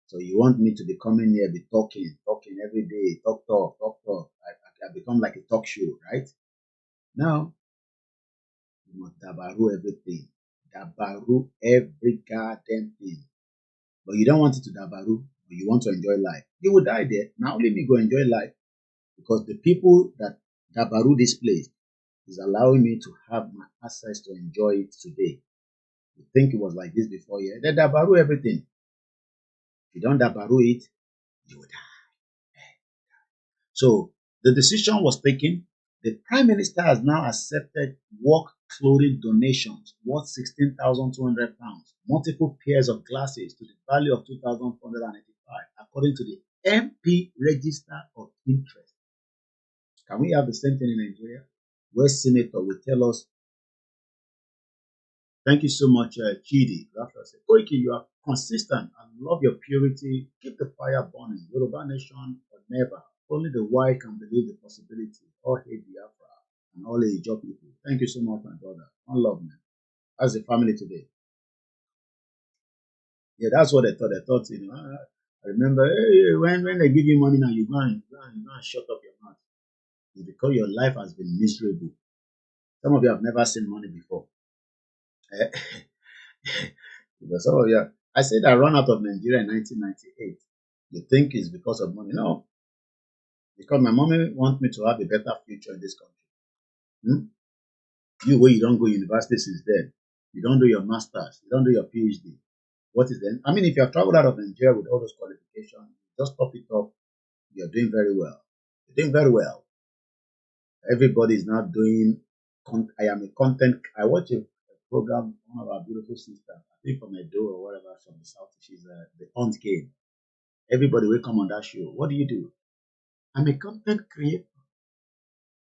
So you want me to be coming here, be talking every day, talk. I become like a talk show, right? Now, you must dabaru everything. Dabaru every goddamn thing. But you don't want it to dabaru, but you want to enjoy life. You will die there. Now let me go enjoy life. Because the people that dabaru this place is allowing me to have my access to enjoy it today. You think it was like this before? Yeah, they dabaru everything. If you don't dabaru it, you will die. So the decision was taken. The Prime Minister has now accepted work clothing donations worth £16,200, multiple pairs of glasses to the value of £2,485, according to the MP Register of Interest. Can we have the same thing in Nigeria? Where Senator will tell us, thank you so much, Chidi. Koiki, you are consistent and love your purity. Keep the fire burning. Yoruba nation or never. Only the white can believe the possibility. All hate Biafra and all the Ijaw people. Thank you so much, my brother. One love, man. As a family today. Yeah, that's what they thought. They thought, I remember, when they give you money now, you go and shut up your mouth. It's because your life has been miserable. Some of you have never seen money before. Because some of you, I said I ran out of Nigeria in 1998. You think it's because of money? No. Because my mommy wants me to have a better future in this country. You where you don't go university since then. You don't do your masters. You don't do your PhD. What is then? I mean, if you have traveled out of Nigeria with all those qualifications, just top it up. You're doing very well. You're doing very well. Everybody is now doing. I am a content. I watch a program, one of our beautiful sisters, I think from Edo or whatever, from the south, she's the aunt game. Everybody will come on that show. What do? I'm a content creator.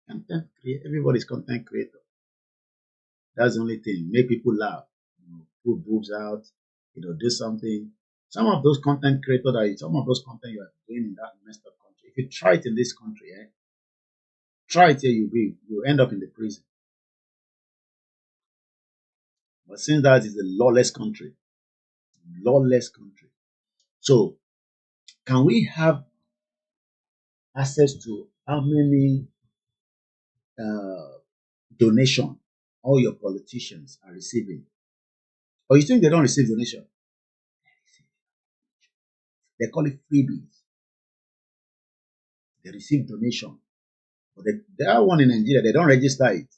Content creator. Everybody's content creator. That's the only thing. Make people laugh. Put boobs out. Do something. Some of those content creators, some of those content you are doing in that messed up country. If you try it in this country, try it here, you'll end up in the prison. But since that is a lawless country, so can we have access to how many donation all your politicians are receiving? Or you think they don't receive donation? They call it freebies. They receive donation. But there are one in Nigeria, they don't register it.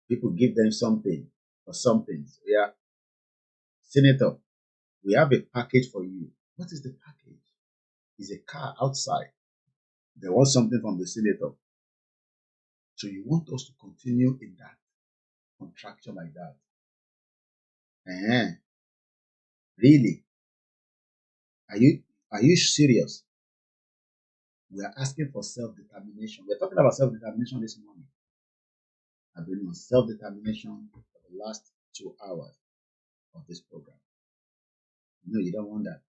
People give them something or something. So yeah, Senator, we have a package for you. What is the package? It's a car outside. They want something from the senator. So you want us to continue in that contraction like that? Really? Are you serious? We are asking for self-determination. We're talking about self-determination this morning. I've been on self-determination for the last 2 hours of this program. No, you don't want that.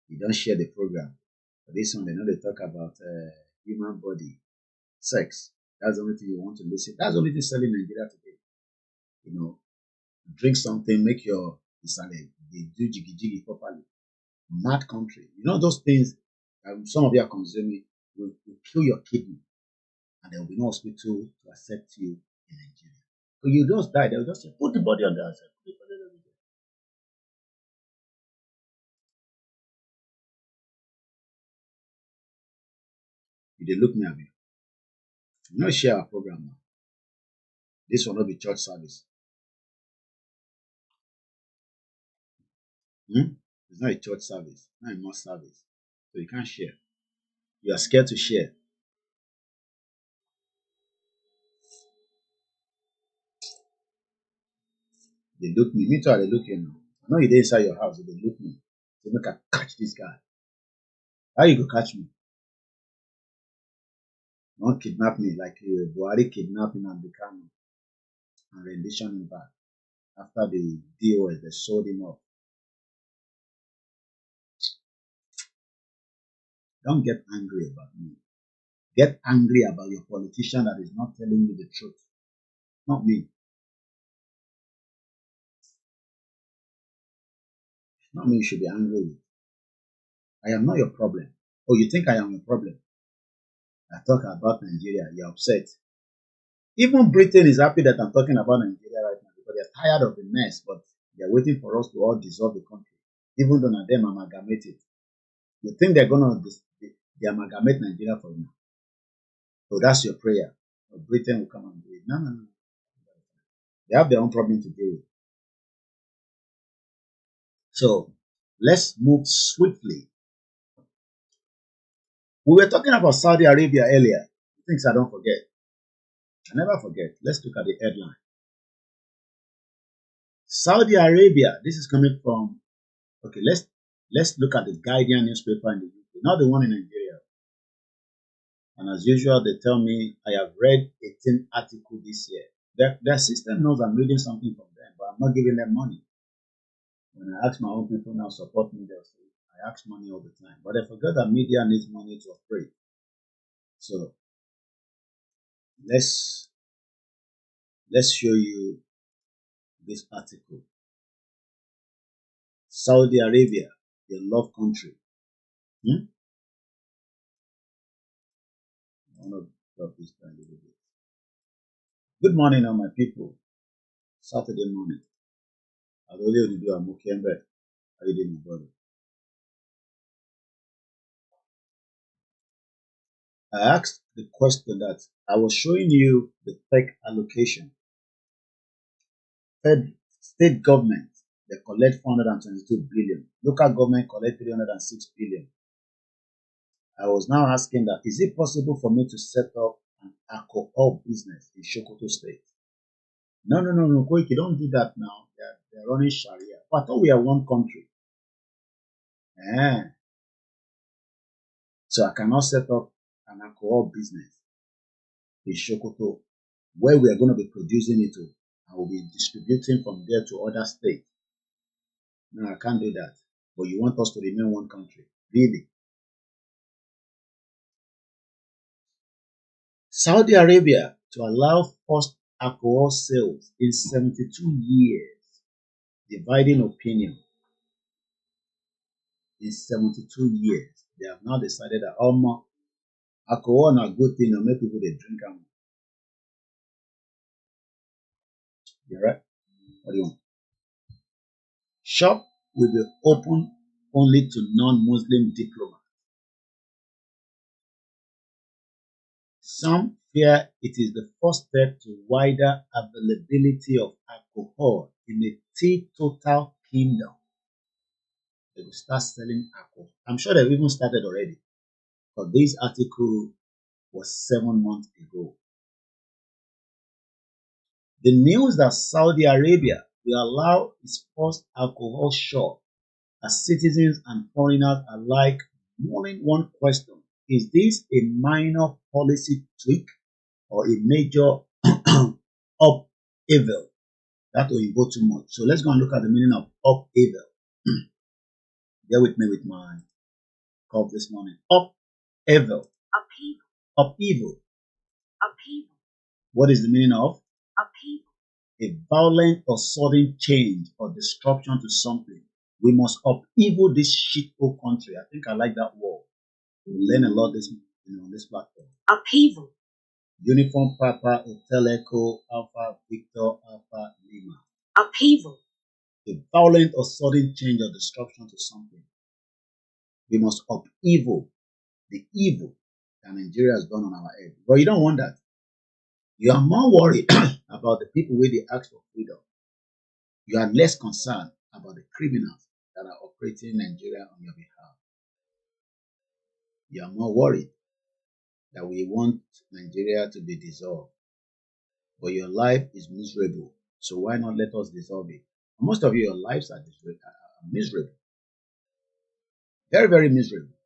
You don't share the program. For this one, they know they talk about human body, sex. That's the only thing you want to listen. That's the only thing selling in Nigeria today. Drink something, make your they do jiggy jiggy properly. Mad country. Those things some of you are consuming will kill your kidney, and there will be no hospital to accept you in Nigeria. So you just die. They'll just say, put the body on the outside. They look me at me. You not share our program now. This will not be church service. It's not a church service, not a mosque service. So you can't share. You are scared to share. They look me. Me too, they look you now. I know you're inside your house, they look me. They make I catch this guy. How you go catch me? Don't kidnap me like Buhari kidnapping and become and rendition him back. After the DOS, they sold him off. Don't get angry about me. Get angry about your politician that is not telling you the truth. Not me. Not me you should be angry with. I am not your problem. Oh, you think I am your problem? I talk about Nigeria, you're upset. Even Britain is happy that I'm talking about Nigeria right now because they're tired of the mess, but they're waiting for us to all dissolve the country. Even though not them amalgamate it. You think they're going to amalgamate Nigeria for you? So that's your prayer. So Britain will come and do it. No. They have their own problem to deal with. So let's move swiftly. We were talking about Saudi Arabia earlier. Things I don't forget. I never forget. Let's look at the headline. Saudi Arabia. This is coming from. Okay, let's look at the Guardian newspaper in the UK, not the one in Nigeria. And as usual, they tell me I have read 18 articles this year. Their system knows I'm reading something from them, but I'm not giving them money. When I ask my own people now support me, they'll say I ask money all the time. But I forgot that media needs money to operate. So let's show you this article. Saudi Arabia, the love country. I want to drop this down a little bit. Good morning, all my people. Saturday morning. How are you doing, brother? I asked the question that I was showing you the tech allocation. State government, they collect 422 billion. Local government collect 306 billion. I was now asking that, is it possible for me to set up an alcohol business in Sokoto State? No, Koiki, don't do that now. They're running Sharia. But I thought we are one country. So I cannot set up an alcohol business in Sokoto where we are going to be producing it to, and we'll be distributing from there to other states. No, I can't do that. But you want us to remain one country. Really? Saudi Arabia to allow forced alcohol sales in 72 years. Dividing opinion. In 72 years, they have now decided that alcohol is a good thing and make people they drink them. You right? What do you want? Shop will be open only to non-Muslim diplomats. Some fear it is the first step to wider availability of alcohol in a teetotal kingdom. They will start selling alcohol. I'm sure they've even started already. But this article was 7 months ago. The news that Saudi Arabia will allow its first alcohol shop as citizens and foreigners alike mulling one question. Is this a minor policy tweak or a major upheaval? That will go too much. So let's go and look at the meaning of upheaval. Bear with me with my cough this morning. Upheaval. Upheaval. What is the meaning of? Upheaval. A violent or sudden change or disruption to something. We must upheaval this shithole country. I think I like that word. We'll learn a lot this on this platform. Upheaval. Uniform Papa Hotel Echo Alpha Victor Alpha Lima. Upheaval. A violent or sudden change or disruption to something. We must upheaval the evil that Nigeria has done on our head. But you don't want that. You are more worried about the people where they ask for freedom. You are less concerned about the criminals that are operating in Nigeria on your behalf. You are more worried that we want Nigeria to be dissolved. But your life is miserable. So why not let us dissolve it? Most of your lives are miserable. Very, very miserable.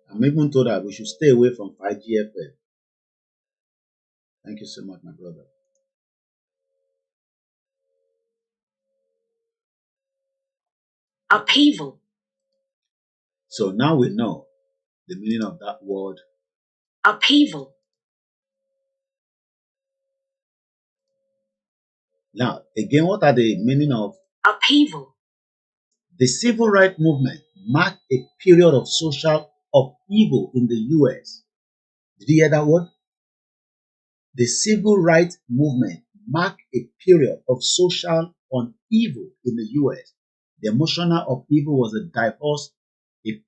I'm even told that we should stay away from 5G FM. Thank you so much, my brother. Upheaval. So now we know the meaning of that word. Upheaval. Now, again, what are the meaning of upheaval? The civil rights movement marked a period of social upheaval in the US. Did you hear that word? The civil rights movement marked a period of social upheaval in the US. The emotional upheaval was a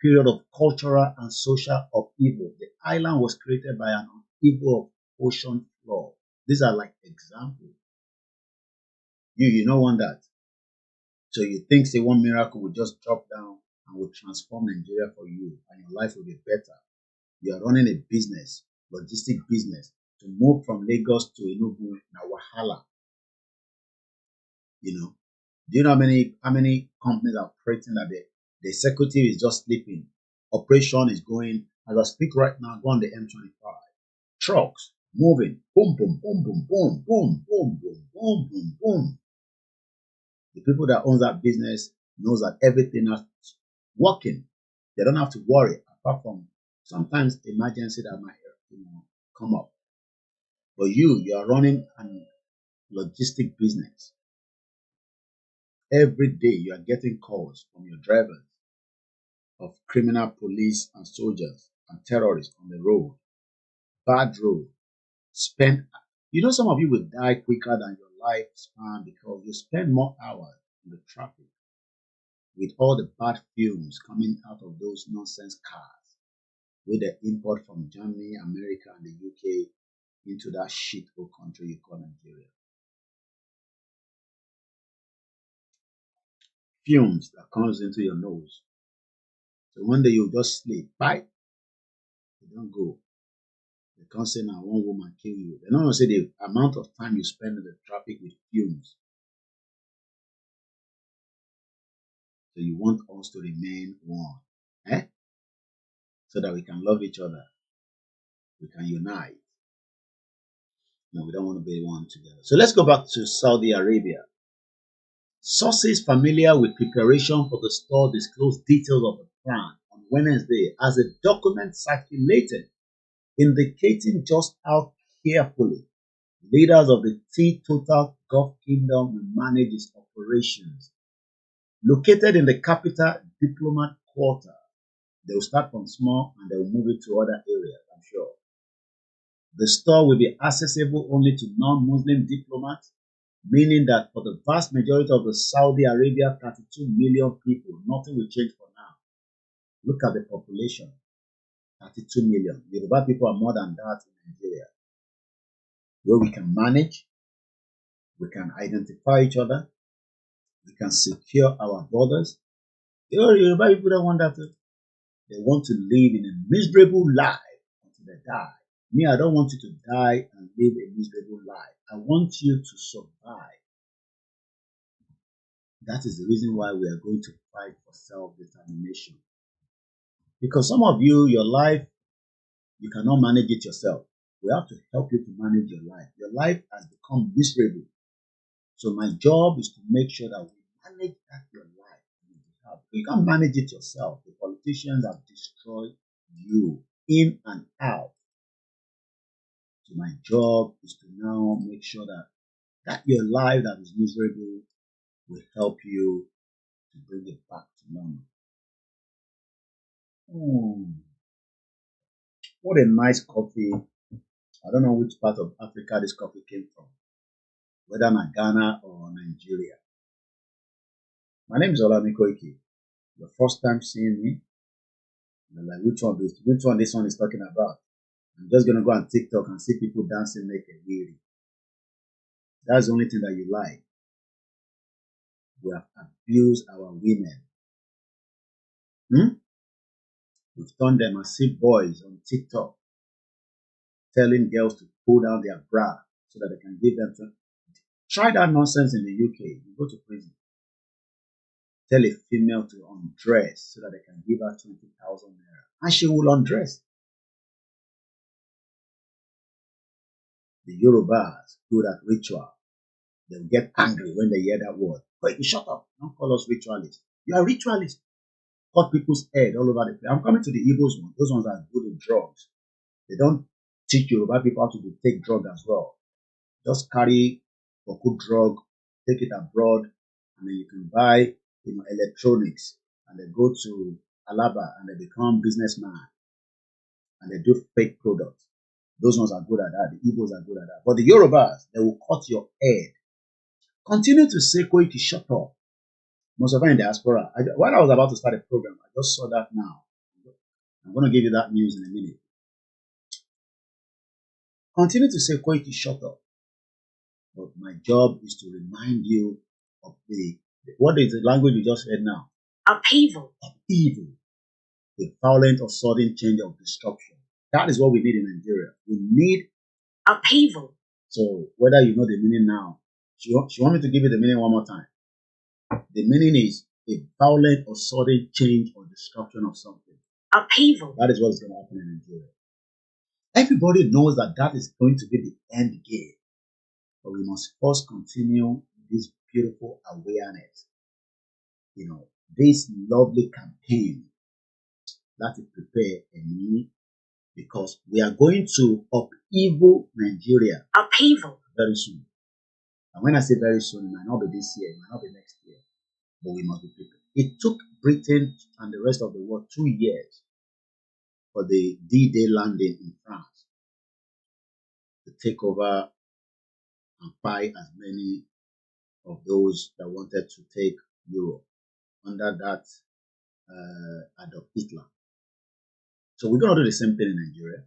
period of cultural and social upheaval. The island was created by an upheaval of ocean floor. These are like examples. You don't want that. So you think say one miracle will just drop down and will transform Nigeria for you and your life will be better. You are running a business, logistic business, to move from Lagos to Tinubu na wahala. Do you know how many companies are operating that the executive is just sleeping? Operation is going, as I speak right now, go on the M25. Trucks moving, boom, boom, boom, boom, boom, boom, boom, boom, boom, boom, boom. The people that own that business knows that everything is working. They don't have to worry, apart from sometimes emergency that might come up. But you are running a logistic business. Every day you are getting calls from your drivers of criminal police and soldiers and terrorists on the road. Bad road. Some of you will die quicker than your lifespan because you spend more hours in the traffic with all the bad fumes coming out of those nonsense cars with the import from Germany, America, and the UK into that shithole country you call Nigeria. Fumes that comes into your nose. So one day you just sleep, bye. You don't go. The can't say now one woman kill you. They don't say the amount of time you spend in the traffic with fumes. So you want us to remain one, so that we can love each other, we can unite. No, we don't want to be one together. So let's go back to Saudi Arabia. Sources familiar with preparation for the store disclosed details of the plan on Wednesday as a document circulated indicating just how carefully leaders of the Teetotal Gulf Kingdom will manage its operations. Located in the capital diplomat quarter, they will start from small and they will move it to other areas, I'm sure. The store will be accessible only to non-Muslim diplomats, meaning that for the vast majority of the Saudi Arabia 32 million people, nothing will change for now. Look at the population, 32 million. Yoruba people are more than that in Nigeria. Where we can manage, we can identify each other, we can secure our borders. You know, Yoruba people don't want that. They want to live in a miserable life until they die. Me, I don't want you to die and live a miserable life. I want you to survive. That is the reason why we are going to fight for self-determination. Because some of you, your life, you cannot manage it yourself. We have to help you to manage your life. Your life has become miserable. So my job is to make sure that we manage that your life. You can't manage it yourself. The politicians have destroyed you in and out. So my job is to now make sure that your life that is miserable will help you to bring it back to normal. What a nice coffee. I don't know which part of Africa this coffee came from, whether in Ghana or Nigeria. My name is Olamikoiki. Your first time seeing me, you're like, which one this one is talking about? I'm just going to go on TikTok and see people dancing naked, really. That's the only thing that you like. We have abused our women. We've turned them as see boys on TikTok, telling girls to pull down their bra so that they can give them to. Try that nonsense in the UK. You go to prison. Tell a female to undress so that they can give her 20,000 naira. And she will undress. The Yorubas, good at ritual. They'll get angry when they hear that word. But you shut up. Don't call us ritualists. You are ritualists. Cut people's head all over the place. I'm coming to the Igbos one. Those ones are good in drugs. They don't teach Yoruba people how to take drugs as well. Just carry a good drug, take it abroad, and then you can buy electronics, and they go to Alaba and they become businessmen, and they do fake products. Those ones are good at that. The Igbos are good at that. But the Yorubas, they will cut your head. Continue to say, Koiki, shut up. Most of them in diaspora. While I was about to start a program, I just saw that now. I'm going to give you that news in a minute. Continue to say, Koiki, shut up. But my job is to remind you of what is the language you just heard now? Upheaval. Upheaval. The violent or sudden change of destruction. That is what we need in Nigeria. We need upheaval. So whether you know the meaning now, she want me to give you the meaning one more time. The meaning is a violent or sudden change or destruction of something. Upheaval. That is what's going to happen in Nigeria. Everybody knows that is going to be the end game. But we must first continue this beautiful awareness. This lovely campaign that is prepared in me, because we are going to upheaval Nigeria. Upheaval. Very soon. And when I say very soon, it might not be this year, it might not be next year. But we must be prepared. It took Britain and the rest of the world 2 years for the D-Day landing in France to take over and fight as many of those that wanted to take Europe under that Adolf Hitler. So we're going to do the same thing in Nigeria.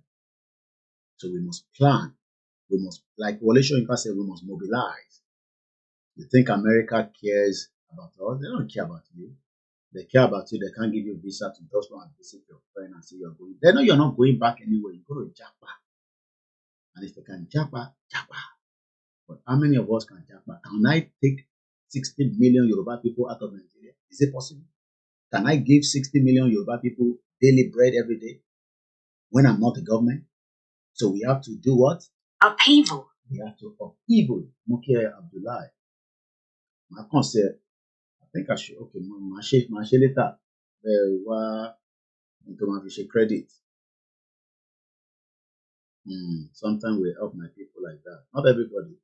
So we must plan. We must, like Wole Soyinka said, we must mobilize. You think America cares about us? They don't care about you. They care about you. They can't give you a visa to just go and visit your friend and say you're going. They know you're not going back anywhere. You go to Japan. And if they can japa, japa. But how many of us can japa? Can I take 60 million Yoruba people out of Nigeria? Is it possible? Can I give 60 million Yoruba people daily bread every day when I'm not the government? So we have to do what? Upheaval. We have to upheaval. Mukia Abdullah. My concept, I think I should, okay, my share later. Into my credit. Sometimes we help my people like that. Not everybody.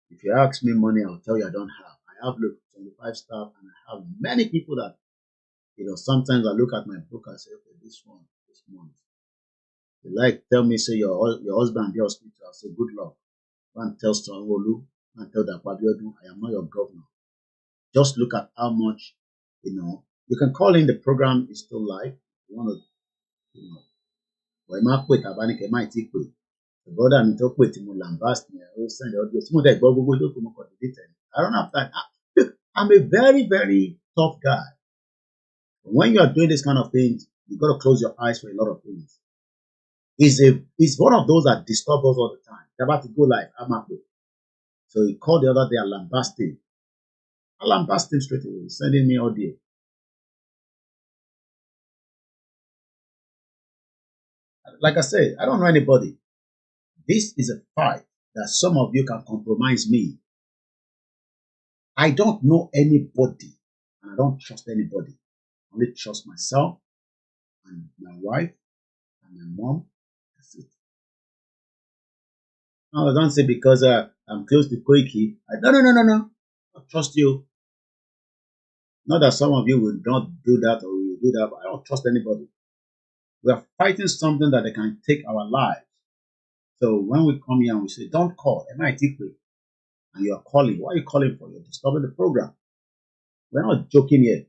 If you ask me money, I'll tell you I don't have. I have, look, 25 staff, and I have many people that, sometimes I look at my book and say, okay, this month. You like, tell me, say your husband, the hospital, I'll say, good luck. Go and tell Oluwole, and tell that I am not your governor. Just look at how much, you can call in the program, is still live. You want to, but it might quit, it might take quit. The brother me talk with him, lambast me, I will send the audio. I don't have time. I'm a very, very tough guy. When you are doing this kind of things, you got to close your eyes for a lot of things. He's one of those that disturb us all the time. They're about to go live. I'm happy. So he called the other day, I lambast him straight away. He's sending me audio. Like I said, I don't know anybody. This is a fight that some of you can compromise me. I don't know anybody, and I don't trust anybody. I only trust myself and my wife and my mom. That's it. No, I don't say because I'm close to Koiki. No. I trust you. Not that some of you will not do that or will do that, but I don't trust anybody. We are fighting something that they can take our lives. So when we come here and we say, don't call, MIT quick, and you are calling, what are you calling for? You're disturbing the program. We're not joking here.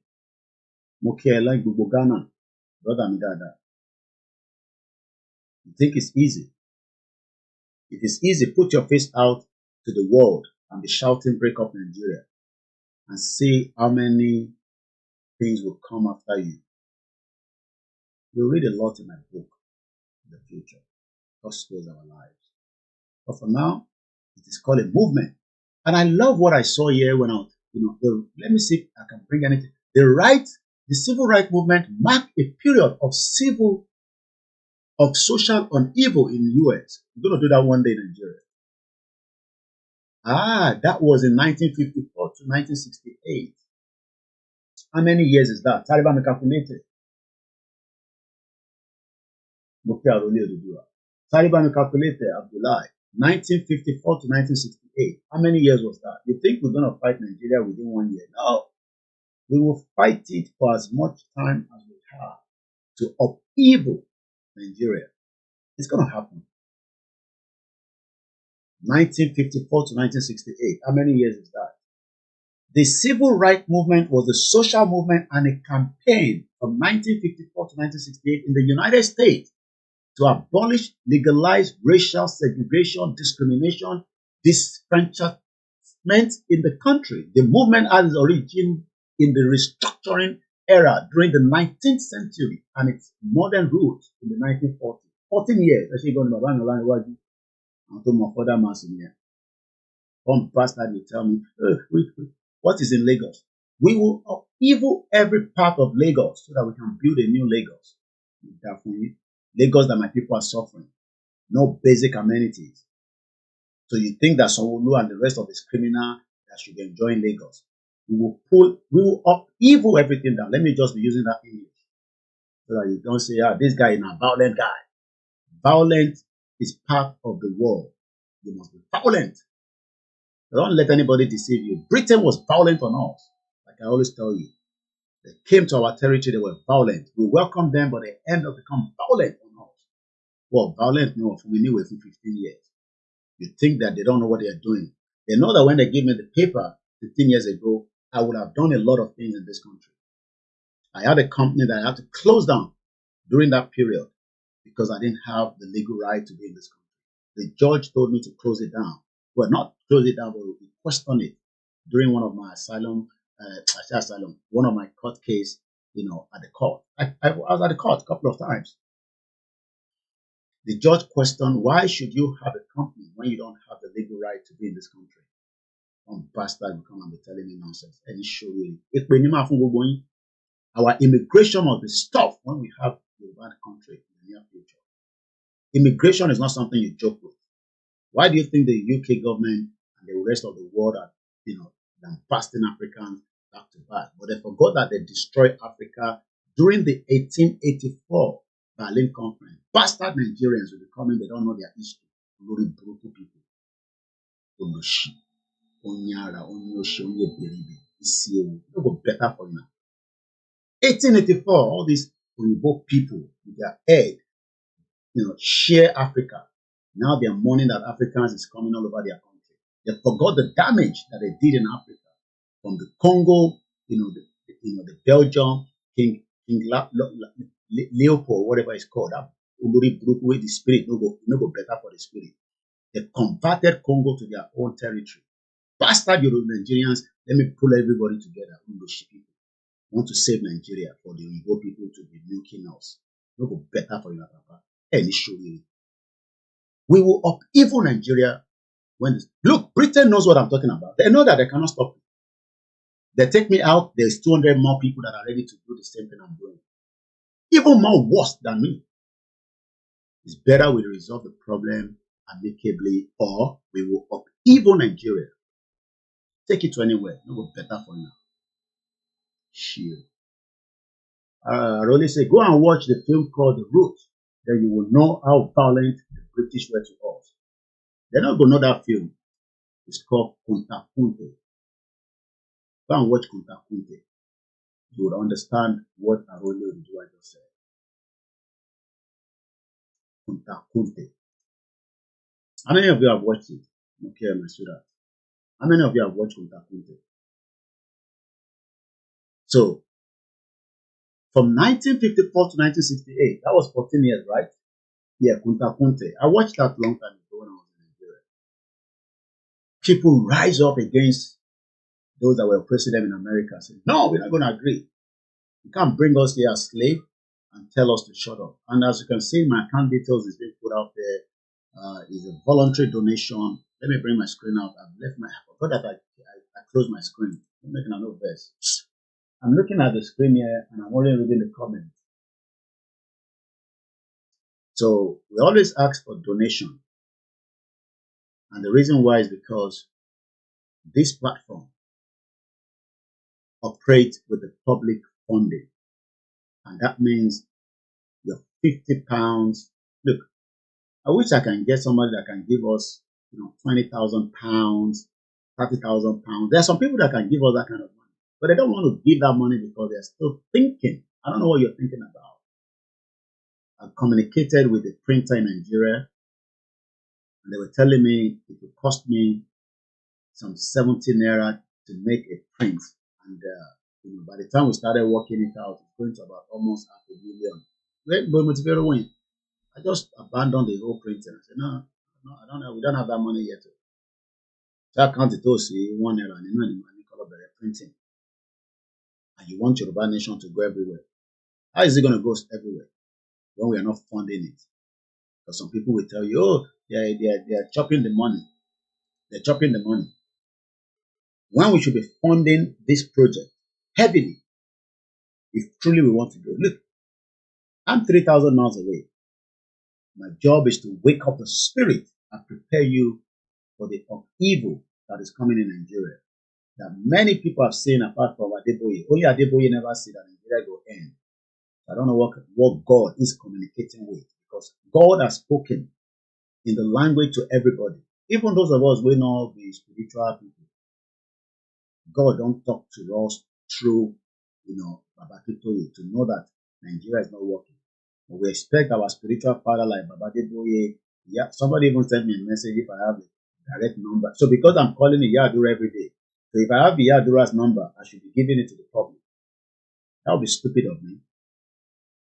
Mokiela Gugogana, brother Midada. You think it's easy? If it's easy, put your face out to the world and be shouting, break up Nigeria, and see how many things will come after you. You'll read a lot in my book in the future. God spares our lives. But for now, it is called a movement. And I love what I saw here when I, let me see if I can bring anything. The civil rights movement marked a period of social upheaval in the US. We're going to do that one day in Nigeria. That was in 1954 to 1968. How many years is that? Taliban calculated. Taliban calculated, Abdullah. 1954 to 1968. How many years was that? You think we're going to fight Nigeria within 1 year? No. We will fight it for as much time as we have to upheaval Nigeria. It's going to happen. 1954 to 1968. How many years is that? The civil rights movement was a social movement and a campaign from 1954 to 1968 in the United States to abolish, legalize racial segregation, discrimination, disfranchisement in the country. The movement had its origin in the restructuring era during the 19th century and its modern roots in the 1940s. 14 years. Actually, going to my father mass in here. One pastor will tell me, what is in Lagos? We will upheaval every part of Lagos so that we can build a new Lagos. Lagos that my people are suffering. No basic amenities. So you think that Sanwo-Olu and the rest of this criminal that should be enjoying Lagos. We will upheaval everything down. Let me just be using that English. So that you don't say, this guy is a violent guy. Violence is part of the world. You must be violent. Don't let anybody deceive you. Britain was violent on us. Like I always tell you. They came to our territory, they were violent. We welcomed them, but they end up becoming violent on us. Well, violent, no, for me, anyway, for 15 years. You think that they don't know what they are doing. They know that when they gave me the paper 15 years ago, I would have done a lot of things in this country. I had a company that I had to close down during that period because I didn't have the legal right to be in this country. The judge told me to close it down. Well, not close it down, but we questioned it during one of my one of my court case, at the court. I was at the court a couple of times. The judge questioned, why should you have a to be in this country. One bastard will come and be telling me nonsense. And he show you. Our immigration must be stopped when we have a bad country in the near future. Immigration is not something you joke with. Why do you think the UK government and the rest of the world are, lambasting Africans back to back? But they forgot that they destroyed Africa during the 1884 Berlin Conference. Bastard Nigerians will be coming, they don't know their history. Very brutal people. Oloshi, Onyara, Onyoshi, Onyeberibe, Isiewu. It'll go better for you now. 1884, all these Yoruba people with their head, share Africa. Now they are mourning that Africans is coming all over their country. They forgot the damage that they did in Africa. From the Congo, the Belgium, King Leopold, whatever it's called, that with the spirit, no go better for the spirit. They converted Congo to their own territory. Bastard Yoruba Nigerians, let me pull everybody together. People want to save Nigeria for the Yoruba people to be milking us. No go better for you, Papa. Any show you. We will upheaval Nigeria look, Britain knows what I'm talking about. They know that they cannot stop me. They take me out, there's 200 more people that are ready to do the same thing I'm doing. Even more worse than me. It's better we resolve the problem amicably, or we will upheaval Nigeria. Take it to anywhere. No go better for now. Shit. I really say, go and watch the film called The Root. Then you will know how violent the British were to us. They're not going to know that film. It's called Kunta Kunte. Go and watch Kunta Kunte. You will understand what Arole Oduduwa just said. Kunta Kunte. How many of you have watched it? Okay, my sweetheart. How many of you have watched Kunta Kunte? So, from 1954 to 1968, that was 14 years, right? Yeah, Kunta Kunte. I watched that long time ago when I was in Nigeria. People rise up against those that were oppressing them in America, saying, no, we're not going to agree. You can't bring us here as slaves and tell us to shut up. And as you can see, my account details is being put out there. Is a voluntary donation. Let me bring my screen out. I forgot that I closed my screen. I'm making a note verse. I'm looking at the screen here and I'm only reading the comments. So we always ask for donation. And the reason why is because this platform operates with the public funding. And that means your £50. Look, I wish I can get somebody that can give us, £20,000, £30,000. There are some people that can give us that kind of money. But they don't want to give that money because they're still thinking. I don't know what you're thinking about. I've communicated with the printer in Nigeria, and they were telling me it would cost me some 70 naira to make a print. And by the time we started working it out, it's going to about almost $500,000. I just abandoned the whole printing. I said, no, I don't know. We don't have that money yet. So I counted those 1 naira and money color printing. And you want Yoruba Nation to go everywhere. How is it going to go everywhere when we are not funding it? Because some people will tell you, oh, they're chopping the money. They're chopping the money. When we should be funding this project heavily, if truly we want to do it. Look, I'm 3,000 miles away. My job is to wake up the spirit and prepare you for the upheaval that is coming in Nigeria. That many people have seen apart from Adeboye. Only Adeboye never see that Nigeria will end. I don't know what God is communicating with, because God has spoken in the language to everybody. Even those of us who know the spiritual people. God don't talk to us through, Akintoye to know that Nigeria is not working. But we expect our spiritual father like Baba Adeboye. Yeah, somebody even sent me a message if I have a direct number. So because I'm calling a Yadura every day, so if I have the Yadura's number, I should be giving it to the public. That would be stupid of me.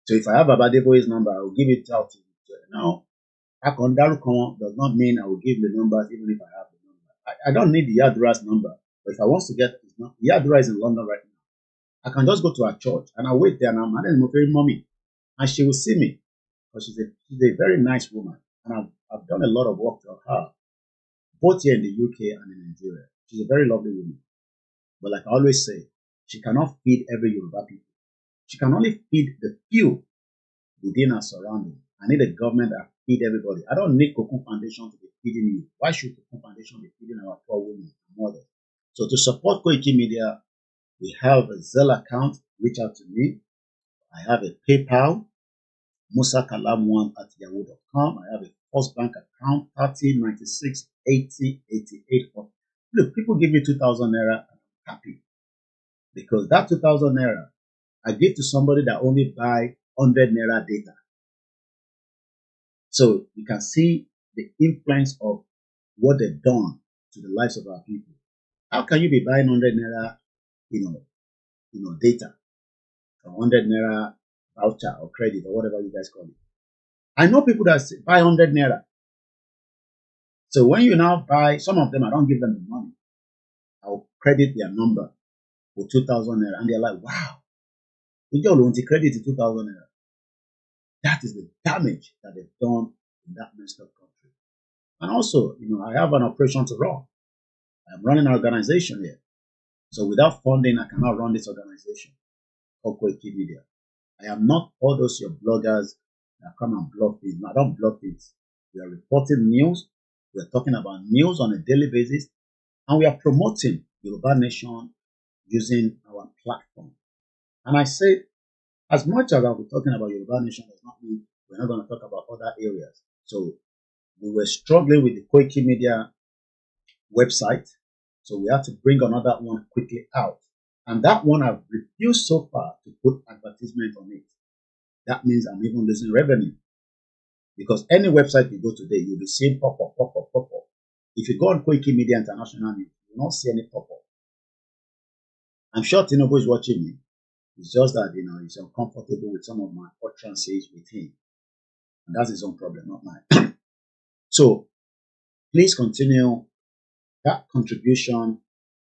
So if I have Baba Adeboye's number, I will give it out to you. No, Akondaruko does not mean I will give the numbers even if I have the number. I don't need the Yadura's number. But if I want to get his number, Yadura is in London right now. I can just go to her church and I'll wait there and I'm very mommy. And she will see me. Because she's a very nice woman. And I've done a lot of work for her. both here in the UK and in Nigeria. She's a very lovely woman. But like I always say, she cannot feed every Yoruba people. She can only feed the few within her surroundings. I need a government that feed everybody. I don't need Cocoon Foundation to be feeding you. Why should Cocoon Foundation be feeding our poor women and mothers? So to support Koiki Media, we have a Zelle account. Reach out to me. I have a PayPal, musakalam1@yahoo.com. I have a First Bank account, 30968088. Look, people give me 2,000 naira and I'm happy. Because that 2,000 naira, I give to somebody that only buy 100 naira data. So you can see the influence of what they've done to the lives of our people. How can you be buying 100 naira, data, or 100 naira voucher or credit or whatever you guys call it? I know people that buy 100 naira. So when you now buy, some of them, I don't give them the money. I'll credit their number for 2,000 naira, and they're like, wow, you don't credit 2,000 naira. That is the damage that they've done in that messed up country. And also, I have an operation to run. I'm running an organization here. So without funding, I cannot run this organization called Koiki Media. I am not all those your bloggers that come and blog things. No, I don't blog things. We are reporting news. We are talking about news on a daily basis. And we are promoting Yoruba Nation using our platform. And I say, as much as I'll be talking about Yoruba Nation, does not mean we're not going to talk about other areas. So we were struggling with the Koiki Media website. So we had to bring another one quickly out. And that one I've refused so far to put advertisement on it. That means I'm even losing revenue. Because any website you go today, you'll be seeing pop up. If you go on Koiki Media International News, you will not see any pop-up. I'm sure Tinubu is watching me. It's just that, he's uncomfortable with some of my utterances with him. And that's his own problem, not mine. So, please continue that contribution.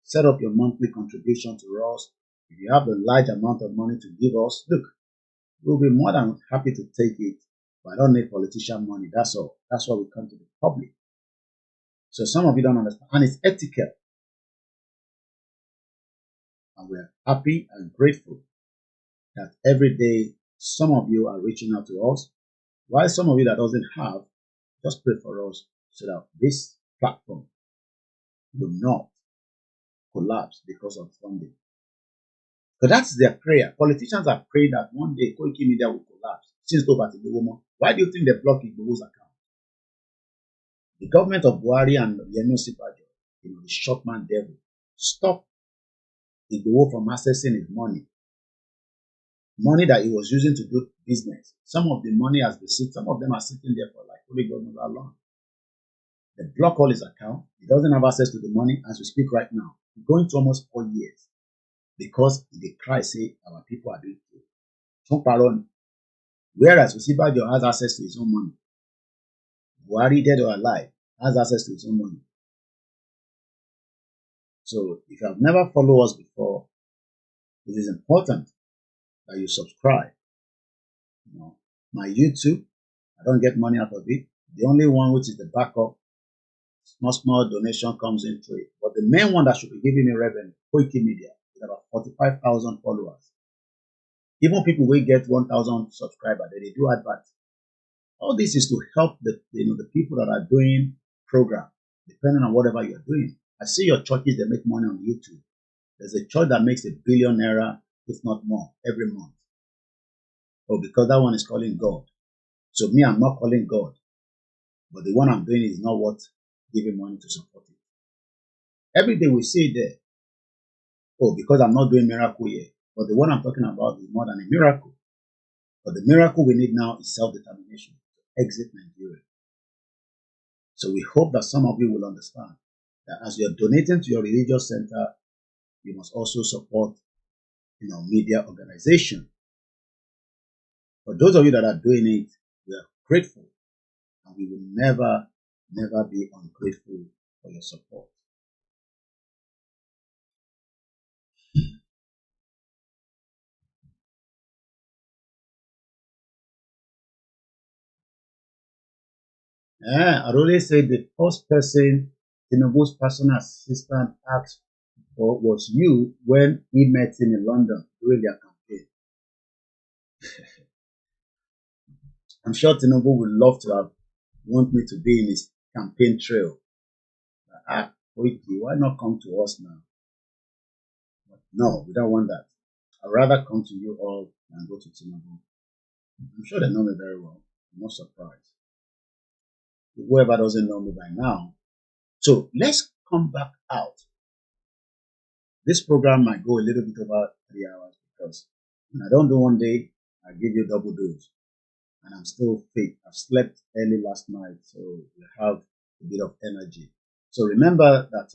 Set up your monthly contribution to us. If you have a large amount of money to give us, look, we'll be more than happy to take it. But I don't need politician money. That's all. That's why we come to the public. So some of you don't understand. And it's etiquette. And we're happy and grateful that every day some of you are reaching out to us, while some of you that doesn't have, just pray for us so that this platform will not collapse because of funding. But that's their prayer. Politicians are praying that one day Koiki Media will collapse. Since over to the woman, why do you think they block Igboho's account? The government of Buhari and Yemi Osibajo, the shopman devil, stop Igboho from accessing his money. Money that he was using to do business. Some of the money has been sitting, some of them are sitting there for like only God knows how long. They block all his account. He doesn't have access to the money as we speak right now. It's going to almost 4 years. Because they cry, say, our people are being killed. Whereas Osibajo has access to his own money. Buhari, dead or alive, has access to his own money. So if you have never followed us before, it is important that you subscribe. My YouTube, I don't get money out of it. The only one which is the backup, small donation comes into it. But the main one that should be giving me revenue, Koiki Media, is about 45,000 followers. Even people will get 1,000 subscribers, they do adverts. All this is to help the people that are doing program, depending on whatever you're doing. I see your churches, they make money on YouTube. There's a church that makes $1 billion naira, if not more, every month. But because that one is calling God. So me, I'm not calling God. But the one I'm doing is not worth giving money to support it. Every day we see it there. Oh, because I'm not doing miracle here. But the one I'm talking about is more than a miracle. But the miracle we need now is self-determination to exit Nigeria. So we hope that some of you will understand that as you're donating to your religious center, you must also support, media organization. For those of you that are doing it, we are grateful, and we will never be ungrateful for your support. I'd always say the first person Tinubu's personal assistant asked for was you when we met him in London during their campaign. I'm sure Tinubu would love to have want me to be in his campaign trail. Why not come to us now? But no, we don't want that. I'd rather come to you all than go to Tinubu. I'm sure they know me very well. I'm not surprised. Whoever doesn't know me by now. So let's come back out. This program might go a little bit over 3 hours because when I don't do one day, I give you double dose. And I'm still fit. I've slept early last night, so we have a bit of energy. So remember that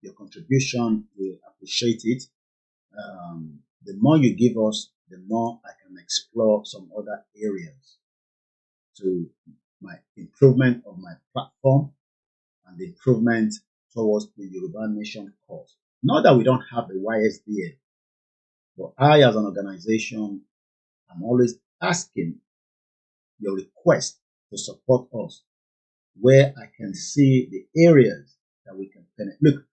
your contribution, we appreciate it. The more you give us, the more I can explore some other areas to my improvement of my platform and the improvement towards the Yoruba Nation cause. Not that we don't have the YSDM, but I as an organization, I'm always asking your request to support us where I can see the areas that we can penetrate. Look,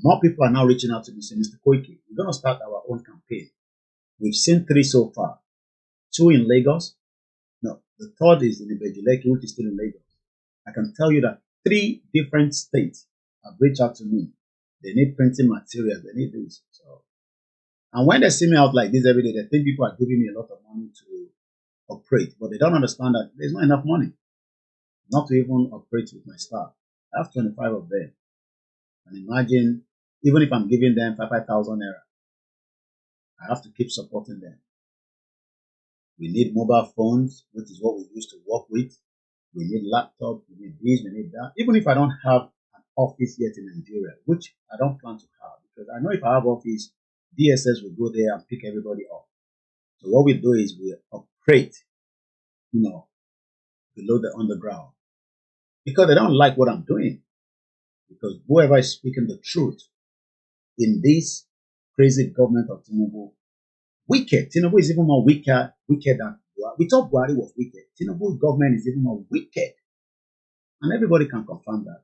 more people are now reaching out to me saying, Mr. Koiki, we're going to start our own campaign. We've seen 3 so far. 2 in Lagos. No, the 3rd is in Ibejuleki, which is still in Lagos. I can tell you that 3 different states have reached out to me. They need printing materials. They need this. So, and when they see me out like this every day, they think people are giving me a lot of money to operate, but they don't understand that there's not enough money not to even operate with my staff. I have 25 of them. And imagine, even if I'm giving them 5,000 naira, I have to keep supporting them. We need mobile phones, which is what we used to work with. We need laptops, we need this, we need that. Even if I don't have an office yet in Nigeria, which I don't plan to have, because I know if I have office, DSS will go there and pick everybody up. So what we do is we operate, below the underground. Because they don't like what I'm doing. Because whoever is speaking the truth in this crazy government of Tinubu, wicked. Tinubu is even more wicked than Buhari. We thought Buhari was wicked. Tinubu's government is even more wicked. And everybody can confirm that.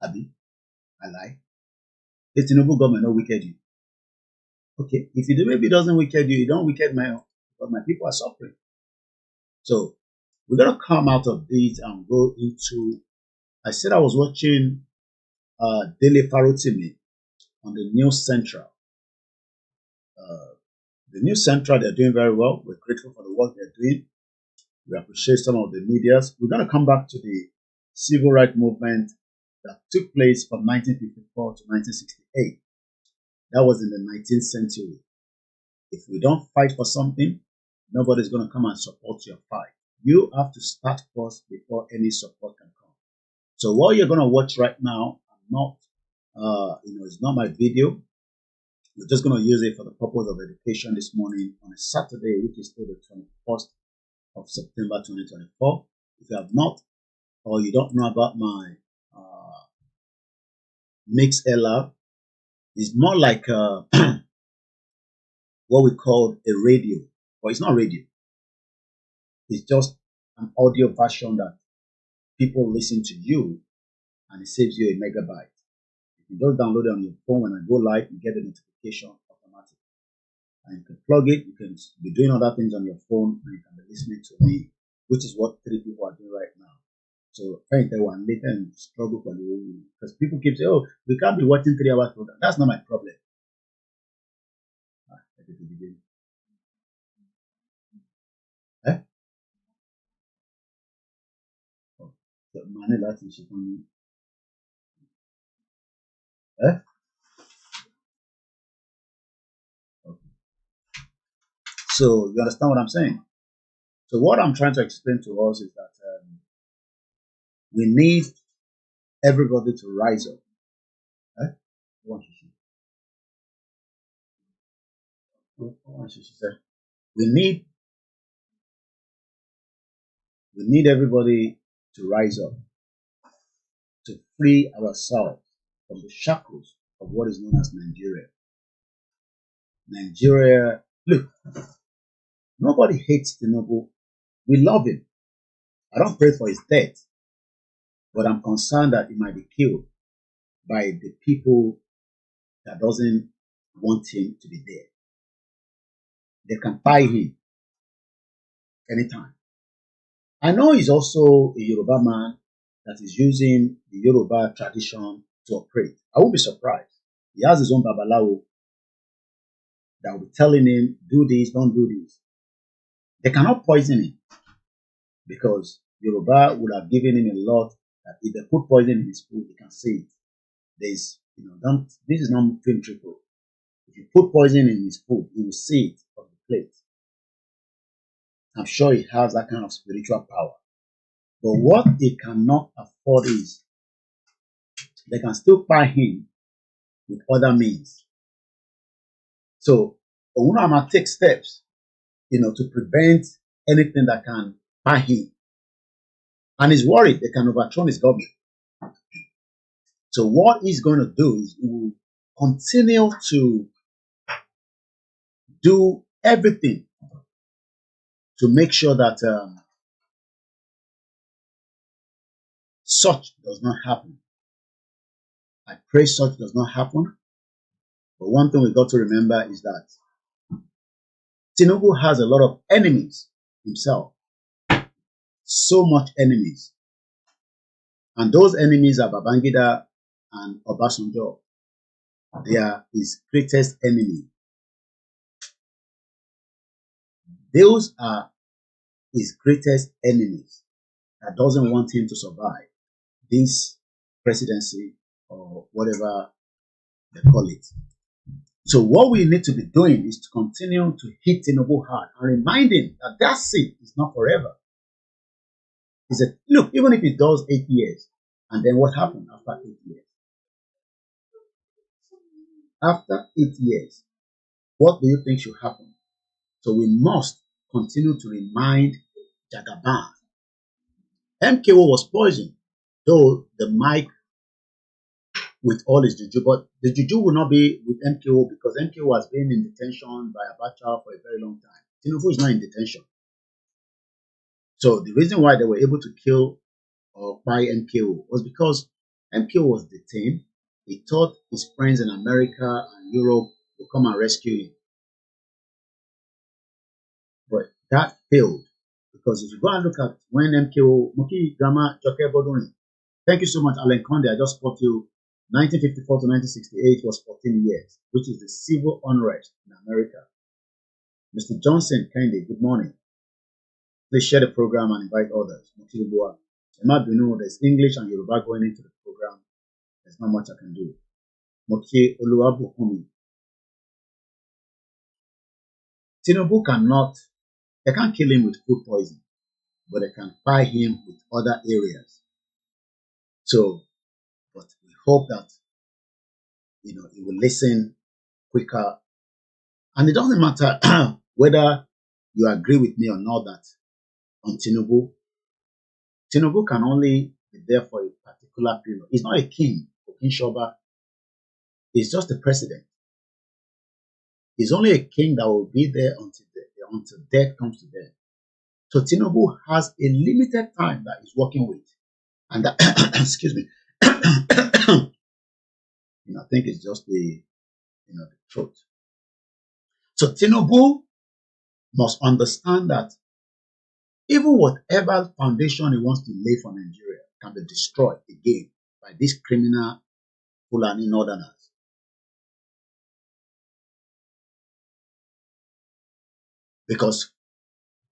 Abi, I lie. The Tinubu government not wicked you. Okay, if it maybe doesn't wicked you, you don't wicked but my people are suffering. So we're gonna come out of this and go into. I said I was watching Daily Farotimi on the News Central. The News Central, they're doing very well. We're grateful for the work they're doing. We appreciate some of the medias. We're going to come back to the civil rights movement that took place from 1954 to 1968. That was in the 19th century. If we don't fight for something, nobody's going to come and support your fight. You have to start first before any support can come. So what you're going to watch right now, it's not my video. We're just going to use it for the purpose of education this morning on a Saturday, which is still the 21st of September 2024. If you have not, or you don't know about my Mix LR, it's more like what we call a radio, but it's not radio. It's just an audio version that people listen to you, and it saves you a megabyte. You can just download it on your phone. When I go live, you get a notification automatically. And you can plug it, you can be doing other things on your phone, and you can be listening to me, which is what 3 people are doing right now. So I think they one later and struggle for the because people keep saying, oh, we can't be watching 3 hours program. That's not my problem. Eh? Oh, so money that is on eh? Okay. So you understand what I'm saying? So what I'm trying to explain to us is that we need everybody to rise up. Eh? We need everybody to rise up to free ourselves from the shackles of what is known as Nigeria. Nigeria, look, nobody hates Tinubu. We love him. I don't pray for his death. But I'm concerned that he might be killed by the people that doesn't want him to be there. They can buy him anytime. I know he's also a Yoruba man that is using the Yoruba tradition to operate. I won't be surprised. He has his own babalawo that will be telling him, do this, don't do this. They cannot poison him because Yoruba would have given him a lot that if they put poison in his food, he can see it. There's, this is not film triple. If you put poison in his food, he will see it on the plate. I'm sure he has that kind of spiritual power. But what he cannot afford is they can still buy him with other means. So Onwurama take steps, to prevent anything that can buy him. And he's worried they can overthrow his government. So what he's going to do is he will continue to do everything to make sure that such does not happen. I pray such does not happen. But one thing we got to remember is that Tinubu has a lot of enemies himself. So much enemies. And those enemies are Babangida and Obasanjo. They are his greatest enemy. Those are his greatest enemies that doesn't want him to survive this presidency or whatever they call it. So what we need to be doing is to continue to hit Tinubu hard and remind him that that seat is not forever. He said, look, even if it does 8 years, and then what happened after 8 years? After 8 years, what do you think should happen? So we must continue to remind Jagaban. MKO was poisoned, though the mic with all his juju, but the juju will not be with MKO because MKO has been in detention by Abacha for a very long time. Tinubu is not in detention. So the reason why they were able to kill or buy MKO was because MKO was detained. He thought his friends in America and Europe would come and rescue him. But that failed because if you go and look at when MKO, Muki Grandma Joke Bodurin, thank you so much, Alan Conde. I just spot you. 1954 to 1968 was 14 years, which is the civil unrest in America. Mr. Johnson, Kende, good morning. Please share the program and invite others. There's English and Yoruba going into the program. There's not much I can do. Mokie Oluwole. Tinubu they can't kill him with food poison, but they can buy him with other areas. So, but we hope that, he will listen quicker. And it doesn't matter whether you agree with me or not that on Tinubu can only be there for a particular period. He's not a king, King Shoba. He's just a president. He's only a king that will be there until death comes to them. So Tinubu has a limited time that he's working with. And that, excuse me, I think it's just the truth. So Tinubu must understand that even whatever foundation he wants to lay for Nigeria can be destroyed again by these criminal Fulani Northerners. Because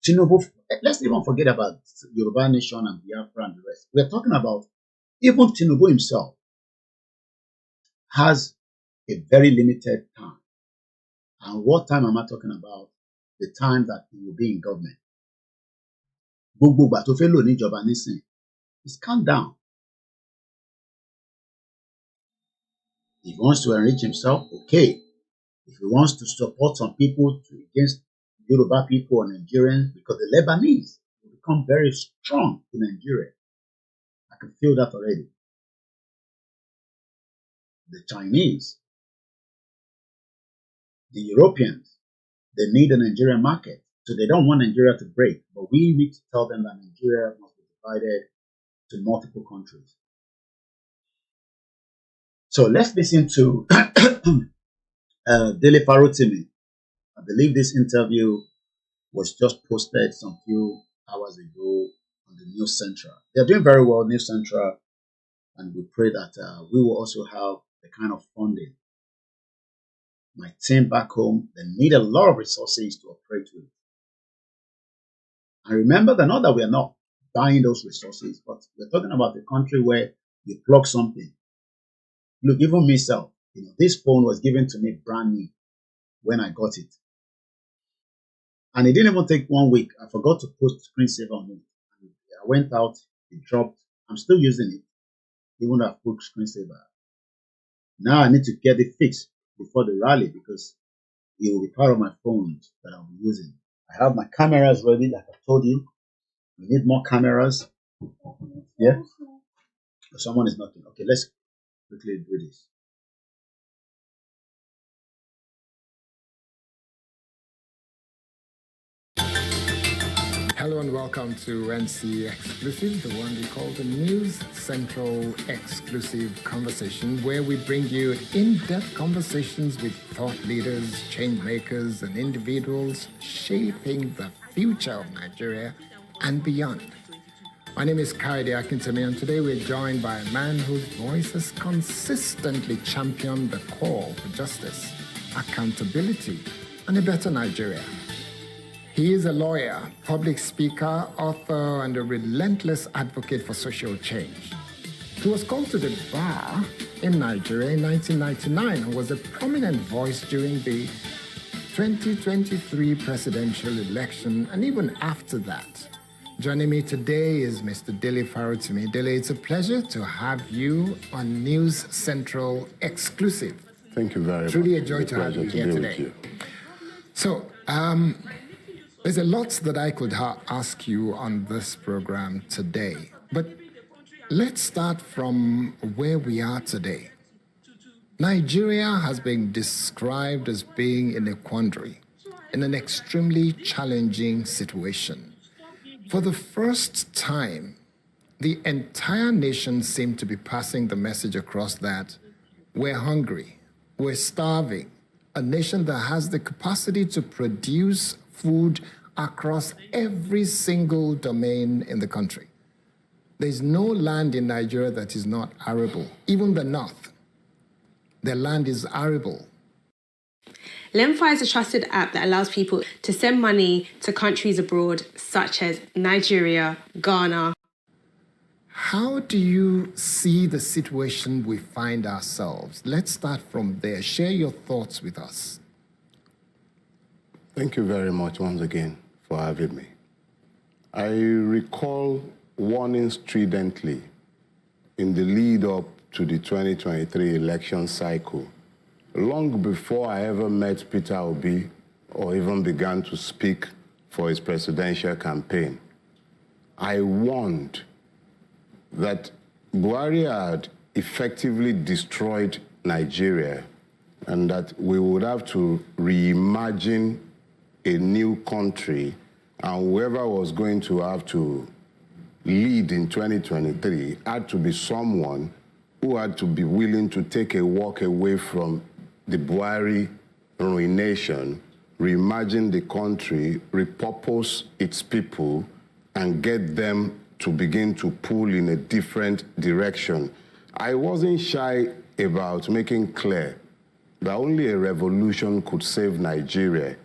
Tinubu, let's even forget about Yoruba Nation and Biafra and the rest. We're talking about even Tinubu himself has a very limited time. And what time am I talking about? The time that he will be in government. He's calm down. If he wants to enrich himself, okay. If he wants to support some people against Yoruba people or Nigerians, because the Lebanese will become very strong in Nigeria. I can feel that already. The Chinese, the Europeans, they need the Nigerian market. So they don't want Nigeria to break. But we need to tell them that Nigeria must be divided to multiple countries. So let's listen to Dele Farotimi. I believe this interview was just posted some few hours ago on the News Central. They're doing very well, News Central, and we pray that we will also have the kind of funding. My team back home, they need a lot of resources to operate with. And remember that not that we are not buying those resources, but we're talking about a country where you plug something. Look, even myself, this phone was given to me brand new when I got it. And it didn't even take 1 week. I forgot to put screensaver on it. I went out, it dropped. I'm still using it, even though I put screensaver. Now I need to get it fixed before the rally because it will be part of my phones that I'll be using. I have my cameras ready, like I told you. We need more cameras. Yeah? Someone is knocking. Okay, let's quickly do this. Hello and welcome to NC Exclusive, the one we call the News Central Exclusive Conversation, where we bring you in-depth conversations with thought leaders, change makers, and individuals shaping the future of Nigeria and beyond. My name is Akintoye, and today we're joined by a man whose voice has consistently championed the call for justice, accountability, and a better Nigeria. He is a lawyer, public speaker, author, and a relentless advocate for social change. He was called to the bar in Nigeria in 1999 and was a prominent voice during the 2023 presidential election and even after that. Joining me today is Mr. Dele Farotimi. Dele, it's a pleasure to have you on News Central Exclusive. Thank you very much. Truly a joy to have you here today. So, there's a lot that I could ask you on this program today, but let's start from where we are today. Nigeria has been described as being in a quandary, in an extremely challenging situation. For the first time, the entire nation seemed to be passing the message across that we're hungry, we're starving, a nation that has the capacity to produce food across every single domain in the country. There's no land in Nigeria that is not arable, even the north. The land is arable. Lemfi is a trusted app that allows people to send money to countries abroad, such as Nigeria, Ghana. How do you see the situation we find ourselves? Let's start from there. Share your thoughts with us. Thank you very much once again for having me. I recall warning stridently in the lead up to the 2023 election cycle, long before I ever met Peter Obi or even began to speak for his presidential campaign. I warned that Buhari had effectively destroyed Nigeria and that we would have to reimagine a new country, and whoever was going to have to lead in 2023 had to be someone who had to be willing to take a walk away from the Buhari ruination, reimagine the country, repurpose its people, and get them to begin to pull in a different direction. I wasn't shy about making clear that only a revolution could save Nigeria.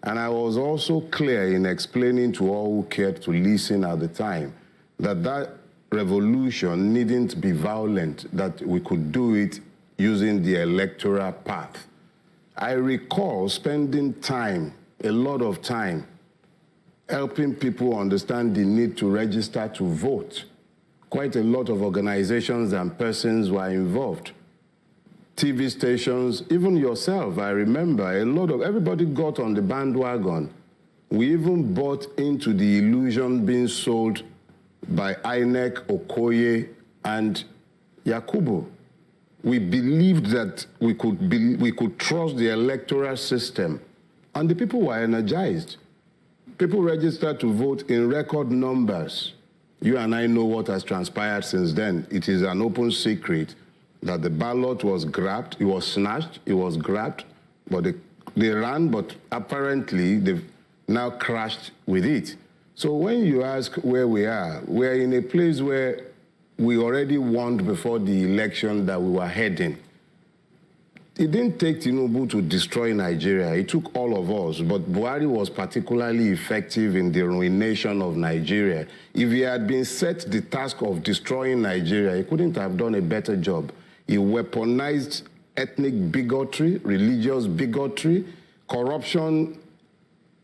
And I was also clear in explaining to all who cared to listen at the time that that revolution needn't be violent, that we could do it using the electoral path. I recall spending time, a lot of time, helping people understand the need to register to vote. Quite a lot of organizations and persons were involved. TV stations, even yourself, I remember, everybody got on the bandwagon. We even bought into the illusion being sold by INEC, Okoye, and Yakubu. We believed that we could trust the electoral system, and the people were energized. People registered to vote in record numbers. You and I know what has transpired since then. It is an open secret that the ballot was grabbed, it was snatched, it was grabbed, but they ran, but apparently they've now crashed with it. So when you ask where we are, we're in a place where we already warned before the election that we were heading. It didn't take Tinubu to destroy Nigeria. It took all of us. But Buhari was particularly effective in the ruination of Nigeria. If he had been set the task of destroying Nigeria, he couldn't have done a better job. He weaponized ethnic bigotry, religious bigotry. Corruption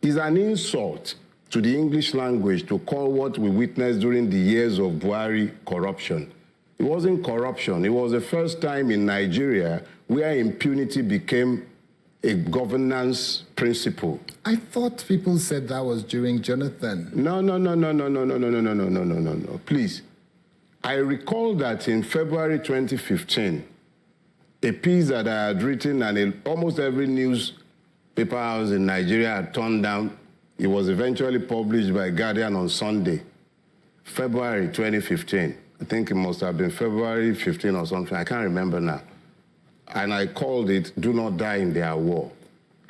is an insult to the English language to call what we witnessed during the years of Buhari corruption. It wasn't corruption. It was the first time in Nigeria where impunity became a governance principle. I thought people said that was during Jonathan. No. Please. I recall that in February 2015, a piece that I had written and almost every newspaper house in Nigeria had turned down, it was eventually published by Guardian on Sunday, February 2015. I think it must have been February 15 or something. I can't remember now. And I called it, "Do Not Die in Their War."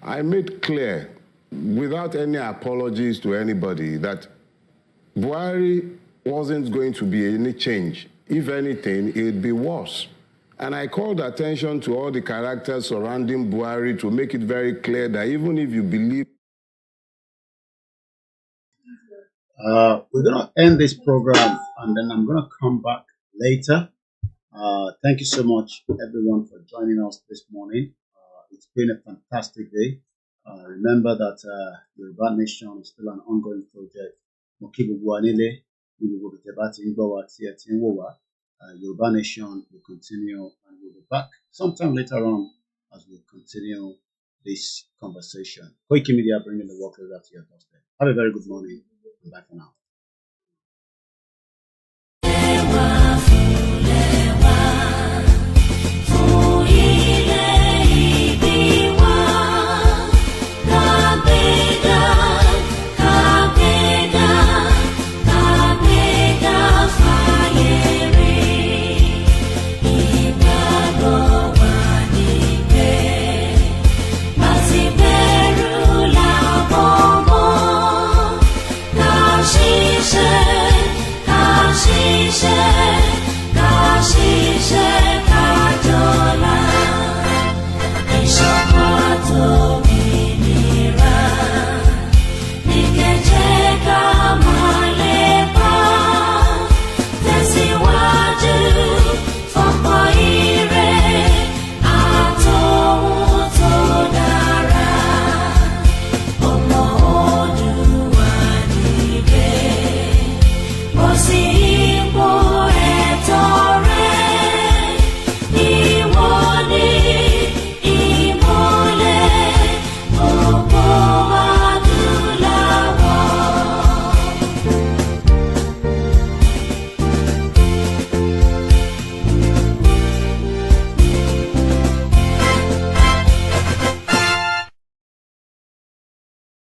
I made clear, without any apologies to anybody, that Buhari wasn't going to be any change. If anything, it would be worse. And I called attention to all the characters surrounding Buhari to make it very clear that even if you believe... We're going to end this program and then I'm going to come back later. Thank you so much, everyone, for joining us this morning. It's been a fantastic day. Remember that Yoruba Nation is still an ongoing project. Yoruba Nation will continue and we'll be back sometime later on as we continue this conversation. Koiki Media bringing the work closer to your doorstep. Have a very good morning and bye for now.